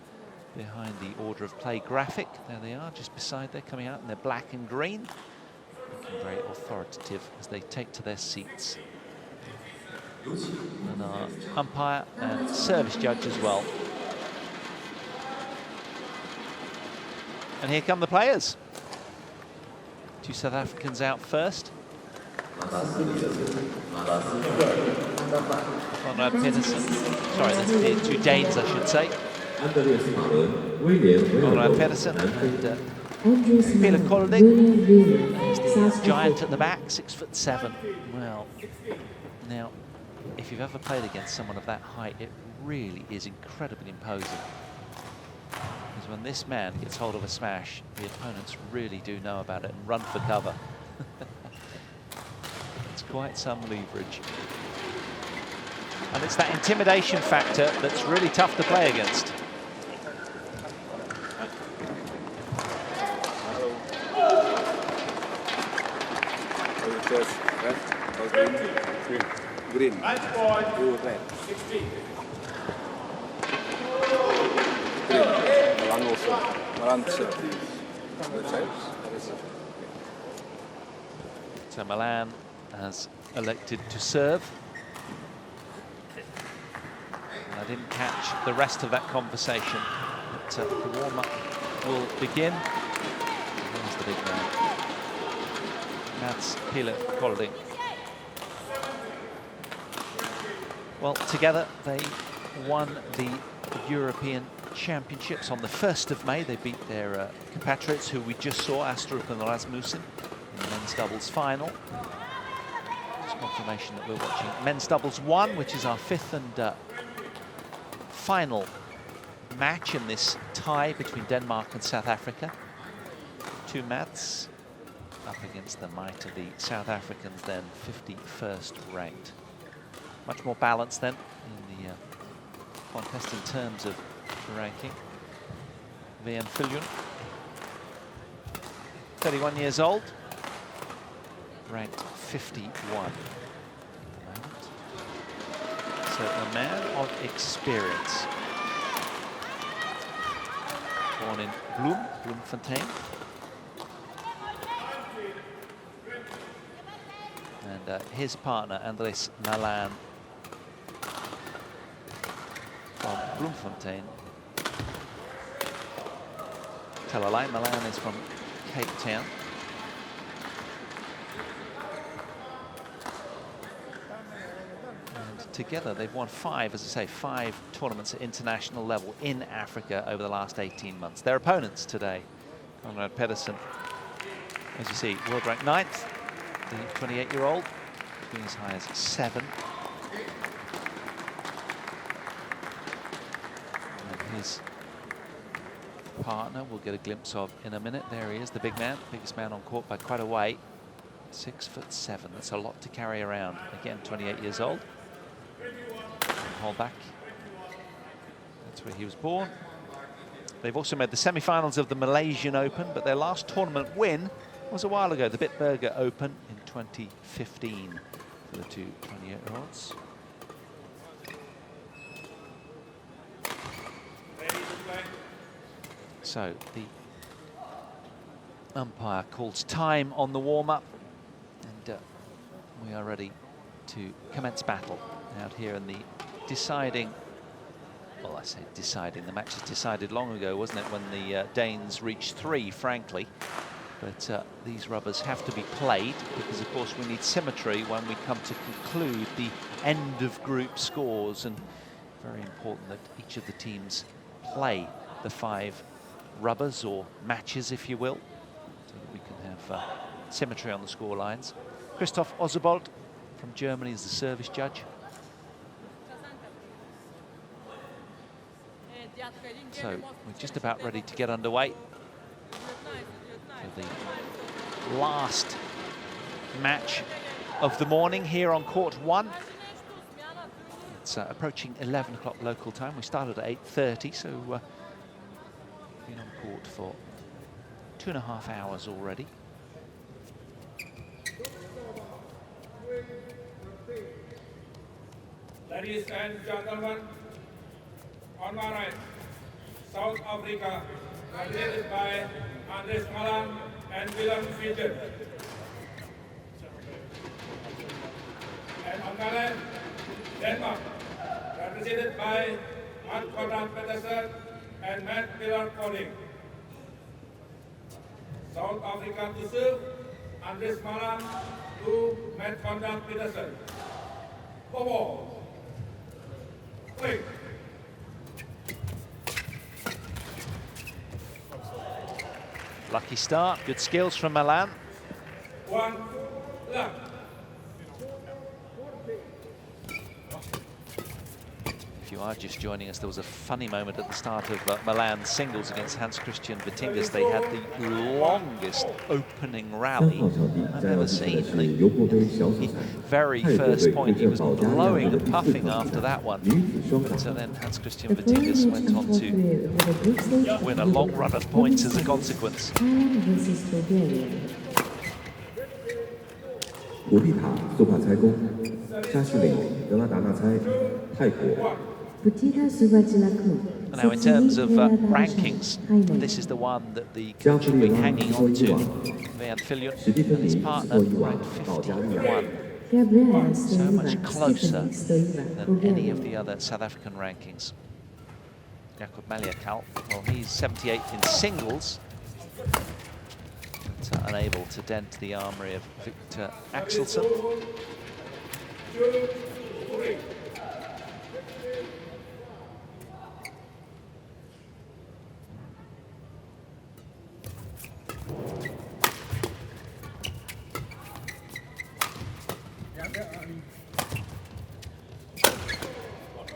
behind the order of play graphic. There they are, just beside there, coming out in their black and green, looking very authoritative as they take to their seats. And our umpire and service judge as well. And here come the players. Two South Africans out first. Conrad-Petersen. Sorry, the two Danes, I should say. Conrad-Petersen and Pieler Kolding. There's the giant at the back, 6'7". Well, now, if you've ever played against someone of that height, it really is incredibly imposing. Because when this man gets hold of a smash, the opponents really do know about it and run for cover. It's quite some leverage. And it's that intimidation factor that's really tough to play against. Green. Blue, red. 16. Malan also. Malan So Malan has elected to serve. And I didn't catch the rest of that conversation. But the warm-up will begin. There's the big man. That's Pieler, Kolding. Well, together they won the European Championships on the 1st of May. They beat their compatriots who we just saw, Astrup and Rasmussen, in the men's doubles final. It's confirmation that we're watching men's doubles 1, which is our 5th and final match in this tie between Denmark and South Africa. 2 Mats up against the might of the South Africans, then 51st ranked. Much more balanced then in the contest in terms of ranking. Viljoen, 31 years old, ranked 51 at the moment. So a man of experience. Born in Bloemfontein. And his partner, Andries Malan, from Bloemfontein. Tell a lie, Malan is from Cape Town. And together they've won 5, as I say, 5 tournaments at international level in Africa over the last 18 months. Their opponents today, Conrad-Petersen, as you see, world ranked 9th, the 28-year-old, being as high as 7. And his partner we'll get a glimpse of in a minute. There he is, the big man, biggest man on court by quite a way. 6'7". That's a lot to carry around. Again, 28 years old. Hold back. That's where he was born. They've also made the semi-finals of the Malaysian Open, but their last tournament win was a while ago, the Bitburger Open in 2015 for the two 28-year-olds. So the umpire calls time on the warm-up, and we are ready to commence battle out here in the deciding, well, I say deciding, the match was decided long ago, wasn't it, when the Danes reached 3, frankly. But these rubbers have to be played because, of course, we need symmetry when we come to conclude the end of group scores, and very important that each of the teams play the 5 rubbers, or matches, if you will, so that we can have symmetry on the score lines. Christoph Oswald from Germany is the service judge. So we're just about ready to get underway for the last match of the morning here on court 1. It's approaching 11 o'clock local time. We started at 8:30, so been on court for 2.5 hours already. Ladies and gentlemen, on my right, South Africa, represented by Andries Malan and Willem Viktor. And on my left, Denmark, represented by Conrad-Petersen and Pieler Kolding. South Africa to serve, Andries Malan to Conrad-Petersen. For ball. Play. Lucky start, good skills from Malan. 1 left. If you are just joining us, there was a funny moment at the start of Malan singles against Hans-Kristian Vittinghus. They had the longest opening rally I've ever seen. The very first point, he was blowing and puffing after that one. But then Hans-Kristian Vittinghus went on to win a long run of points as a consequence. 古碧塔苏帕猜攻，沙西岭德拉达纳猜泰国。 Now, in terms of rankings, this is the one that the coach will be hanging on to. Viljoen and his partner ranked 51. So much closer than any of the other South African rankings. Maliekal, well, he's 78th in singles, but unable to dent the armoury of Viktor Axelsen.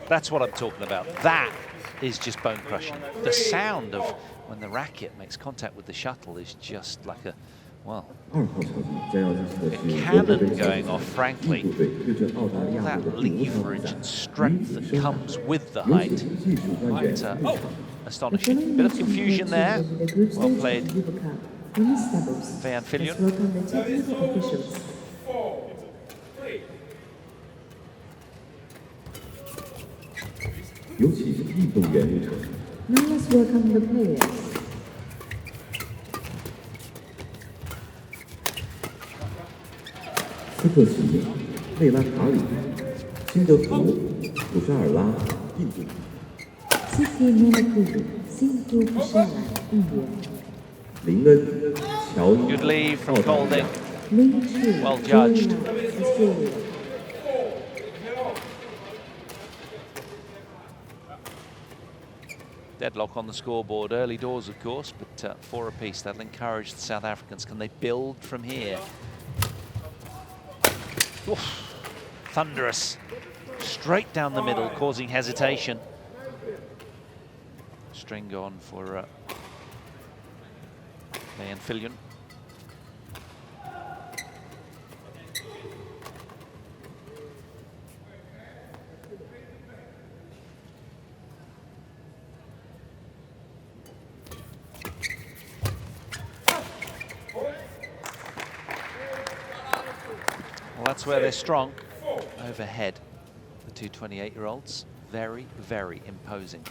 That's what I'm talking about. That is just bone crushing. The sound of when the racket makes contact with the shuttle is just like a, well, a cannon going off, frankly. All that leverage and strength that comes with the height. Quite astonishing. Bit of confusion there. Well played, Viljoen. Now let's welcome the players. Good leave from Kolding. Well judged. Deadlock on the scoreboard, early doors of course, but 4 apiece. That'll encourage the South Africans. Can they build from here? Oof. Thunderous. Straight down the middle, causing hesitation. String on for Viljoen. That's where they're strong, overhead, the two 28-year-olds. Very, very imposing.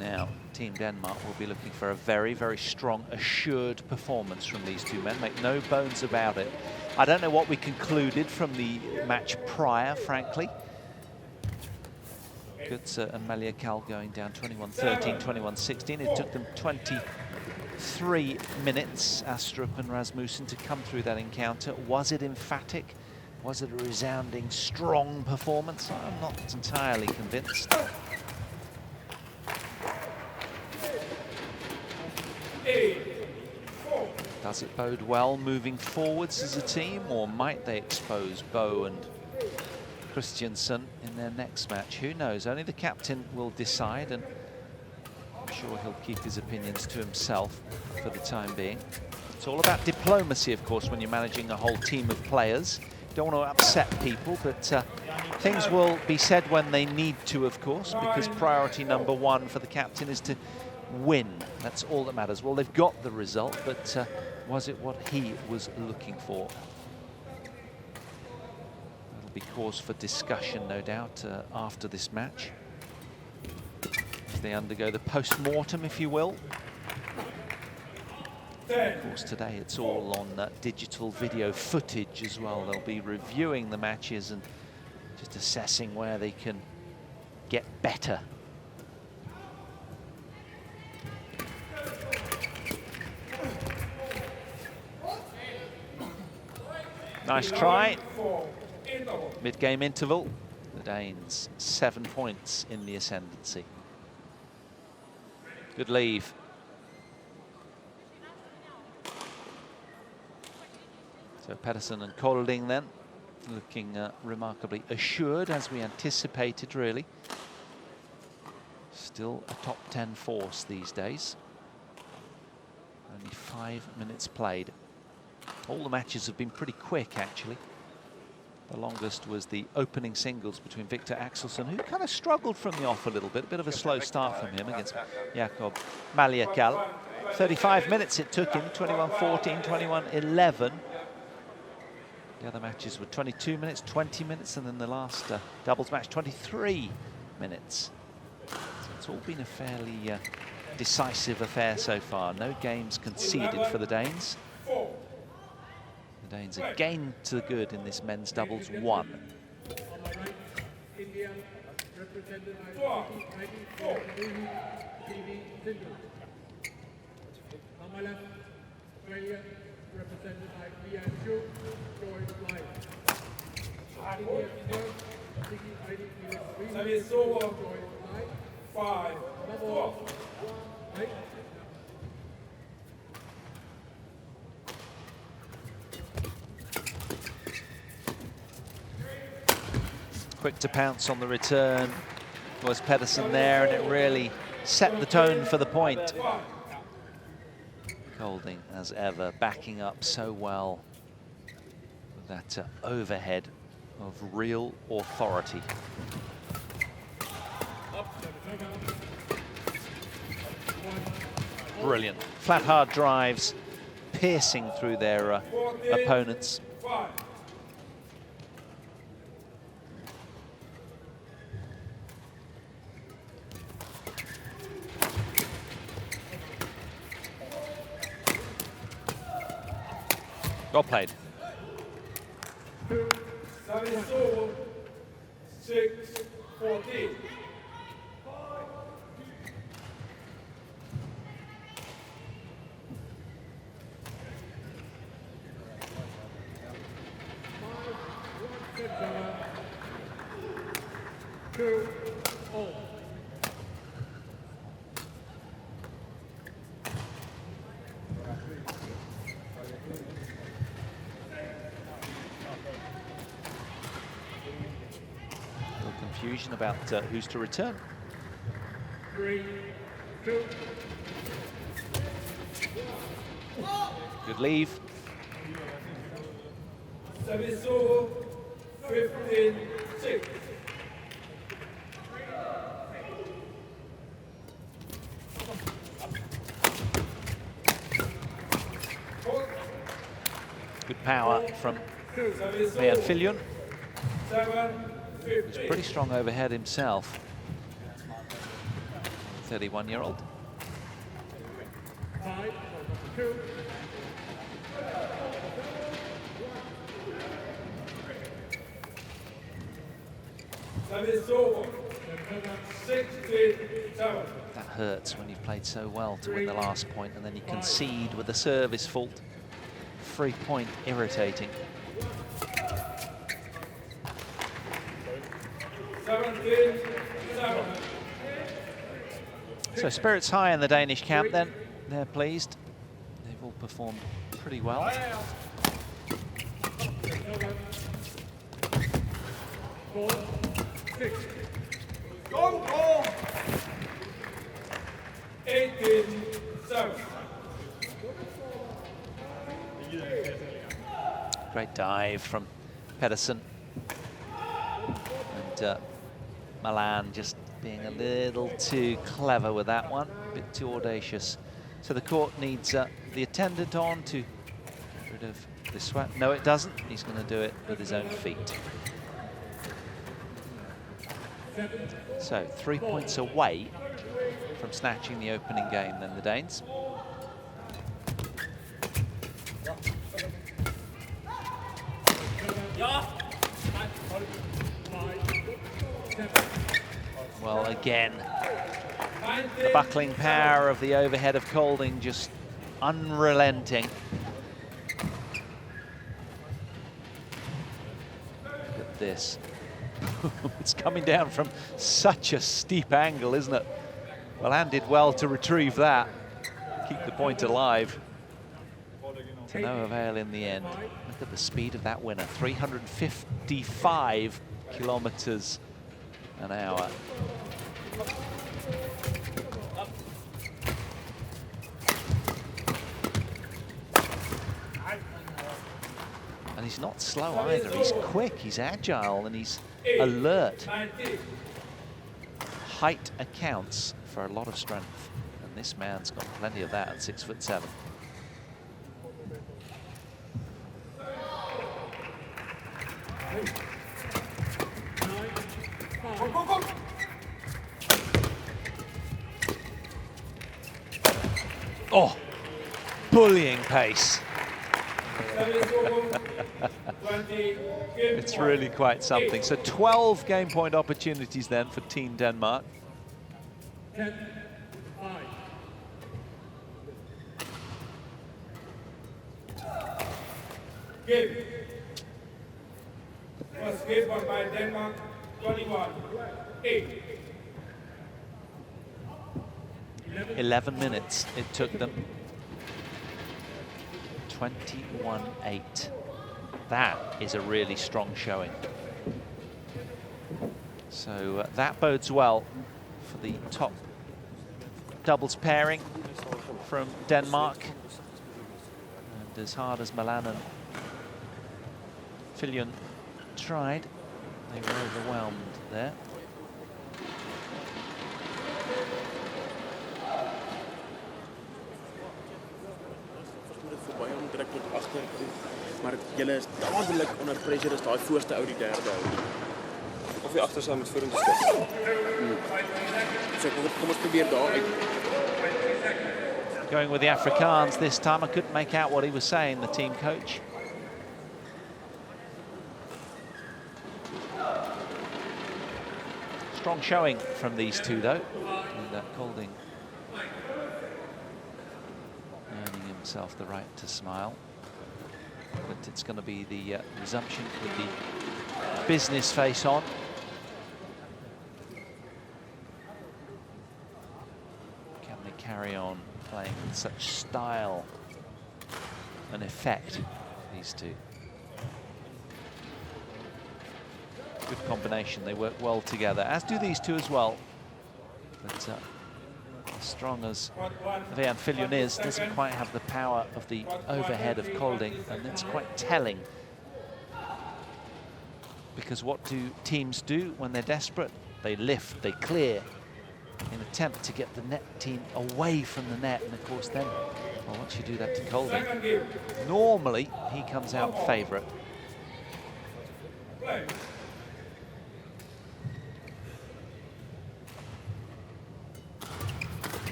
Now, Team Denmark will be looking for a very, very strong, assured performance from these two men. Make no bones about it. I don't know what we concluded from the match prior, frankly. Kutza and Maliekal going down 21-13, 21-16. It took them 23 minutes, Astrup and Rasmussen, to come through that encounter. Was it emphatic? Was it a resounding, strong performance? I'm not entirely convinced. Does it bode well moving forwards as a team, or might they expose Bo and Jorgensen in their next match? Who knows? Only the captain will decide, and I'm sure he'll keep his opinions to himself for the time being. It's all about diplomacy, of course, when you're managing a whole team of players. You don't want to upset people, but things will be said when they need to, of course, because priority number one for the captain is to win. That's all that matters. Well, they've got the result, but was it what he was looking for? That'll be cause for discussion, no doubt, after this match, as they undergo the post-mortem, if you will. Of course, today it's all on digital video footage as well. They'll be reviewing the matches and just assessing where they can get better. Nice try. Mid-game interval. The Danes 7 points in the ascendancy. Good leave. So Petersen and Kolding then. looking remarkably assured, as we anticipated, really. Still a top 10 force these days. Only 5 minutes played. All the matches have been pretty quick, actually. The longest was the opening singles between Viktor Axelsen, who kind of struggled from the off a little bit. A bit of a slow start from him against Jakob Maliekal. 35 minutes it took him, 21-14, 21-11. The other matches were 22 minutes, 20 minutes, and then the last doubles match, 23 minutes. So it's all been a fairly decisive affair so far. No games conceded for the Danes. The Danes again to the good in this men's doubles 1. India, represented by Malan, Australia, represented by Viljoen, Quick to pounce on the return was Petersen there, and it really set the tone for the point. Kolding, as ever, backing up so well with that overhead of real authority. Brilliant. Flat hard drives, piercing through their opponents. Well played. 6-14. Confusion about who's to return. 3, 2. Good leave. 15-6. Good power from Viljoen. He's pretty strong overhead himself. 31-year-old. 5-2. That hurts when you've played so well to win the last point and then you concede with a service fault. Free point irritating. 17-7. So spirits high in the Danish camp then. They're pleased. They've all performed pretty well. Go! 18-7. Great dive from Petersen. And Malan just being a little too clever with that one, a bit too audacious. So the court needs the attendant on to get rid of the sweat. No, it doesn't. He's going to do it with his own feet. So 3 points away from snatching the opening game then, the Danes. Well, again, the buckling power of the overhead of Kolding just unrelenting. Look at this. It's coming down from such a steep angle, isn't it? Malan did well to retrieve that, keep the point alive. To no avail in the end. Look at the speed of that winner, 355 kilometers an hour. And he's not slow either, he's quick, he's agile, and he's alert. Height accounts for a lot of strength, and this man's got plenty of that at 6'7". Oh, bullying pace. It's really quite something. So 12 game point opportunities then for Team Denmark. 10-5. Game. First game by Denmark, 21-8. 11 minutes it took them. 21-8. That is a really strong showing. So that bodes well for the top doubles pairing from Denmark. And as hard as Malan and Viljoen tried, they were overwhelmed there. Maar julle is dadelijk onder pressure as daai voorste ou die derde hou. Of die agterste met vorentoe stap. So kom ons probeer daar uit. Going with the Afrikaans this time. I couldn't make out what he was saying, the team coach. Strong showing from these two though. And Kolding earning himself the right to smile. But it's going to be the resumption with the business face on. Can they carry on playing with such style and effect, these two? Good combination, they work well together, as do these two as well. But as strong as Viljoen is, doesn't quite have the power of the overhead of Kolding, and it's quite telling. Because what do teams do when they're desperate? They lift, they clear, in an attempt to get the net team away from the net, and of course then, well, once you do that to Kolding, normally he comes out favourite.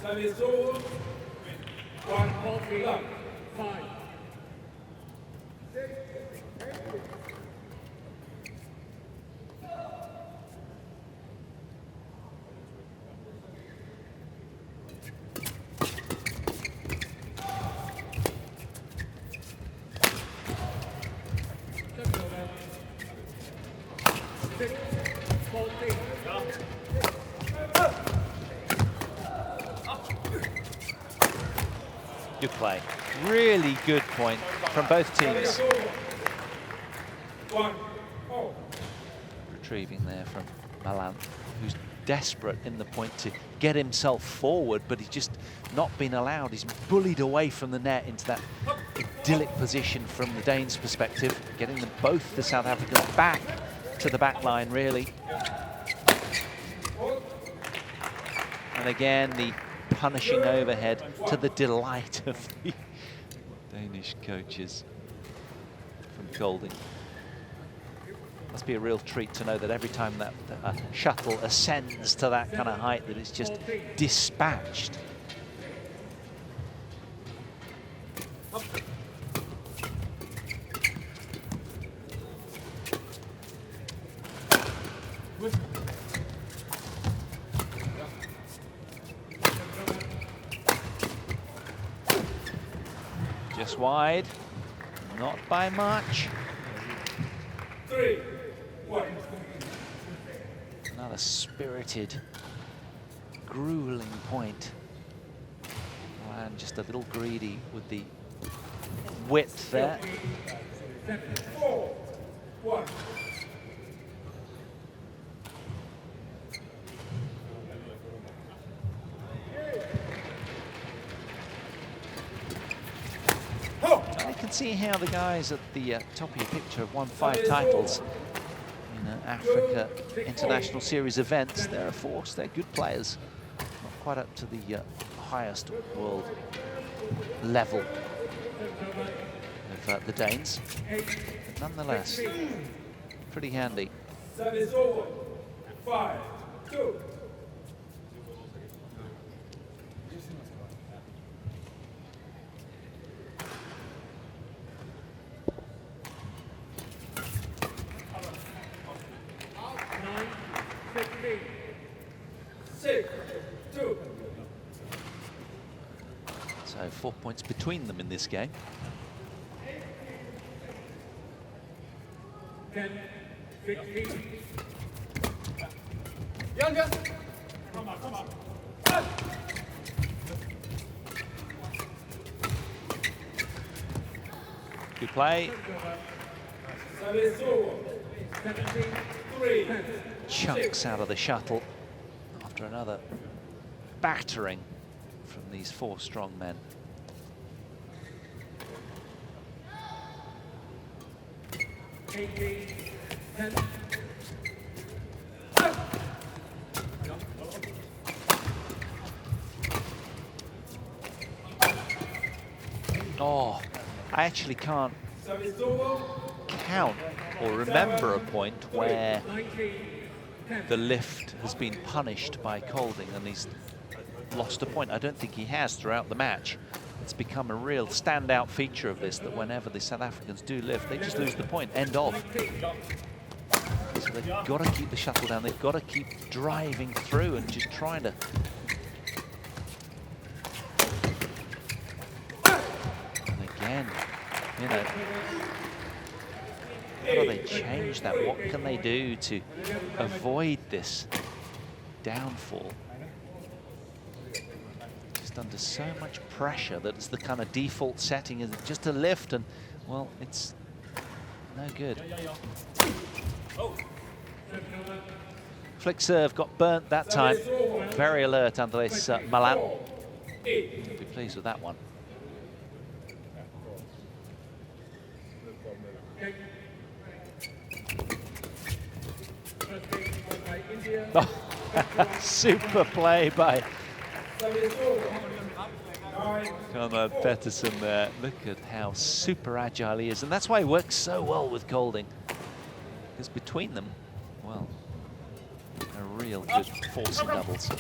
Service over with 1 ball 5. Good play. Really good point from both teams. Retrieving there from Malan, who's desperate in the point to get himself forward, but he's just not been allowed. He's bullied away from the net into that idyllic position from the Danes' perspective, getting them both, the South Africans, back to the back line, really. And again, the punishing overhead to the delight of the Danish coaches from Kolding. Must be a real treat to know that every time that shuttle ascends to that kind of height, that it's just dispatched. Just wide, not by much. 3-1. Another spirited, grueling point Malan just a little greedy with the width there. 7-4-1. And you can see how the guys at the top of your picture have won 5 titles in Africa International Series events. They're a force, they're good players. Not quite up to the highest world level of the Danes, but nonetheless, pretty handy. Service over. 5-2. So 4 points between them in this game. 10-15. Younger. Come on. Good play. Service over. 17-3. Chunks out of the shuttle after another battering from these 4 strong men. Oh, I actually can't count or remember a point where the lift has been punished by Kolding and he's lost a point. I don't think he has throughout the match. It's become a real standout feature of this, that whenever the South Africans do lift, they just lose the point, end of. So they've got to keep the shuttle down, they've got to keep driving through and just trying to... And again, you know, how do they change that? What can they do to avoid this downfall? Just under so much pressure that it's the kind of default setting is just a lift, and well, it's no good. Flick serve got burnt that time. Very alert, Andries Malan. He'll be pleased with that one. Oh, super play by Conrad-Petersen there. Look at how super agile he is, and that's why he works so well with Kolding. Because between them, well, a real good force in doubles.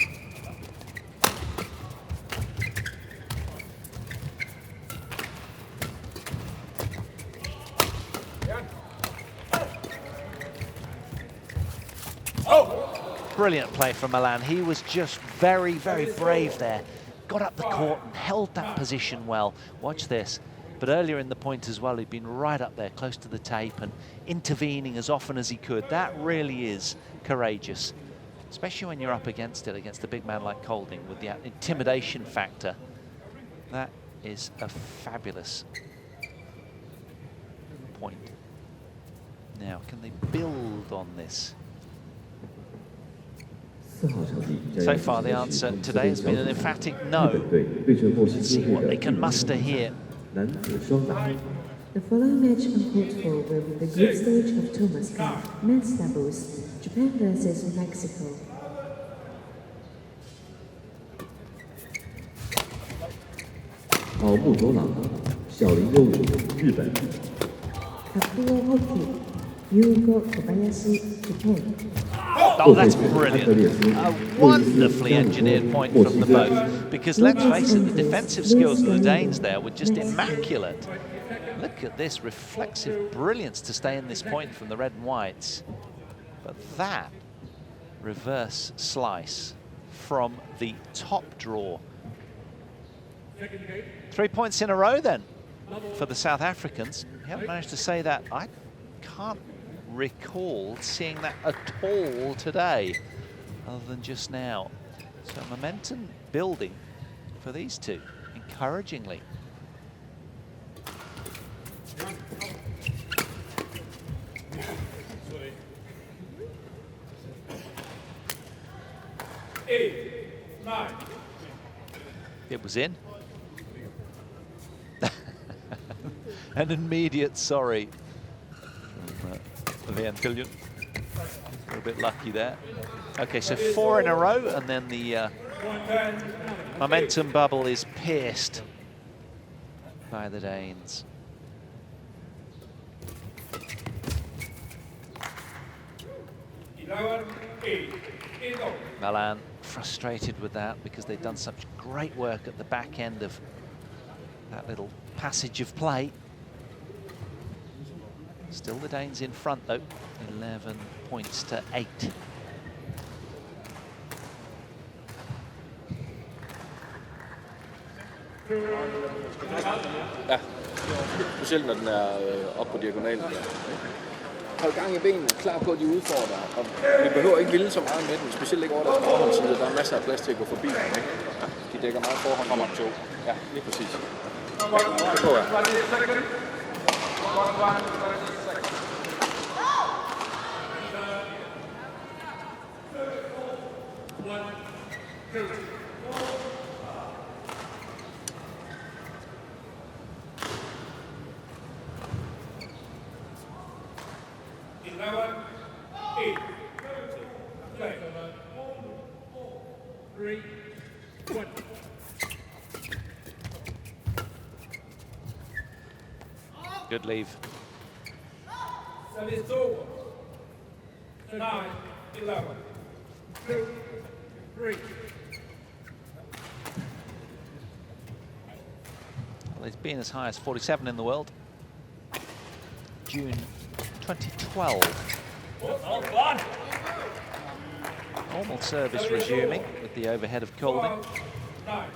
Brilliant play from Malan. He was just very, very brave there. Got up the court and held that position well. Watch this. But earlier in the point as well, he'd been right up there, close to the tape, and intervening as often as he could. That really is courageous, especially when you're up against it, against a big man like Kolding with the intimidation factor. That is a fabulous point. Now, can they build on this? So far, the answer today has been an emphatic no. Let's see what they can muster here. The following match on court 4 will be the group stage of Thomas Cup, men's doubles, Japan versus Mexico. Kakuo Hoki, Yugo Kobayashi, Japan. Oh, that's brilliant. A wonderfully engineered point from the both. Because let's face it, the defensive skills of the Danes there were just immaculate. Look at this reflexive brilliance to stay in this point from the red and whites. But that reverse slice from the top draw. 3 points in a row then for the South Africans. He haven't managed to say that. I can't recall seeing that at all today, other than just now. So momentum building for these two. encouragingly. It was in. An immediate sorry from Viljoen. A little bit lucky there. Okay, so 4 in a row, and then the momentum bubble is pierced by the Danes. Malan frustrated with that because they've done such great work at the back end of that little passage of play. Still the Danes in front though, 11 points to 8. Ja, specielt når den er op på diagonalen. Hold gang i benene, klar på, at de udfordrer. Og vi behøver ikke ville så meget med den, specielt ikke over deres forhåndsside. Der er masser af plads til at gå forbi. Ikke? Ja, de dækker meget forhånd. Kommer to. Ja, lige præcis. Det går jeg. Good leave. Service over. 9, 11. 2, 3. Well, it's been as high as 47 in the world. June 2012. Normal service resuming with the overhead of Kolding. 9.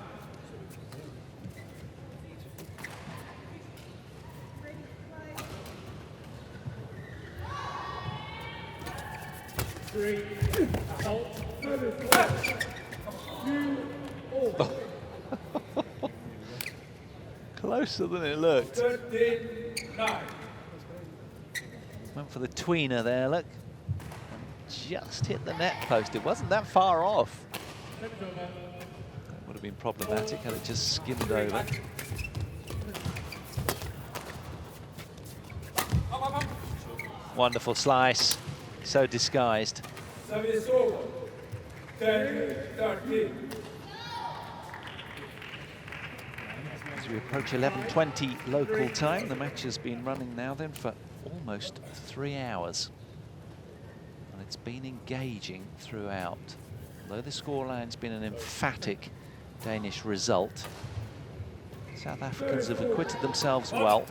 Closer than it looked. 13-9. Went for the tweener there, look. And just hit the net post. It wasn't that far off. That would have been problematic had it just skimmed over. Wonderful slice. So disguised. Service over. 10-13. As we approach 11:20 local time, the match has been running now then for almost 3 hours. And it's been engaging throughout. Although the scoreline's been an emphatic Danish result, South Africans have acquitted themselves well.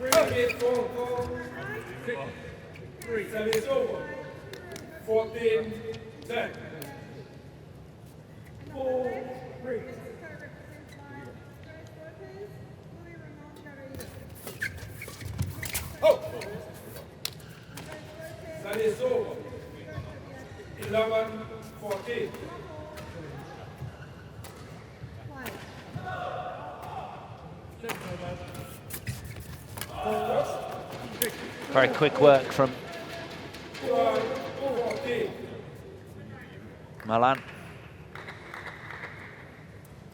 Service over. 14-10. 4-3. Oh! That is over. 11-14. Very quick work from Malan.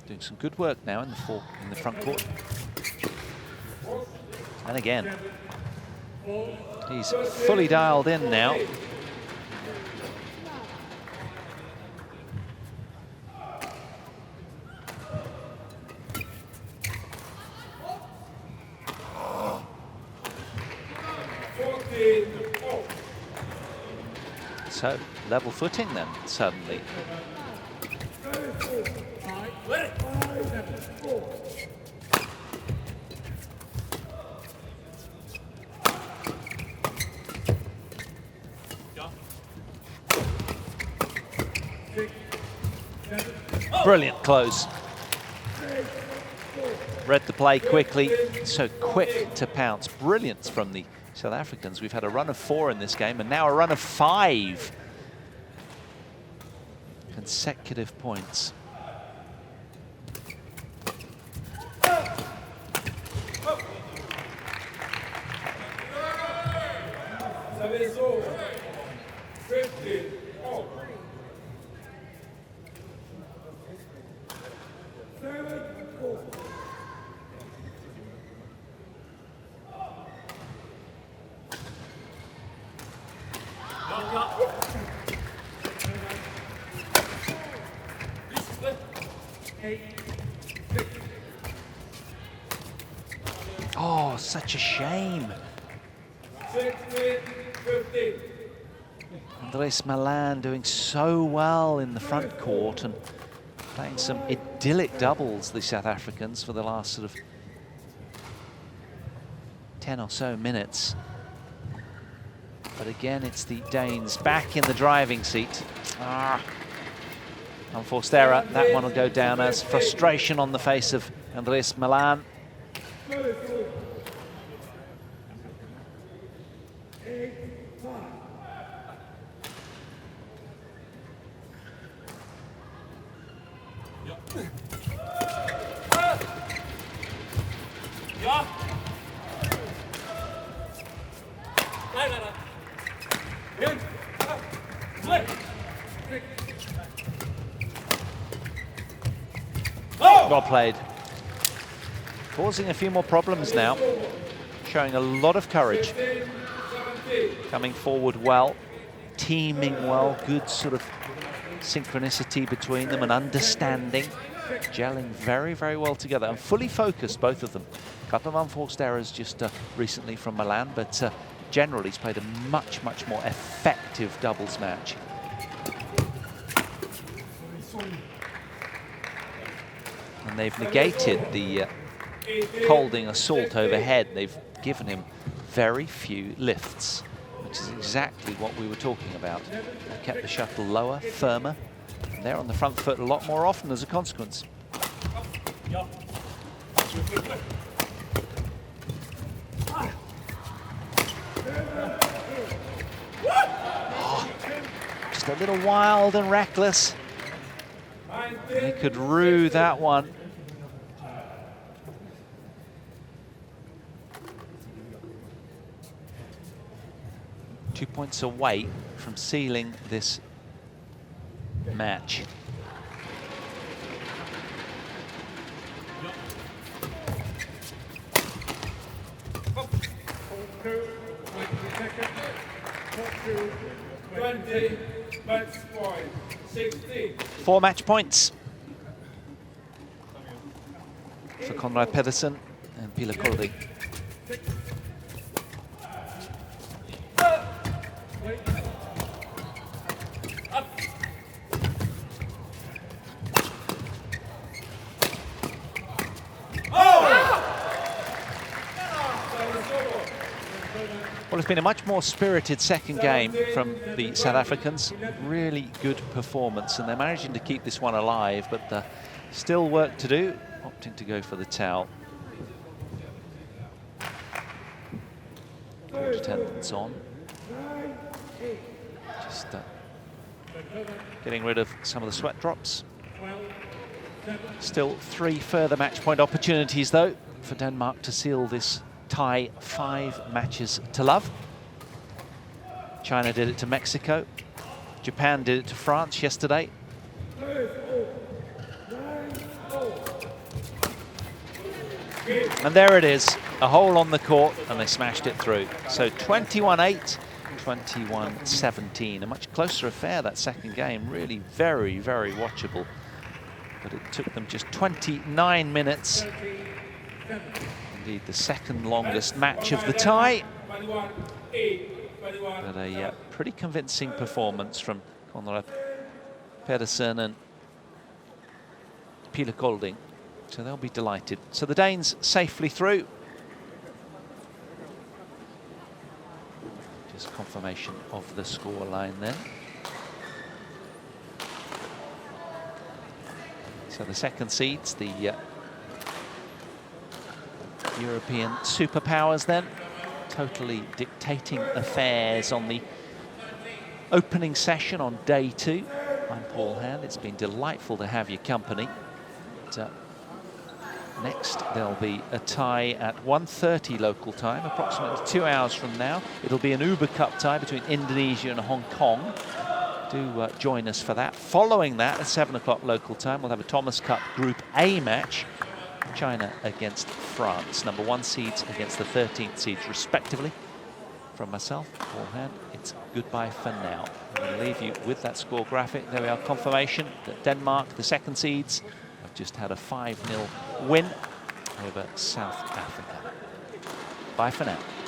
Doing some good work now in the front court. And again, he's fully dialed in now. So, level footing then, suddenly. Brilliant close. Read the play quickly, so quick to pounce. Brilliance from the South Africans. We've had a run of 4 in this game and now a run of 5 consecutive points. such a shame. 16-15. Andries Malan doing so well in the front court and playing some idyllic doubles, the South Africans, for the last sort of 10 or so minutes. But again, it's the Danes back in the driving seat. Unforced error. That one will go down as frustration on the face of Andries Malan. Well played. Causing a few more problems now. Showing a lot of courage. Coming forward well. Teaming well. Good sort of synchronicity between them and understanding. Gelling very, very well together. And fully focused, both of them. A couple of unforced errors just recently from Malan, but generally he's played a much, much more effective doubles match. And they've negated the Kolding assault overhead. They've given him very few lifts, which is exactly what we were talking about. They kept the shuttle lower, firmer, and they're on the front foot a lot more often as a consequence. Oh, just a little wild and reckless. They could rue that one. Two points away from sealing this match. Four match points for Conrad-Petersen and Pieler Kolding. Well, it's been a much more spirited second game from the South Africans. Really good performance, and they're managing to keep this one alive, but still work to do. Opting to go for the towel. Good attendance on. Just getting rid of some of the sweat drops. Still 3 further match point opportunities, though, for Denmark to seal this tie 5 matches to love. China did it to Mexico. Japan did it to France yesterday. And there it is, a hole on the court, and they smashed it through. So 21-8, 21-17. A much closer affair, that second game. Really very, very watchable. But it took them just 29 minutes. Indeed, the second longest match of the tie. But a pretty convincing performance from Conrad-Petersen and Pieler Kolding. So they'll be delighted. So the Danes safely through. Just confirmation of the scoreline then. So the second seeds, the European superpowers then, totally dictating affairs on the opening session on day 2. I'm Paul Hand. It's been delightful to have your company. But, next, there'll be a tie at 1:30 local time, approximately 2 hours from now. It'll be an Uber Cup tie between Indonesia and Hong Kong. Do join us for that. Following that, at 7 o'clock local time, we'll have a Thomas Cup Group A match. China against France. Number 1 seeds against the 13th seeds, respectively. From myself, Paul Hand, it's goodbye for now. I'm going to leave you with that score graphic. There we are, confirmation that Denmark, the second seeds, have just had a 5-0 win over South Africa. Bye for now.